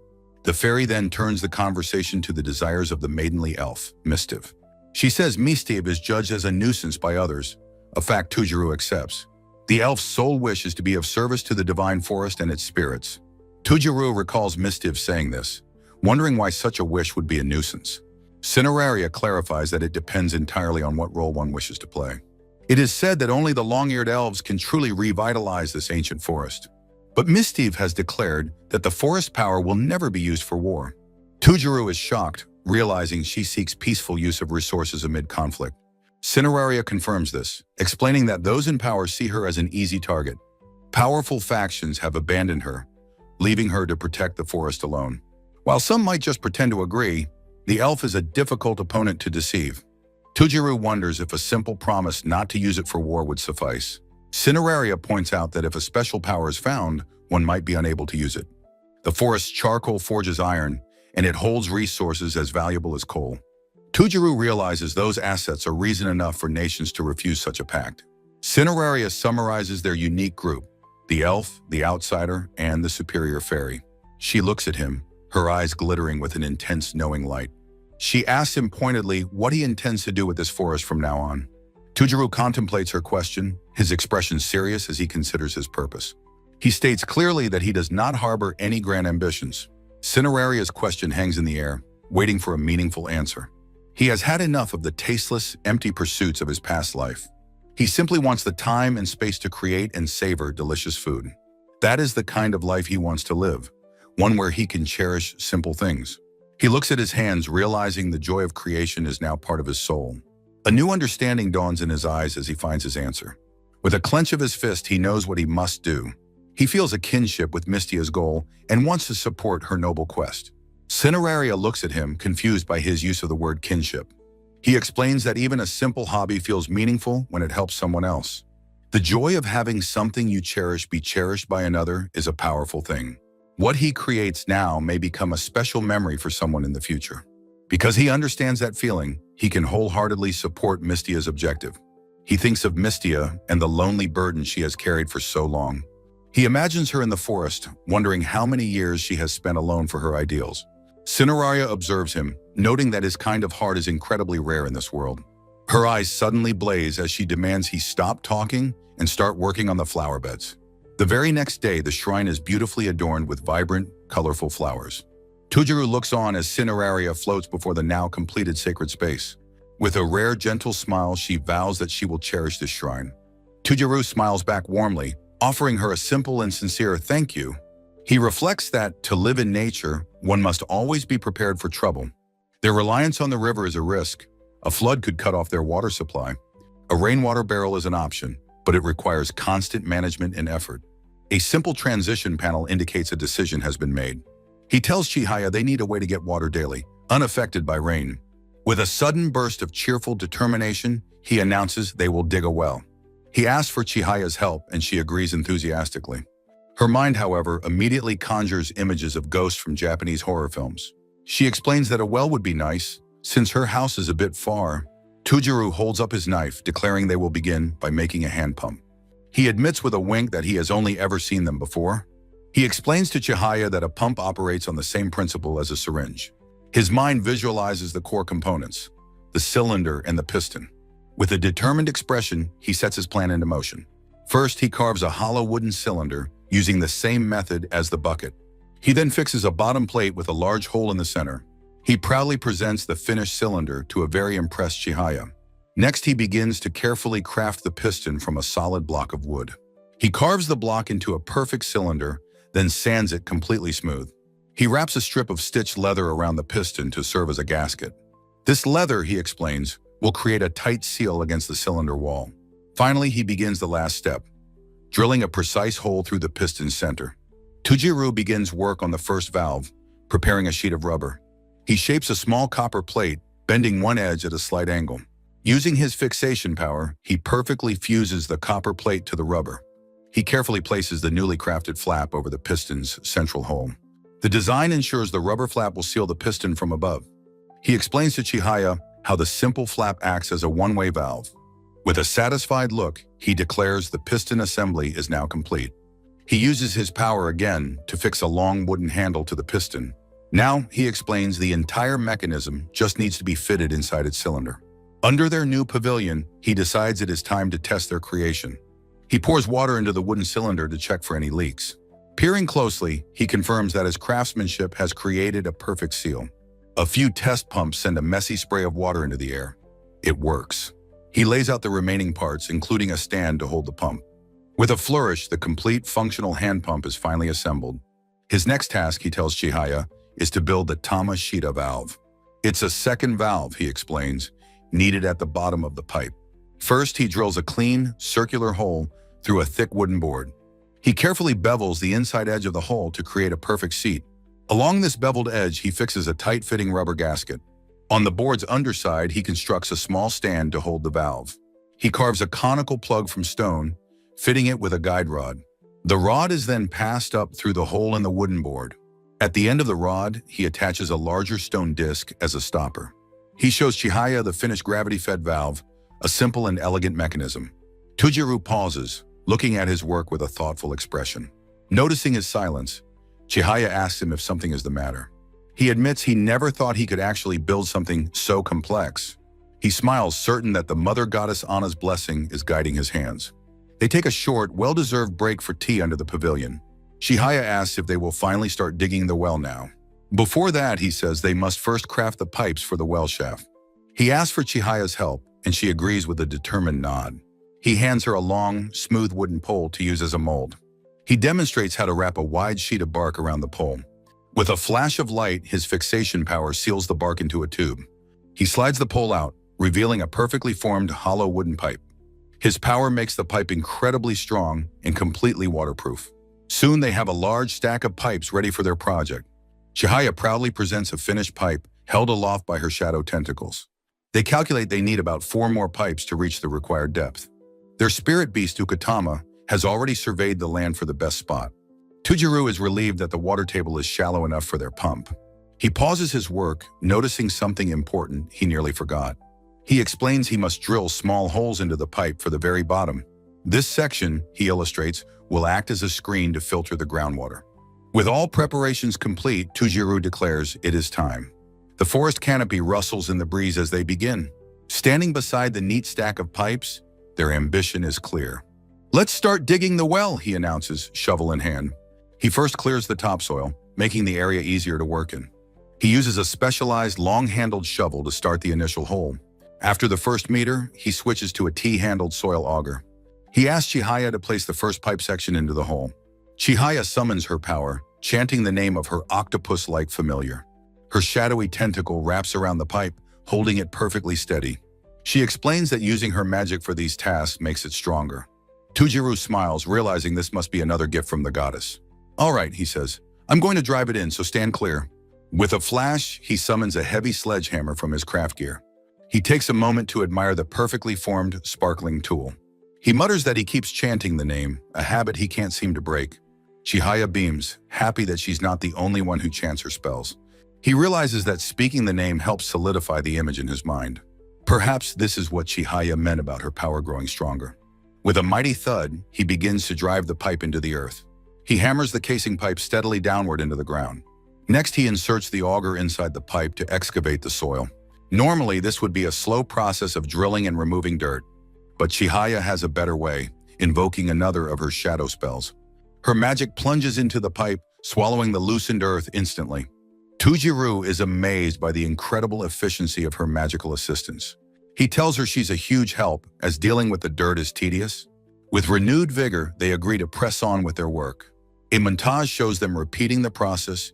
The fairy then turns the conversation to the desires of the maidenly elf, Mistiv. She says Mistiv is judged as a nuisance by others, a fact Tujuru accepts. The elf's sole wish is to be of service to the divine forest and its spirits. Tujuru recalls Mistiv saying this, wondering why such a wish would be a nuisance. Cineraria clarifies that it depends entirely on what role one wishes to play. It is said that only the long-eared elves can truly revitalize this ancient forest. But Mistiv has declared that the forest power will never be used for war. Tujuru is shocked, realizing she seeks peaceful use of resources amid conflict. Cineraria confirms this, explaining that those in power see her as an easy target. Powerful factions have abandoned her, leaving her to protect the forest alone. While some might just pretend to agree, the elf is a difficult opponent to deceive. Tujuru wonders if a simple promise not to use it for war would suffice. Cineraria points out that if a special power is found, one might be unable to use it. The forest's charcoal forges iron, and it holds resources as valuable as coal. Tujuru realizes those assets are reason enough for nations to refuse such a pact. Cineraria summarizes their unique group, the elf, the outsider, and the superior fairy. She looks at him, her eyes glittering with an intense knowing light. She asks him pointedly what he intends to do with this forest from now on. Tujuru contemplates her question, his expression serious as he considers his purpose. He states clearly that he does not harbor any grand ambitions. Cineraria's question hangs in the air, waiting for a meaningful answer. He has had enough of the tasteless, empty pursuits of his past life. He simply wants the time and space to create and savor delicious food. That is the kind of life he wants to live, one where he can cherish simple things. He looks at his hands, realizing the joy of creation is now part of his soul. A new understanding dawns in his eyes as he finds his answer. With a clench of his fist, he knows what he must do. He feels a kinship with Mystia's goal and wants to support her noble quest. Cineraria looks at him, confused by his use of the word kinship. He explains that even a simple hobby feels meaningful when it helps someone else. The joy of having something you cherish be cherished by another is a powerful thing. What he creates now may become a special memory for someone in the future. Because he understands that feeling, he can wholeheartedly support Mystia's objective. He thinks of Mystia and the lonely burden she has carried for so long. He imagines her in the forest, wondering how many years she has spent alone for her ideals. Cineraria observes him, noting that his kind of heart is incredibly rare in this world. Her eyes suddenly blaze as she demands he stop talking and start working on the flower beds. The very next day, the shrine is beautifully adorned with vibrant, colorful flowers. Tujuru looks on as Cineraria floats before the now completed sacred space. With a rare, gentle smile, she vows that she will cherish this shrine. Tujuru smiles back warmly, offering her a simple and sincere thank you. He reflects that, to live in nature, one must always be prepared for trouble. Their reliance on the river is a risk. A flood could cut off their water supply. A rainwater barrel is an option, but it requires constant management and effort. A simple transition panel indicates a decision has been made. He tells Chihaya they need a way to get water daily, unaffected by rain. With a sudden burst of cheerful determination, he announces they will dig a well. He asks for Chihaya's help, and she agrees enthusiastically. Her mind, however, immediately conjures images of ghosts from Japanese horror films. She explains that a well would be nice, since her house is a bit far. Tujuru holds up his knife, declaring they will begin by making a hand pump. He admits with a wink that he has only ever seen them before. He explains to Chihaya that a pump operates on the same principle as a syringe. His mind visualizes the core components, the cylinder and the piston. With a determined expression, he sets his plan into motion. First, he carves a hollow wooden cylinder using the same method as the bucket. He then fixes a bottom plate with a large hole in the center. He proudly presents the finished cylinder to a very impressed Chihaya. Next, he begins to carefully craft the piston from a solid block of wood. He carves the block into a perfect cylinder, then sands it completely smooth. He wraps a strip of stitched leather around the piston to serve as a gasket. This leather, he explains, will create a tight seal against the cylinder wall. Finally, he begins the last step, drilling a precise hole through the piston's center. Tujiru begins work on the first valve, preparing a sheet of rubber. He shapes a small copper plate, bending one edge at a slight angle. Using his fixation power, he perfectly fuses the copper plate to the rubber. He carefully places the newly crafted flap over the piston's central hole. The design ensures the rubber flap will seal the piston from above. He explains to Chihaya how the simple flap acts as a one-way valve. With a satisfied look, he declares the piston assembly is now complete. He uses his power again to fix a long wooden handle to the piston. Now, he explains the entire mechanism just needs to be fitted inside its cylinder. Under their new pavilion, he decides it is time to test their creation. He pours water into the wooden cylinder to check for any leaks. Peering closely, he confirms that his craftsmanship has created a perfect seal. A few test pumps send a messy spray of water into the air. It works. He lays out the remaining parts, including a stand to hold the pump. With a flourish, the complete functional hand pump is finally assembled. His next task, he tells Chihaya, is to build the Tamashita valve. It's a second valve, he explains, needed at the bottom of the pipe. First, he drills a clean, circular hole through a thick wooden board. He carefully bevels the inside edge of the hole to create a perfect seat. Along this beveled edge, he fixes a tight-fitting rubber gasket. On the board's underside, he constructs a small stand to hold the valve. He carves a conical plug from stone, fitting it with a guide rod. The rod is then passed up through the hole in the wooden board. At the end of the rod, he attaches a larger stone disc as a stopper. He shows Chihaya the finished gravity-fed valve, a simple and elegant mechanism. Tujiru pauses, looking at his work with a thoughtful expression. Noticing his silence, Chihaya asks him if something is the matter. He admits he never thought he could actually build something so complex. He smiles, certain that the Mother Goddess Anna's blessing is guiding his hands. They take a short, well-deserved break for tea under the pavilion. Chihaya asks if they will finally start digging the well now. Before that, he says they must first craft the pipes for the well shaft. He asks for Chihaya's help, and she agrees with a determined nod. He hands her a long, smooth wooden pole to use as a mold. He demonstrates how to wrap a wide sheet of bark around the pole. With a flash of light, his fixation power seals the bark into a tube. He slides the pole out, revealing a perfectly formed hollow wooden pipe. His power makes the pipe incredibly strong and completely waterproof. Soon they have a large stack of pipes ready for their project. Chihaya proudly presents a finished pipe held aloft by her shadow tentacles. They calculate they need about 4 more pipes to reach the required depth. Their spirit beast, Ukatama, has already surveyed the land for the best spot. Tujiru is relieved that the water table is shallow enough for their pump. He pauses his work, noticing something important he nearly forgot. He explains he must drill small holes into the pipe for the very bottom. This section, he illustrates, will act as a screen to filter the groundwater. With all preparations complete, Tujiru declares it is time. The forest canopy rustles in the breeze as they begin. Standing beside the neat stack of pipes, their ambition is clear. "Let's start digging the well," he announces, shovel in hand. He first clears the topsoil, making the area easier to work in. He uses a specialized long-handled shovel to start the initial hole. After the first meter, he switches to a T-handled soil auger. He asks Chihaya to place the first pipe section into the hole. Chihaya summons her power, chanting the name of her octopus-like familiar. Her shadowy tentacle wraps around the pipe, holding it perfectly steady. She explains that using her magic for these tasks makes it stronger. Tujiru smiles, realizing this must be another gift from the goddess. "All right," he says, "I'm going to drive it in, so stand clear." With a flash, he summons a heavy sledgehammer from his craft gear. He takes a moment to admire the perfectly formed, sparkling tool. He mutters that he keeps chanting the name, a habit he can't seem to break. Chihaya beams, happy that she's not the only one who chants her spells. He realizes that speaking the name helps solidify the image in his mind. Perhaps this is what Chihaya meant about her power growing stronger. With a mighty thud, he begins to drive the pipe into the earth. He hammers the casing pipe steadily downward into the ground. Next, he inserts the auger inside the pipe to excavate the soil. Normally, this would be a slow process of drilling and removing dirt. But Chihaya has a better way, invoking another of her shadow spells. Her magic plunges into the pipe, swallowing the loosened earth instantly. Tujiru is amazed by the incredible efficiency of her magical assistance. He tells her she's a huge help, as dealing with the dirt is tedious. With renewed vigor, they agree to press on with their work. A montage shows them repeating the process,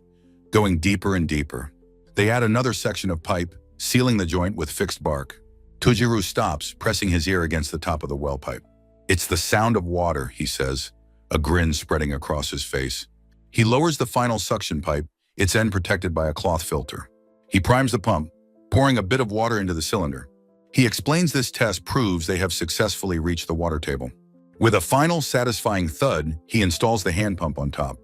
going deeper and deeper. They add another section of pipe, sealing the joint with fixed bark. Tujuru stops, pressing his ear against the top of the well pipe. "It's the sound of water," he says, a grin spreading across his face. He lowers the final suction pipe, its end protected by a cloth filter. He primes the pump, pouring a bit of water into the cylinder. He explains this test proves they have successfully reached the water table. With a final satisfying thud, he installs the hand pump on top.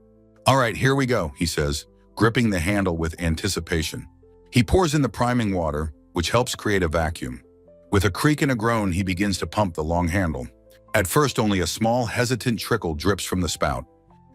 "All right, here we go," he says, gripping the handle with anticipation. He pours in the priming water, which helps create a vacuum. With a creak and a groan, he begins to pump the long handle. At first, only a small, hesitant trickle drips from the spout.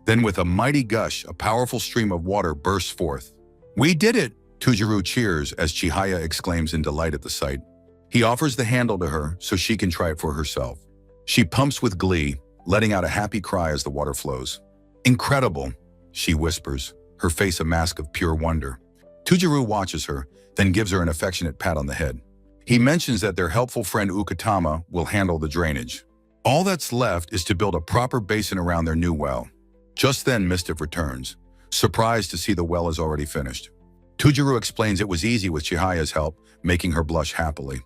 Then with a mighty gush, a powerful stream of water bursts forth. "We did it!" Tujuru cheers as Chihaya exclaims in delight at the sight. He offers the handle to her so she can try it for herself. She pumps with glee, letting out a happy cry as the water flows. "Incredible," she whispers, her face a mask of pure wonder. Tujuru watches her, then gives her an affectionate pat on the head. He mentions that their helpful friend Ukatama will handle the drainage. All that's left is to build a proper basin around their new well. Just then, Mischief returns, surprised to see the well is already finished. Tujuru explains it was easy with Chihaya's help, making her blush happily.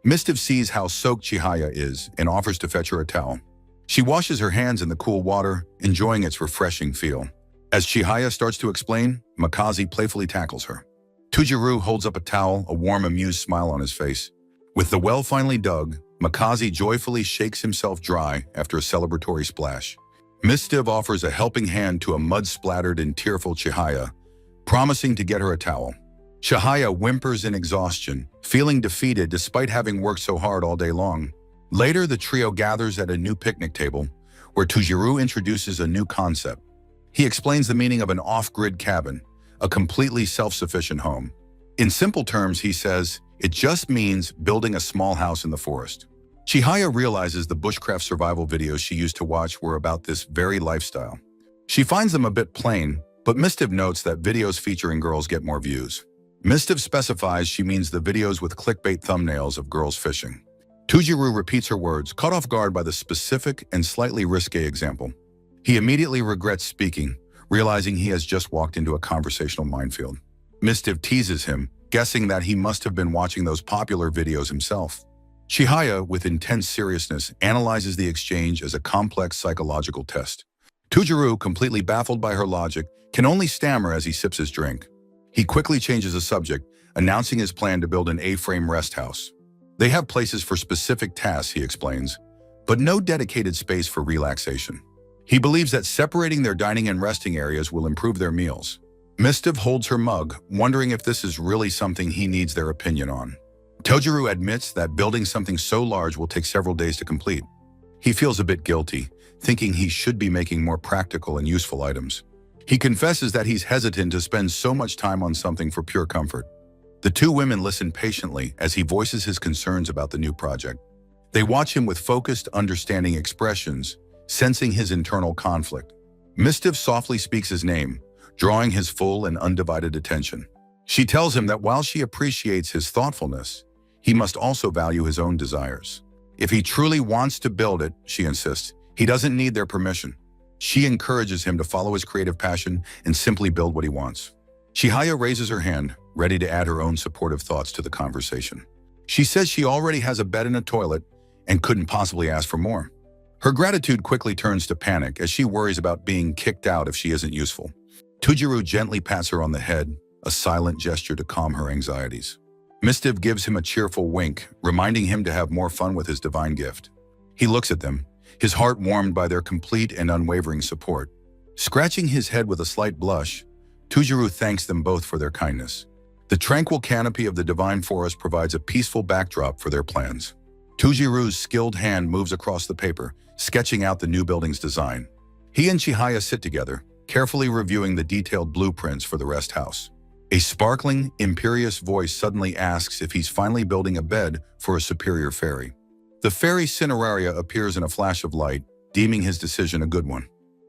Mischief sees how soaked Chihaya is and offers to fetch her a towel. She washes her hands in the cool water, enjoying its refreshing feel. As Chihaya starts to explain, Makazi playfully tackles her. Tujuru holds up a towel, a warm, amused smile on his face. With the well finally dug, Makazi joyfully shakes himself dry after a celebratory splash. Mischief offers a helping hand to a mud-splattered and tearful Chihaya, promising to get her a towel. Chihaya whimpers in exhaustion, feeling defeated despite having worked so hard all day long. Later, the trio gathers at a new picnic table, where Tujuru introduces a new concept. He explains the meaning of an off-grid cabin, a completely self-sufficient home. In simple terms, he says, it just means building a small house in the forest. Chihaya realizes the bushcraft survival videos she used to watch were about this very lifestyle. She finds them a bit plain, but Mischief notes that videos featuring girls get more views. Mischief specifies she means the videos with clickbait thumbnails of girls fishing. Tujuru repeats her words, caught off guard by the specific and slightly risque example. He immediately regrets speaking, realizing he has just walked into a conversational minefield. Mischief teases him, guessing that he must have been watching those popular videos himself. Chihaya, with intense seriousness, analyzes the exchange as a complex psychological test. Tujuru, completely baffled by her logic, can only stammer as he sips his drink. He quickly changes the subject, announcing his plan to build an A-frame rest house. They have places for specific tasks, he explains, but no dedicated space for relaxation. He believes that separating their dining and resting areas will improve their meals. Mischief holds her mug, wondering if this is really something he needs their opinion on. Tujuru admits that building something so large will take several days to complete. He feels a bit guilty, thinking he should be making more practical and useful items. He confesses that he's hesitant to spend so much time on something for pure comfort. The two women listen patiently as he voices his concerns about the new project. They watch him with focused, understanding expressions, sensing his internal conflict. Mischief softly speaks his name, drawing his full and undivided attention. She tells him that while she appreciates his thoughtfulness, he must also value his own desires. If he truly wants to build it, she insists, he doesn't need their permission. She encourages him to follow his creative passion and simply build what he wants. Chihaya raises her hand, ready to add her own supportive thoughts to the conversation. She says she already has a bed and a toilet and couldn't possibly ask for more. Her gratitude quickly turns to panic as she worries about being kicked out if she isn't useful. Tujuru gently pats her on the head, a silent gesture to calm her anxieties. Mischief gives him a cheerful wink, reminding him to have more fun with his divine gift. He looks at them, his heart warmed by their complete and unwavering support. Scratching his head with a slight blush, Tujuru thanks them both for their kindness. The tranquil canopy of the divine forest provides a peaceful backdrop for their plans. Tujuru's skilled hand moves across the paper, sketching out the new building's design. He and Chihaya sit together, carefully reviewing the detailed blueprints for the rest house. A sparkling, imperious voice suddenly asks if he's finally building a bed for a superior fairy. The fairy Cineraria appears in a flash of light, deeming his decision a good one.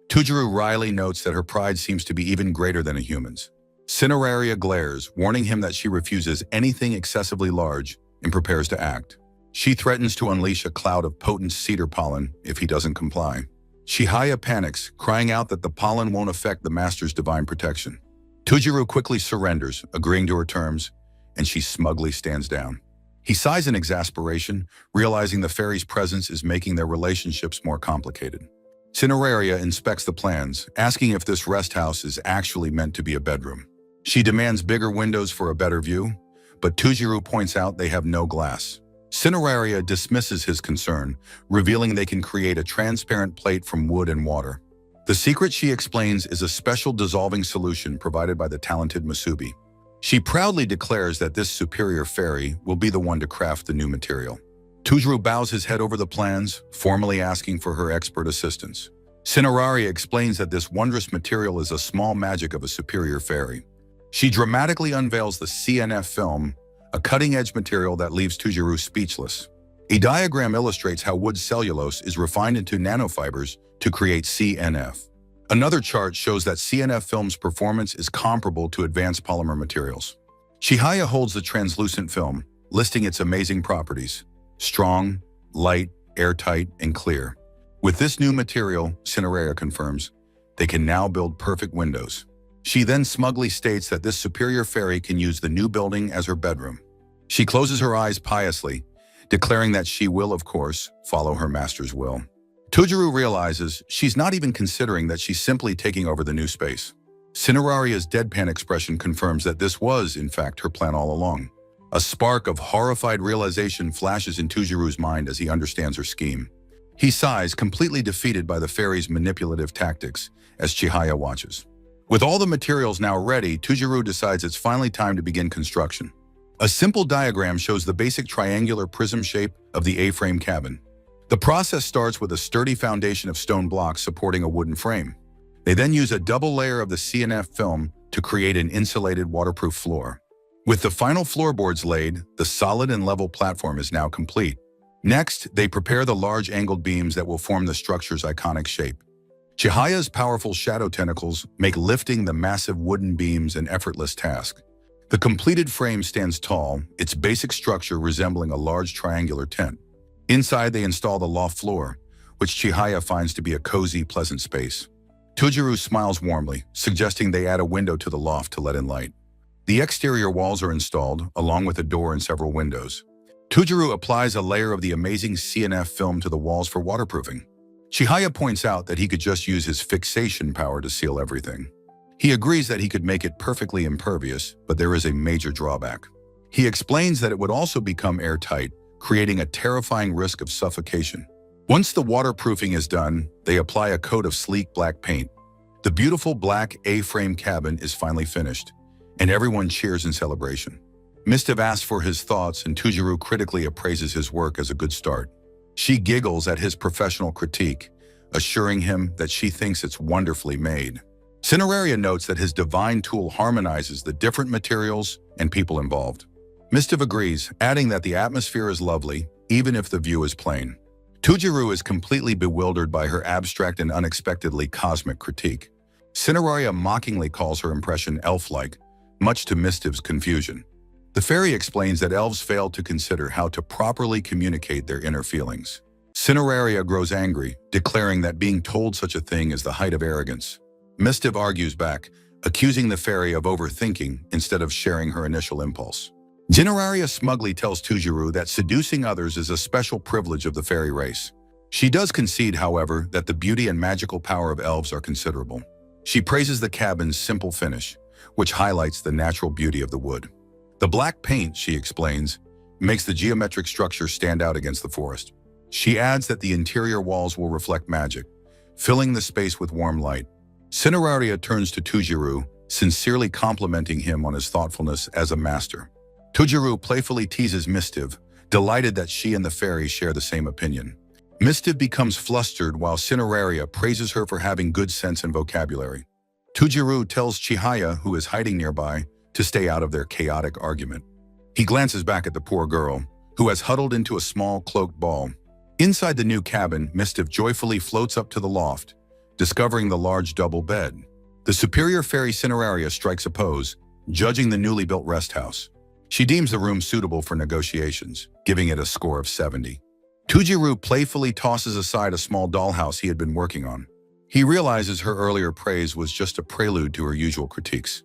Tujuru wryly notes that her pride seems to be even greater than a human's. Cineraria glares, warning him that she refuses anything excessively large and prepares to act. She threatens to unleash a cloud of potent cedar pollen if he doesn't comply. Chihaya panics, crying out that the pollen won't affect the master's divine protection. Tujuru quickly surrenders, agreeing to her terms, and she smugly stands down. He sighs in exasperation, realizing the fairy's presence is making their relationships more complicated. Cineraria inspects the plans, asking if this rest house is actually meant to be a bedroom. She demands bigger windows for a better view, but Tujuru points out they have no glass. Cineraria dismisses his concern, revealing they can create a transparent plate from wood and water. The secret, she explains, is a special dissolving solution provided by the talented Musubi. She proudly declares that this superior fairy will be the one to craft the new material. Tujuru bows his head over the plans, formally asking for her expert assistance. Cineraria explains that this wondrous material is a small magic of a superior fairy. She dramatically unveils the CNF film, a cutting-edge material that leaves Tujuru speechless. A diagram illustrates how wood cellulose is refined into nanofibers to create CNF. Another chart shows that CNF film's performance is comparable to advanced polymer materials. Chihaya holds the translucent film, listing its amazing properties: strong, light, airtight, and clear. With this new material, Cineraria confirms, they can now build perfect windows. She then smugly states that this superior fairy can use the new building as her bedroom. She closes her eyes piously, declaring that she will, of course, follow her master's will. Tujuru realizes she's not even considering that she's simply taking over the new space. Cineraria's deadpan expression confirms that this was, in fact, her plan all along. A spark of horrified realization flashes in Tujuru's mind as he understands her scheme. He sighs, completely defeated by the fairy's manipulative tactics, as Chihaya watches. With all the materials now ready, Tujuru decides it's finally time to begin construction. A simple diagram shows the basic triangular prism shape of the A-frame cabin. The process starts with a sturdy foundation of stone blocks supporting a wooden frame. They then use a double layer of the CNF film to create an insulated waterproof floor. With the final floorboards laid, the solid and level platform is now complete. Next, they prepare the large angled beams that will form the structure's iconic shape. Chihaya's powerful shadow tentacles make lifting the massive wooden beams an effortless task. The completed frame stands tall, its basic structure resembling a large triangular tent. Inside, they install the loft floor, which Chihaya finds to be a cozy, pleasant space. Tujuru smiles warmly, suggesting they add a window to the loft to let in light. The exterior walls are installed, along with a door and several windows. Tujuru applies a layer of the amazing CNF film to the walls for waterproofing. Chihaya points out that he could just use his fixation power to seal everything. He agrees that he could make it perfectly impervious, but there is a major drawback. He explains that it would also become airtight, creating a terrifying risk of suffocation. Once the waterproofing is done, they apply a coat of sleek black paint. The beautiful black A-frame cabin is finally finished, and everyone cheers in celebration. Mistiv asks for his thoughts, and Tujuru critically appraises his work as a good start. She giggles at his professional critique, assuring him that she thinks it's wonderfully made. Cineraria notes that his divine tool harmonizes the different materials and people involved. Mistiv agrees, adding that the atmosphere is lovely, even if the view is plain. Tujuru is completely bewildered by her abstract and unexpectedly cosmic critique. Cineraria mockingly calls her impression elf-like, much to Mistiv's confusion. The fairy explains that elves fail to consider how to properly communicate their inner feelings. Cineraria grows angry, declaring that being told such a thing is the height of arrogance. Mistiv argues back, accusing the fairy of overthinking instead of sharing her initial impulse. Cineraria smugly tells Tujuru that seducing others is a special privilege of the fairy race. She does concede, however, that the beauty and magical power of elves are considerable. She praises the cabin's simple finish, which highlights the natural beauty of the wood. The black paint, she explains, makes the geometric structure stand out against the forest. She adds that the interior walls will reflect magic, filling the space with warm light. Cineraria turns to Tujuru, sincerely complimenting him on his thoughtfulness as a master. Tujuru playfully teases Mistiv, delighted that she and the fairy share the same opinion. Mistiv becomes flustered while Cineraria praises her for having good sense and vocabulary. Tujuru tells Chihaya, who is hiding nearby, to stay out of their chaotic argument. He glances back at the poor girl, who has huddled into a small cloaked ball. Inside the new cabin, Mistiv joyfully floats up to the loft, discovering the large double bed. The superior fairy Cineraria strikes a pose, judging the newly built rest house. She deems the room suitable for negotiations, giving it a score of 70. Tujiru playfully tosses aside a small dollhouse he had been working on. He realizes her earlier praise was just a prelude to her usual critiques.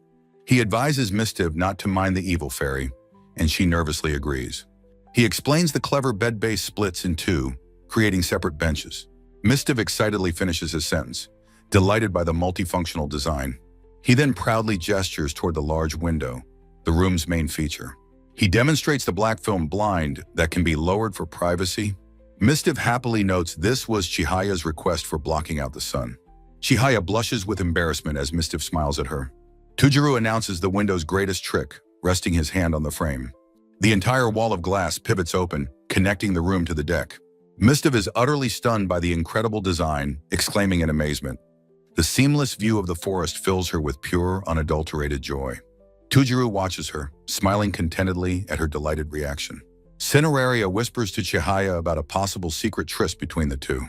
He advises Mistiv not to mind the evil fairy, and she nervously agrees. He explains the clever bed base splits in two, creating separate benches. Mistiv excitedly finishes his sentence, delighted by the multifunctional design. He then proudly gestures toward the large window, the room's main feature. He demonstrates the black film blind that can be lowered for privacy. Mistiv happily notes this was Chihaya's request for blocking out the sun. Chihaya blushes with embarrassment as Mistiv smiles at her. Tujiru announces the window's greatest trick, resting his hand on the frame. The entire wall of glass pivots open, connecting the room to the deck. Mistiv is utterly stunned by the incredible design, exclaiming in amazement. The seamless view of the forest fills her with pure, unadulterated joy. Tujiru watches her, smiling contentedly at her delighted reaction. Cineraria whispers to Chihaya about a possible secret tryst between the two.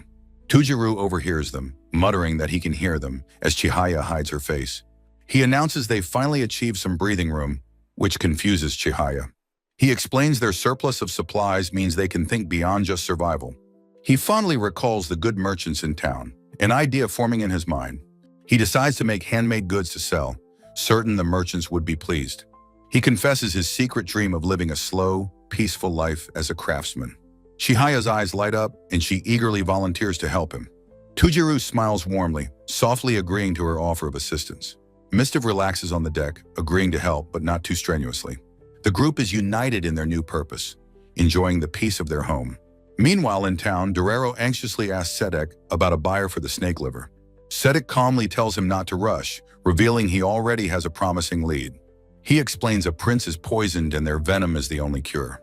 Tujiru overhears them, muttering that he can hear them, as Chihaya hides her face. He announces they've finally achieved some breathing room, which confuses Chihaya. He explains their surplus of supplies means they can think beyond just survival. He fondly recalls the good merchants in town, an idea forming in his mind. He decides to make handmade goods to sell, certain the merchants would be pleased. He confesses his secret dream of living a slow, peaceful life as a craftsman. Chihaya's eyes light up, and she eagerly volunteers to help him. Tujiru smiles warmly, softly agreeing to her offer of assistance. Mistiv relaxes on the deck, agreeing to help, but not too strenuously. The group is united in their new purpose, enjoying the peace of their home. Meanwhile in town, Dorero anxiously asks Sedek about a buyer for the snake liver. Sedek calmly tells him not to rush, revealing he already has a promising lead. He explains a prince is poisoned and their venom is the only cure.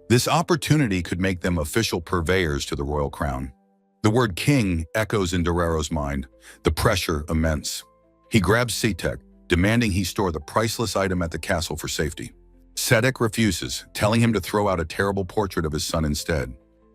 This opportunity could make them official purveyors to the royal crown. The word king echoes in Dorero's mind, the pressure immense. He grabs Sedek, demanding he store the priceless item at the castle for safety. Sedek refuses, telling him to throw out a terrible portrait of his son instead.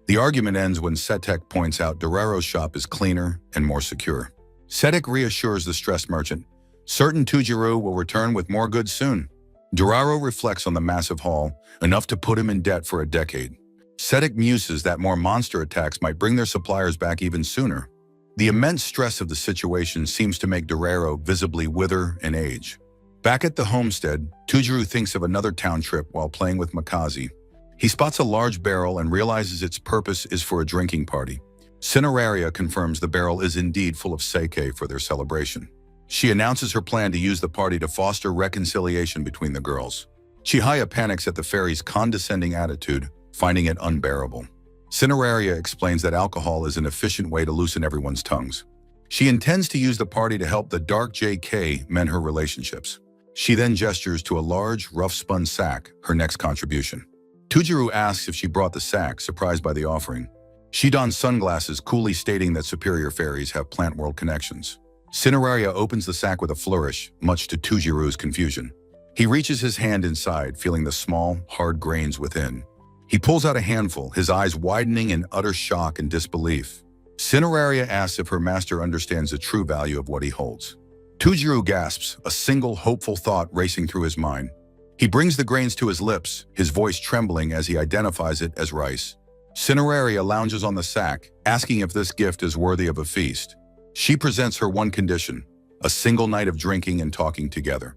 The argument ends when Sedek points out Dorero's shop is cleaner and more secure. Sedek reassures the stressed merchant, certain Tujiru will return with more goods soon. Dorero reflects on the massive haul, enough to put him in debt for a decade. Sedek muses that more monster attacks might bring their suppliers back even sooner. The immense stress of the situation seems to make Dorero visibly wither and age. Back at the homestead, Tujiru thinks of another town trip while playing with Makazi. He spots a large barrel and realizes its purpose is for a drinking party. Cineraria confirms the barrel is indeed full of sake for their celebration. She announces her plan to use the party to foster reconciliation between the girls. Chihaya panics at the fairy's condescending attitude, finding it unbearable. Cineraria explains that alcohol is an efficient way to loosen everyone's tongues. She intends to use the party to help the Dark JK mend her relationships. She then gestures to a large, rough-spun sack, her next contribution. Tujiru asks if she brought the sack, surprised by the offering. She dons sunglasses, coolly stating that superior fairies have plant world connections. Cineraria opens the sack with a flourish, much to Tujiru's confusion. He reaches his hand inside, feeling the small, hard grains within. He pulls out a handful, his eyes widening in utter shock and disbelief. Cineraria asks if her master understands the true value of what he holds. Tujiru gasps, a single hopeful thought racing through his mind. He brings the grains to his lips, his voice trembling as he identifies it as rice. Cineraria lounges on the sack, asking if this gift is worthy of a feast. She presents her one condition, a single night of drinking and talking together.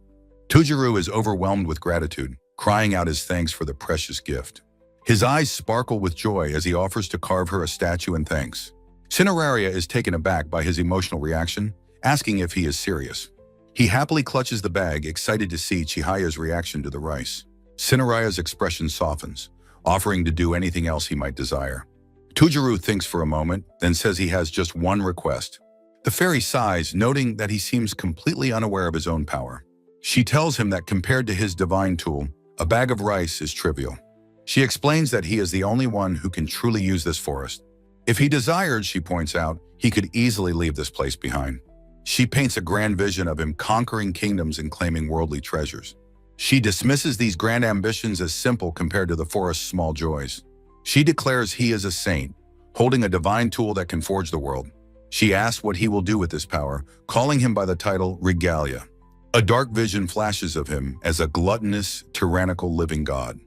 Tujiru is overwhelmed with gratitude, crying out his thanks for the precious gift. His eyes sparkle with joy as he offers to carve her a statue in thanks. Cineraria is taken aback by his emotional reaction, asking if he is serious. He happily clutches the bag, excited to see Chihaya's reaction to the rice. Cineraria's expression softens, offering to do anything else he might desire. Tujiru thinks for a moment, then says he has just one request. The fairy sighs, noting that he seems completely unaware of his own power. She tells him that compared to his divine tool, a bag of rice is trivial. She explains that he is the only one who can truly use this forest. If he desired, she points out, he could easily leave this place behind. She paints a grand vision of him conquering kingdoms and claiming worldly treasures. She dismisses these grand ambitions as simple compared to the forest's small joys. She declares he is a saint, holding a divine tool that can forge the world. She asks what he will do with this power, calling him by the title Regalia. A dark vision flashes of him as a gluttonous, tyrannical living god.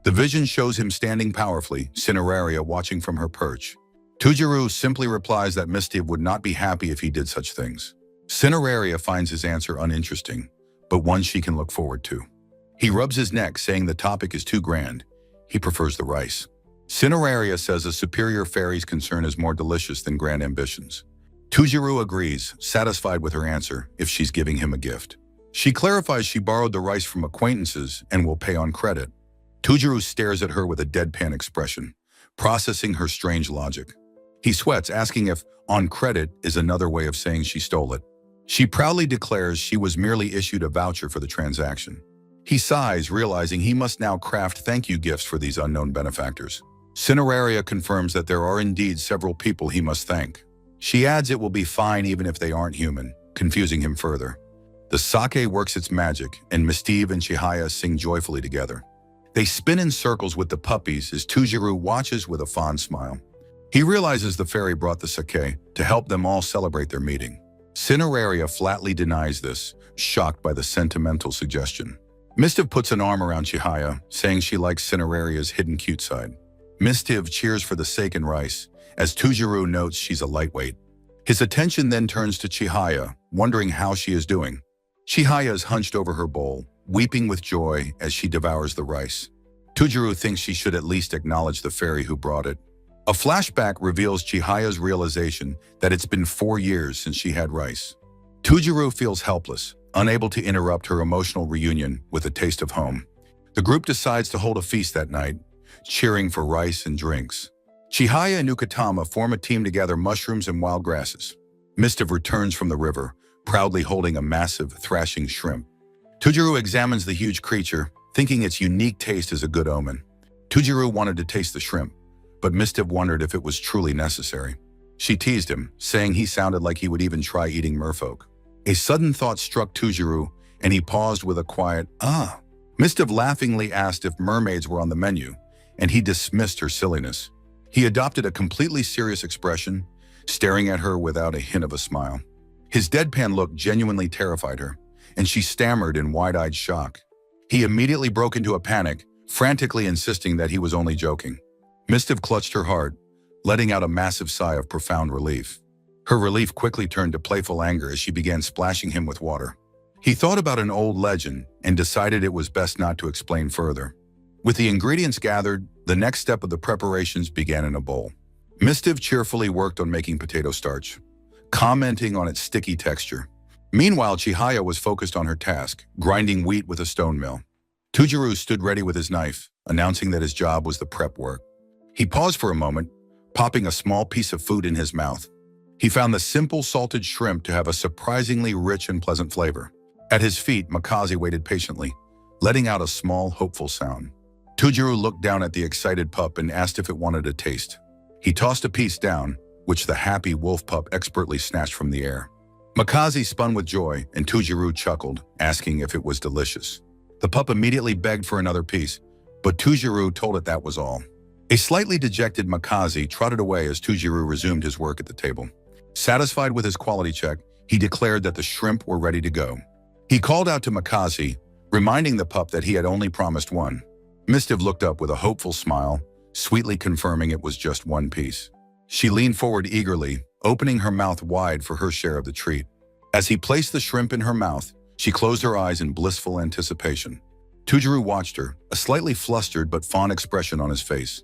The vision shows him standing powerfully, Cineraria watching from her perch. Tujuru simply replies that Mistiv would not be happy if he did such things. Cineraria finds his answer uninteresting, but one she can look forward to. He rubs his neck, saying the topic is too grand. He prefers the rice. Cineraria says a superior fairy's concern is more delicious than grand ambitions. Tujuru agrees, satisfied with her answer, if she's giving him a gift. She clarifies she borrowed the rice from acquaintances and will pay on credit. Tujuru stares at her with a deadpan expression, processing her strange logic. He sweats, asking if on credit is another way of saying she stole it. She proudly declares she was merely issued a voucher for the transaction. He sighs, realizing he must now craft thank you gifts for these unknown benefactors. Cineraria confirms that there are indeed several people he must thank. She adds it will be fine even if they aren't human, confusing him further. The sake works its magic, and Mistiv and Chihaya sing joyfully together. They spin in circles with the puppies as Tujuru watches with a fond smile. He realizes the fairy brought the sake to help them all celebrate their meeting. Cineraria flatly denies this, shocked by the sentimental suggestion. Mistiv puts an arm around Chihaya, saying she likes Cineraria's hidden cute side. Mistiv cheers for the sake and rice, as Tujuru notes she's a lightweight. His attention then turns to Chihaya, wondering how she is doing. Chihaya is hunched over her bowl, weeping with joy as she devours the rice. Tujuru thinks she should at least acknowledge the fairy who brought it. A flashback reveals Chihaya's realization that it's been 4 years since she had rice. Tujuru feels helpless, unable to interrupt her emotional reunion with a taste of home. The group decides to hold a feast that night, cheering for rice and drinks. Chihaya and Ukatama form a team to gather mushrooms and wild grasses. Mistiv returns from the river, proudly holding a massive, thrashing shrimp. Tujuru examines the huge creature, thinking its unique taste is a good omen. Tujuru wanted to taste the shrimp, but Mistiv wondered if it was truly necessary. She teased him, saying he sounded like he would even try eating merfolk. A sudden thought struck Tujuru, and he paused with a quiet, "Ah." Mistiv laughingly asked if mermaids were on the menu, and he dismissed her silliness. He adopted a completely serious expression, staring at her without a hint of a smile. His deadpan look genuinely terrified her, and she stammered in wide-eyed shock. He immediately broke into a panic, frantically insisting that he was only joking. Mistiv clutched her heart, letting out a massive sigh of profound relief. Her relief quickly turned to playful anger as she began splashing him with water. He thought about an old legend and decided it was best not to explain further. With the ingredients gathered, the next step of the preparations began in a bowl. Mistiv cheerfully worked on making potato starch, commenting on its sticky texture. Meanwhile, Chihaya was focused on her task, grinding wheat with a stone mill. Tujuru stood ready with his knife, announcing that his job was the prep work. He paused for a moment, popping a small piece of food in his mouth. He found the simple salted shrimp to have a surprisingly rich and pleasant flavor. At his feet, Makazi waited patiently, letting out a small, hopeful sound. Tujuru looked down at the excited pup and asked if it wanted a taste. He tossed a piece down, which the happy wolf pup expertly snatched from the air. Makazi spun with joy, and Tujuru chuckled, asking if it was delicious. The pup immediately begged for another piece, but Tujuru told it that was all. A slightly dejected Makazi trotted away as Tujuru resumed his work at the table. Satisfied with his quality check, he declared that the shrimp were ready to go. He called out to Makazi, reminding the pup that he had only promised one. Mistiv looked up with a hopeful smile, sweetly confirming it was just one piece. She leaned forward eagerly, opening her mouth wide for her share of the treat. As he placed the shrimp in her mouth, she closed her eyes in blissful anticipation. Tujuru watched her, a slightly flustered but fond expression on his face.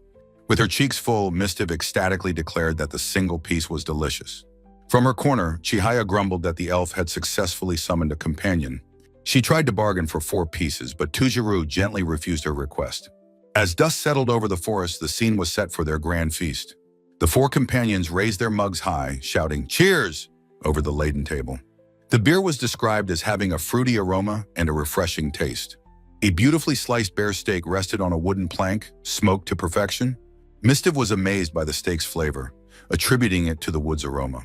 With her cheeks full, Mistiv ecstatically declared that the single piece was delicious. From her corner, Chihaya grumbled that the elf had successfully summoned a companion. She tried to bargain for 4 pieces, but Tujuru gently refused her request. As dust settled over the forest, the scene was set for their grand feast. The 4 companions raised their mugs high, shouting, "Cheers!" over the laden table. The beer was described as having a fruity aroma and a refreshing taste. A beautifully sliced bear steak rested on a wooden plank, smoked to perfection. Mistiv was amazed by the steak's flavor, attributing it to the wood's aroma.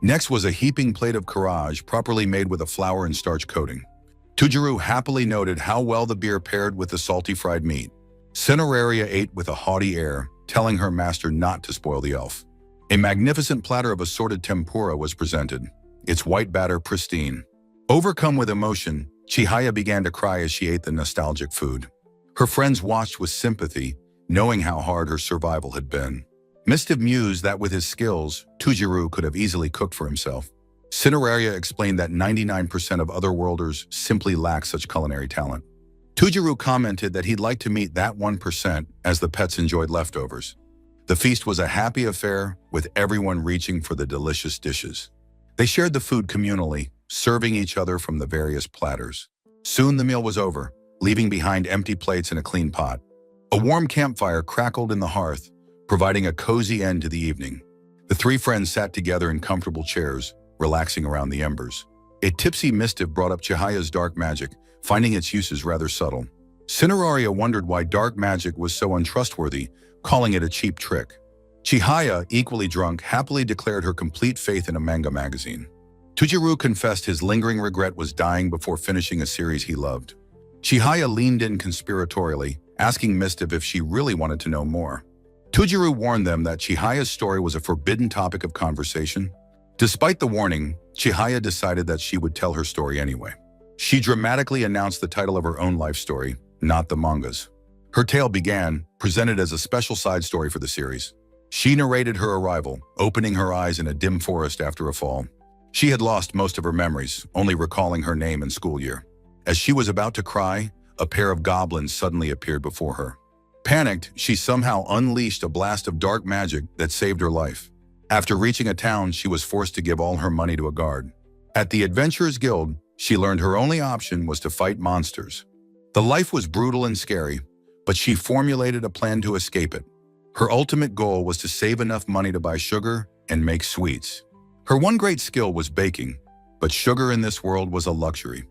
Next was a heaping plate of courage, properly made with a flour and starch coating. Tujuru happily noted how well the beer paired with the salty fried meat. Cineraria ate with a haughty air, telling her master not to spoil the elf. A magnificent platter of assorted tempura was presented, its white batter pristine. Overcome with emotion, Chihaya began to cry as she ate the nostalgic food. Her friends watched with sympathy, knowing how hard her survival had been. Mistiv mused that with his skills, Tujiru could have easily cooked for himself. Cineraria explained that 99% of other worlders simply lack such culinary talent. Tujiru commented that he'd like to meet that 1% as the pets enjoyed leftovers. The feast was a happy affair, with everyone reaching for the delicious dishes. They shared the food communally, serving each other from the various platters. Soon the meal was over, leaving behind empty plates and a clean pot. A warm campfire crackled in the hearth, providing a cozy end to the evening. The three friends sat together in comfortable chairs, relaxing around the embers. A tipsy Mistiv brought up Chihaya's dark magic, finding its uses rather subtle. Cineraria wondered why dark magic was so untrustworthy, calling it a cheap trick. Chihaya, equally drunk, happily declared her complete faith in a manga magazine. Tujiru confessed his lingering regret was dying before finishing a series he loved. Chihaya leaned in conspiratorially, asking Mistiv if she really wanted to know more. Tujiru warned them that Chihaya's story was a forbidden topic of conversation. Despite the warning, Chihaya decided that she would tell her story anyway. She dramatically announced the title of her own life story, not the manga's. Her tale began, presented as a special side story for the series. She narrated her arrival, opening her eyes in a dim forest after a fall. She had lost most of her memories, only recalling her name and school year. As she was about to cry, a pair of goblins suddenly appeared before her. Panicked, she somehow unleashed a blast of dark magic that saved her life. After reaching a town, she was forced to give all her money to a guard. At the Adventurers Guild, she learned her only option was to fight monsters. The life was brutal and scary, but she formulated a plan to escape it. Her ultimate goal was to save enough money to buy sugar and make sweets. Her one great skill was baking, but sugar in this world was a luxury.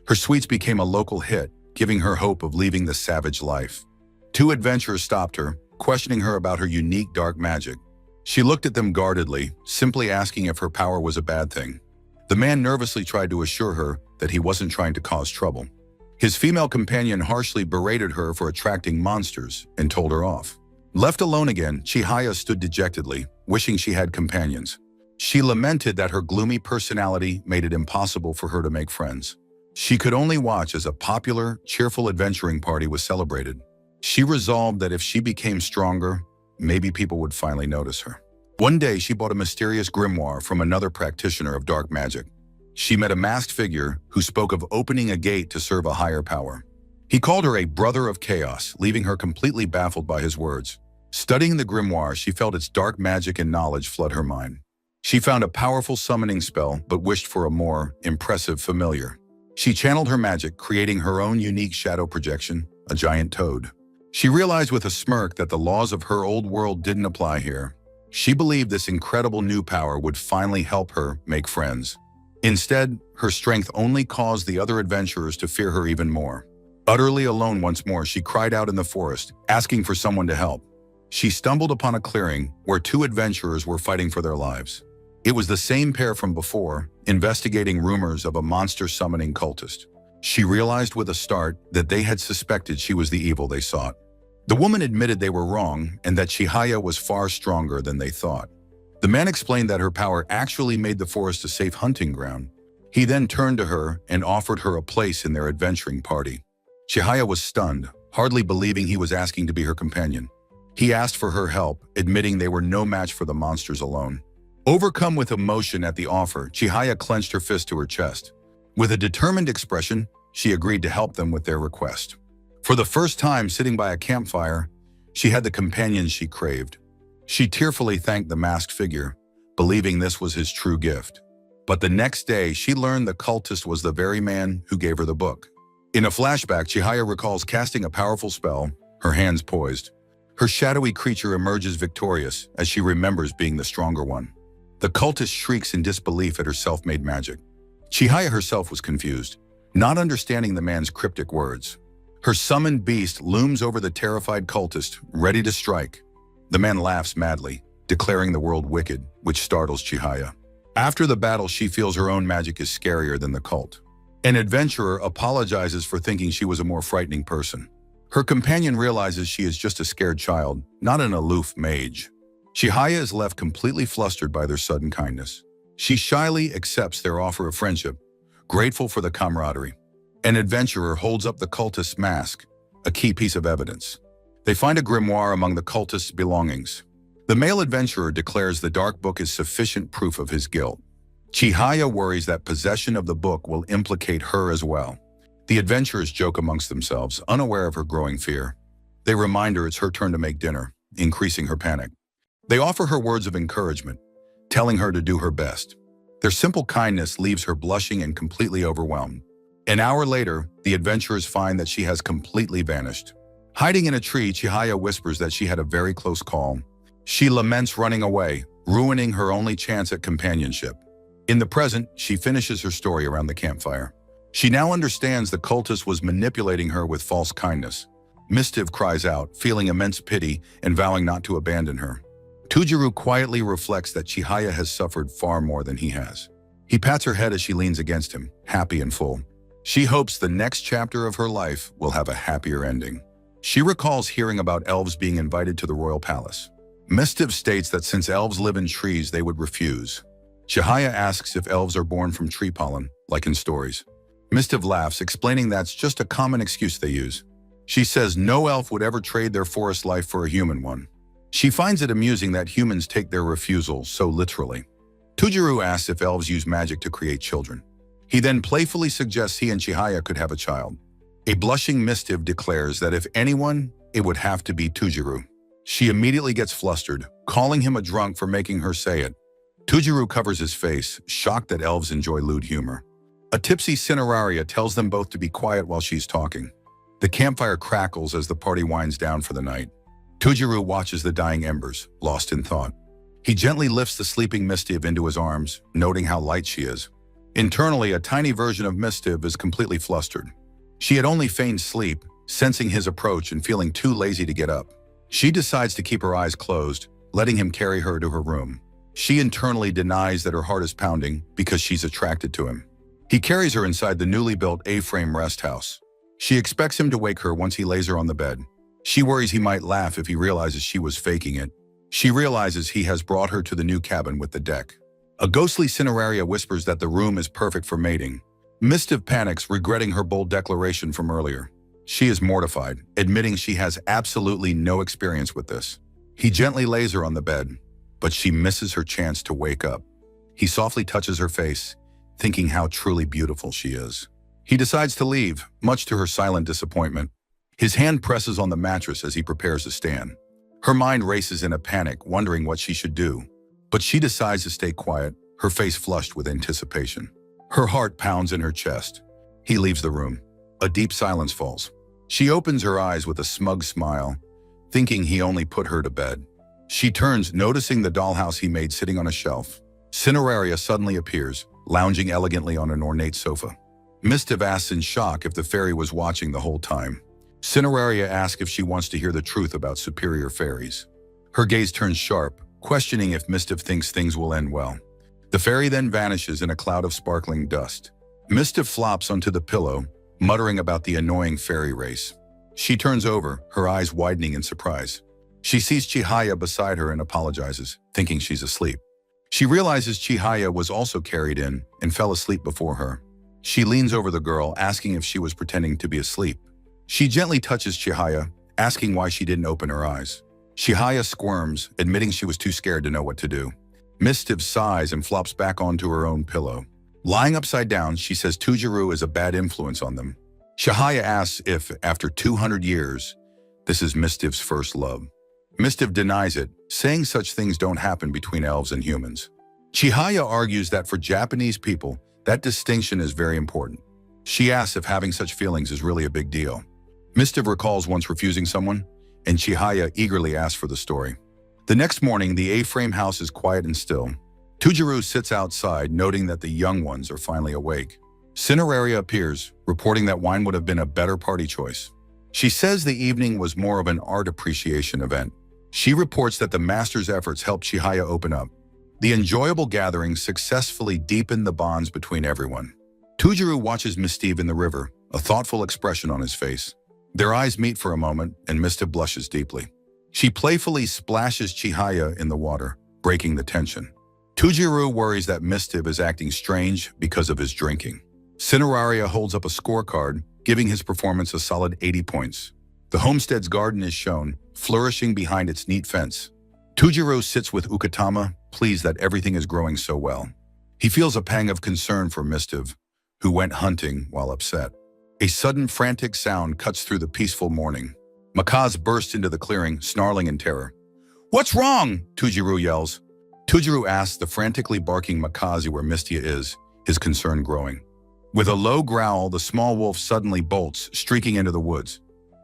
Her sweets became a local hit, giving her hope of leaving the savage life. Two adventurers stopped her, questioning her about her unique dark magic. She looked at them guardedly, simply asking if her power was a bad thing. The man nervously tried to assure her that he wasn't trying to cause trouble. His female companion harshly berated her for attracting monsters and told her off. Left alone again, Chihaya stood dejectedly, wishing she had companions. She lamented that her gloomy personality made it impossible for her to make friends. She could only watch as a popular, cheerful adventuring party was celebrated. She resolved that if she became stronger, maybe people would finally notice her. One day, she bought a mysterious grimoire from another practitioner of dark magic. She met a masked figure who spoke of opening a gate to serve a higher power. He called her a brother of chaos, leaving her completely baffled by his words. Studying the grimoire, she felt its dark magic and knowledge flood her mind. She found a powerful summoning spell, but wished for a more impressive familiar. She channeled her magic, creating her own unique shadow projection, a giant toad. She realized with a smirk that the laws of her old world didn't apply here. She believed this incredible new power would finally help her make friends. Instead, her strength only caused the other adventurers to fear her even more. Utterly alone once more, she cried out in the forest, asking for someone to help. She stumbled upon a clearing where two adventurers were fighting for their lives. It was the same pair from before, investigating rumors of a monster-summoning cultist. She realized with a start that they had suspected she was the evil they sought. The woman admitted they were wrong and that Chihaya was far stronger than they thought. The man explained that her power actually made the forest a safe hunting ground. He then turned to her and offered her a place in their adventuring party. Chihaya was stunned, hardly believing he was asking to be her companion. He asked for her help, admitting they were no match for the monsters alone. Overcome with emotion at the offer, Chihaya clenched her fist to her chest. With a determined expression, she agreed to help them with their request. For the first time sitting by a campfire, she had the companion she craved. She tearfully thanked the masked figure, believing this was his true gift. But the next day, she learned the cultist was the very man who gave her the book. In a flashback, Chihaya recalls casting a powerful spell, her hands poised. Her shadowy creature emerges victorious as she remembers being the stronger one. The cultist shrieks in disbelief at her self-made magic. Chihaya herself was confused, not understanding the man's cryptic words. Her summoned beast looms over the terrified cultist, ready to strike. The man laughs madly, declaring the world wicked, which startles Chihaya. After the battle, she feels her own magic is scarier than the cult. An adventurer apologizes for thinking she was a more frightening person. Her companion realizes she is just a scared child, not an aloof mage. Chihaya is left completely flustered by their sudden kindness. She shyly accepts their offer of friendship, grateful for the camaraderie. An adventurer holds up the cultist's mask, a key piece of evidence. They find a grimoire among the cultist's belongings. The male adventurer declares the dark book is sufficient proof of his guilt. Chihaya worries that possession of the book will implicate her as well. The adventurers joke amongst themselves, unaware of her growing fear. They remind her it's her turn to make dinner, increasing her panic. They offer her words of encouragement, telling her to do her best. Their simple kindness leaves her blushing and completely overwhelmed. An hour later, the adventurers find that she has completely vanished. Hiding in a tree, Chihaya whispers that she had a very close call. She laments running away, ruining her only chance at companionship. In the present, she finishes her story around the campfire. She now understands the cultist was manipulating her with false kindness. Mistiv cries out, feeling immense pity and vowing not to abandon her. Tujuru quietly reflects that Chihaya has suffered far more than he has. He pats her head as she leans against him, happy and full. She hopes the next chapter of her life will have a happier ending. She recalls hearing about elves being invited to the royal palace. Mistiv states that since elves live in trees, they would refuse. Chihaya asks if elves are born from tree pollen, like in stories. Mistiv laughs, explaining that's just a common excuse they use. She says no elf would ever trade their forest life for a human one. She finds it amusing that humans take their refusal so literally. Tujuru asks if elves use magic to create children. He then playfully suggests he and Chihaya could have a child. A blushing Mistiv declares that if anyone, it would have to be Tujuru. She immediately gets flustered, calling him a drunk for making her say it. Tujuru covers his face, shocked that elves enjoy lewd humor. A tipsy Cineraria tells them both to be quiet while she's talking. The campfire crackles as the party winds down for the night. Tujuru watches the dying embers, lost in thought. He gently lifts the sleeping Mistiv into his arms, noting how light she is. Internally, a tiny version of Mistiv is completely flustered. She had only feigned sleep, sensing his approach and feeling too lazy to get up. She decides to keep her eyes closed, letting him carry her to her room. She internally denies that her heart is pounding because she's attracted to him. He carries her inside the newly built A-frame rest house. She expects him to wake her once he lays her on the bed. She worries he might laugh if he realizes she was faking it. She realizes he has brought her to the new cabin with the deck. A ghostly Cineraria whispers that the room is perfect for mating. Mistiv panics, regretting her bold declaration from earlier. She is mortified, admitting she has absolutely no experience with this. He gently lays her on the bed, but she misses her chance to wake up. He softly touches her face, thinking how truly beautiful she is. He decides to leave, much to her silent disappointment. His hand presses on the mattress as he prepares to stand. Her mind races in a panic, wondering what she should do. But she decides to stay quiet, her face flushed with anticipation. Her heart pounds in her chest. He leaves the room. A deep silence falls. She opens her eyes with a smug smile, thinking he only put her to bed. She turns, noticing the dollhouse he made sitting on a shelf. Cineraria suddenly appears, lounging elegantly on an ornate sofa. Mistiv asks in shock if the fairy was watching the whole time. Cineraria asks if she wants to hear the truth about superior fairies. Her gaze turns sharp, questioning if Mistiv thinks things will end well. The fairy then vanishes in a cloud of sparkling dust. Mistiv flops onto the pillow, muttering about the annoying fairy race. She turns over, her eyes widening in surprise. She sees Chihaya beside her and apologizes, thinking she's asleep. She realizes Chihaya was also carried in and fell asleep before her. She leans over the girl, asking if she was pretending to be asleep. She gently touches Chihaya, asking why she didn't open her eyes. Chihaya squirms, admitting she was too scared to know what to do. Mistiv sighs and flops back onto her own pillow. Lying upside down, she says Tujuru is a bad influence on them. Chihaya asks if, after 200 years, this is Mistiv's first love. Mistiv denies it, saying such things don't happen between elves and humans. Chihaya argues that for Japanese people, that distinction is very important. She asks if having such feelings is really a big deal. Mistiv recalls once refusing someone, and Chihaya eagerly asks for the story. The next morning, the A-frame house is quiet and still. Tujuru sits outside, noting that the young ones are finally awake. Cineraria appears, reporting that wine would have been a better party choice. She says the evening was more of an art appreciation event. She reports that the master's efforts helped Chihaya open up. The enjoyable gathering successfully deepened the bonds between everyone. Tujuru watches Mistiv in the river, a thoughtful expression on his face. Their eyes meet for a moment, and Mistiv blushes deeply. She playfully splashes Chihaya in the water, breaking the tension. Tujuru worries that Mistiv is acting strange because of his drinking. Cineraria holds up a scorecard, giving his performance a solid 80 points. The homestead's garden is shown, flourishing behind its neat fence. Tujiro sits with Ukatama, pleased that everything is growing so well. He feels a pang of concern for Mistiv, who went hunting while upset. A sudden frantic sound cuts through the peaceful morning. Makaz bursts into the clearing, snarling in terror. "What's wrong?" Tujiro yells. Tujiro asks the frantically barking Makazi where Mistia is, his concern growing. With a low growl, the small wolf suddenly bolts, streaking into the woods.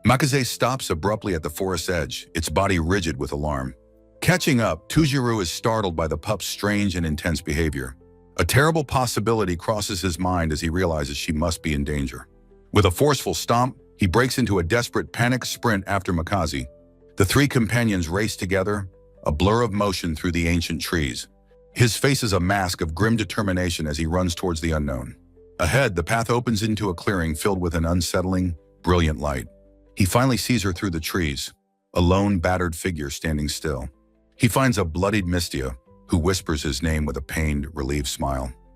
Makaze stops abruptly at the forest's edge, its body rigid with alarm. Catching up, Tujiro is startled by the pup's strange and intense behavior. A terrible possibility crosses his mind as he realizes she must be in danger. With a forceful stomp, he breaks into a desperate panic sprint after Makazi. The three companions race together, a blur of motion through the ancient trees. His face is a mask of grim determination as he runs towards the unknown. Ahead, the path opens into a clearing filled with an unsettling, brilliant light. He finally sees her through the trees, a lone, battered figure standing still. He finds a bloodied Mistia, who whispers his name with a pained, relieved smile.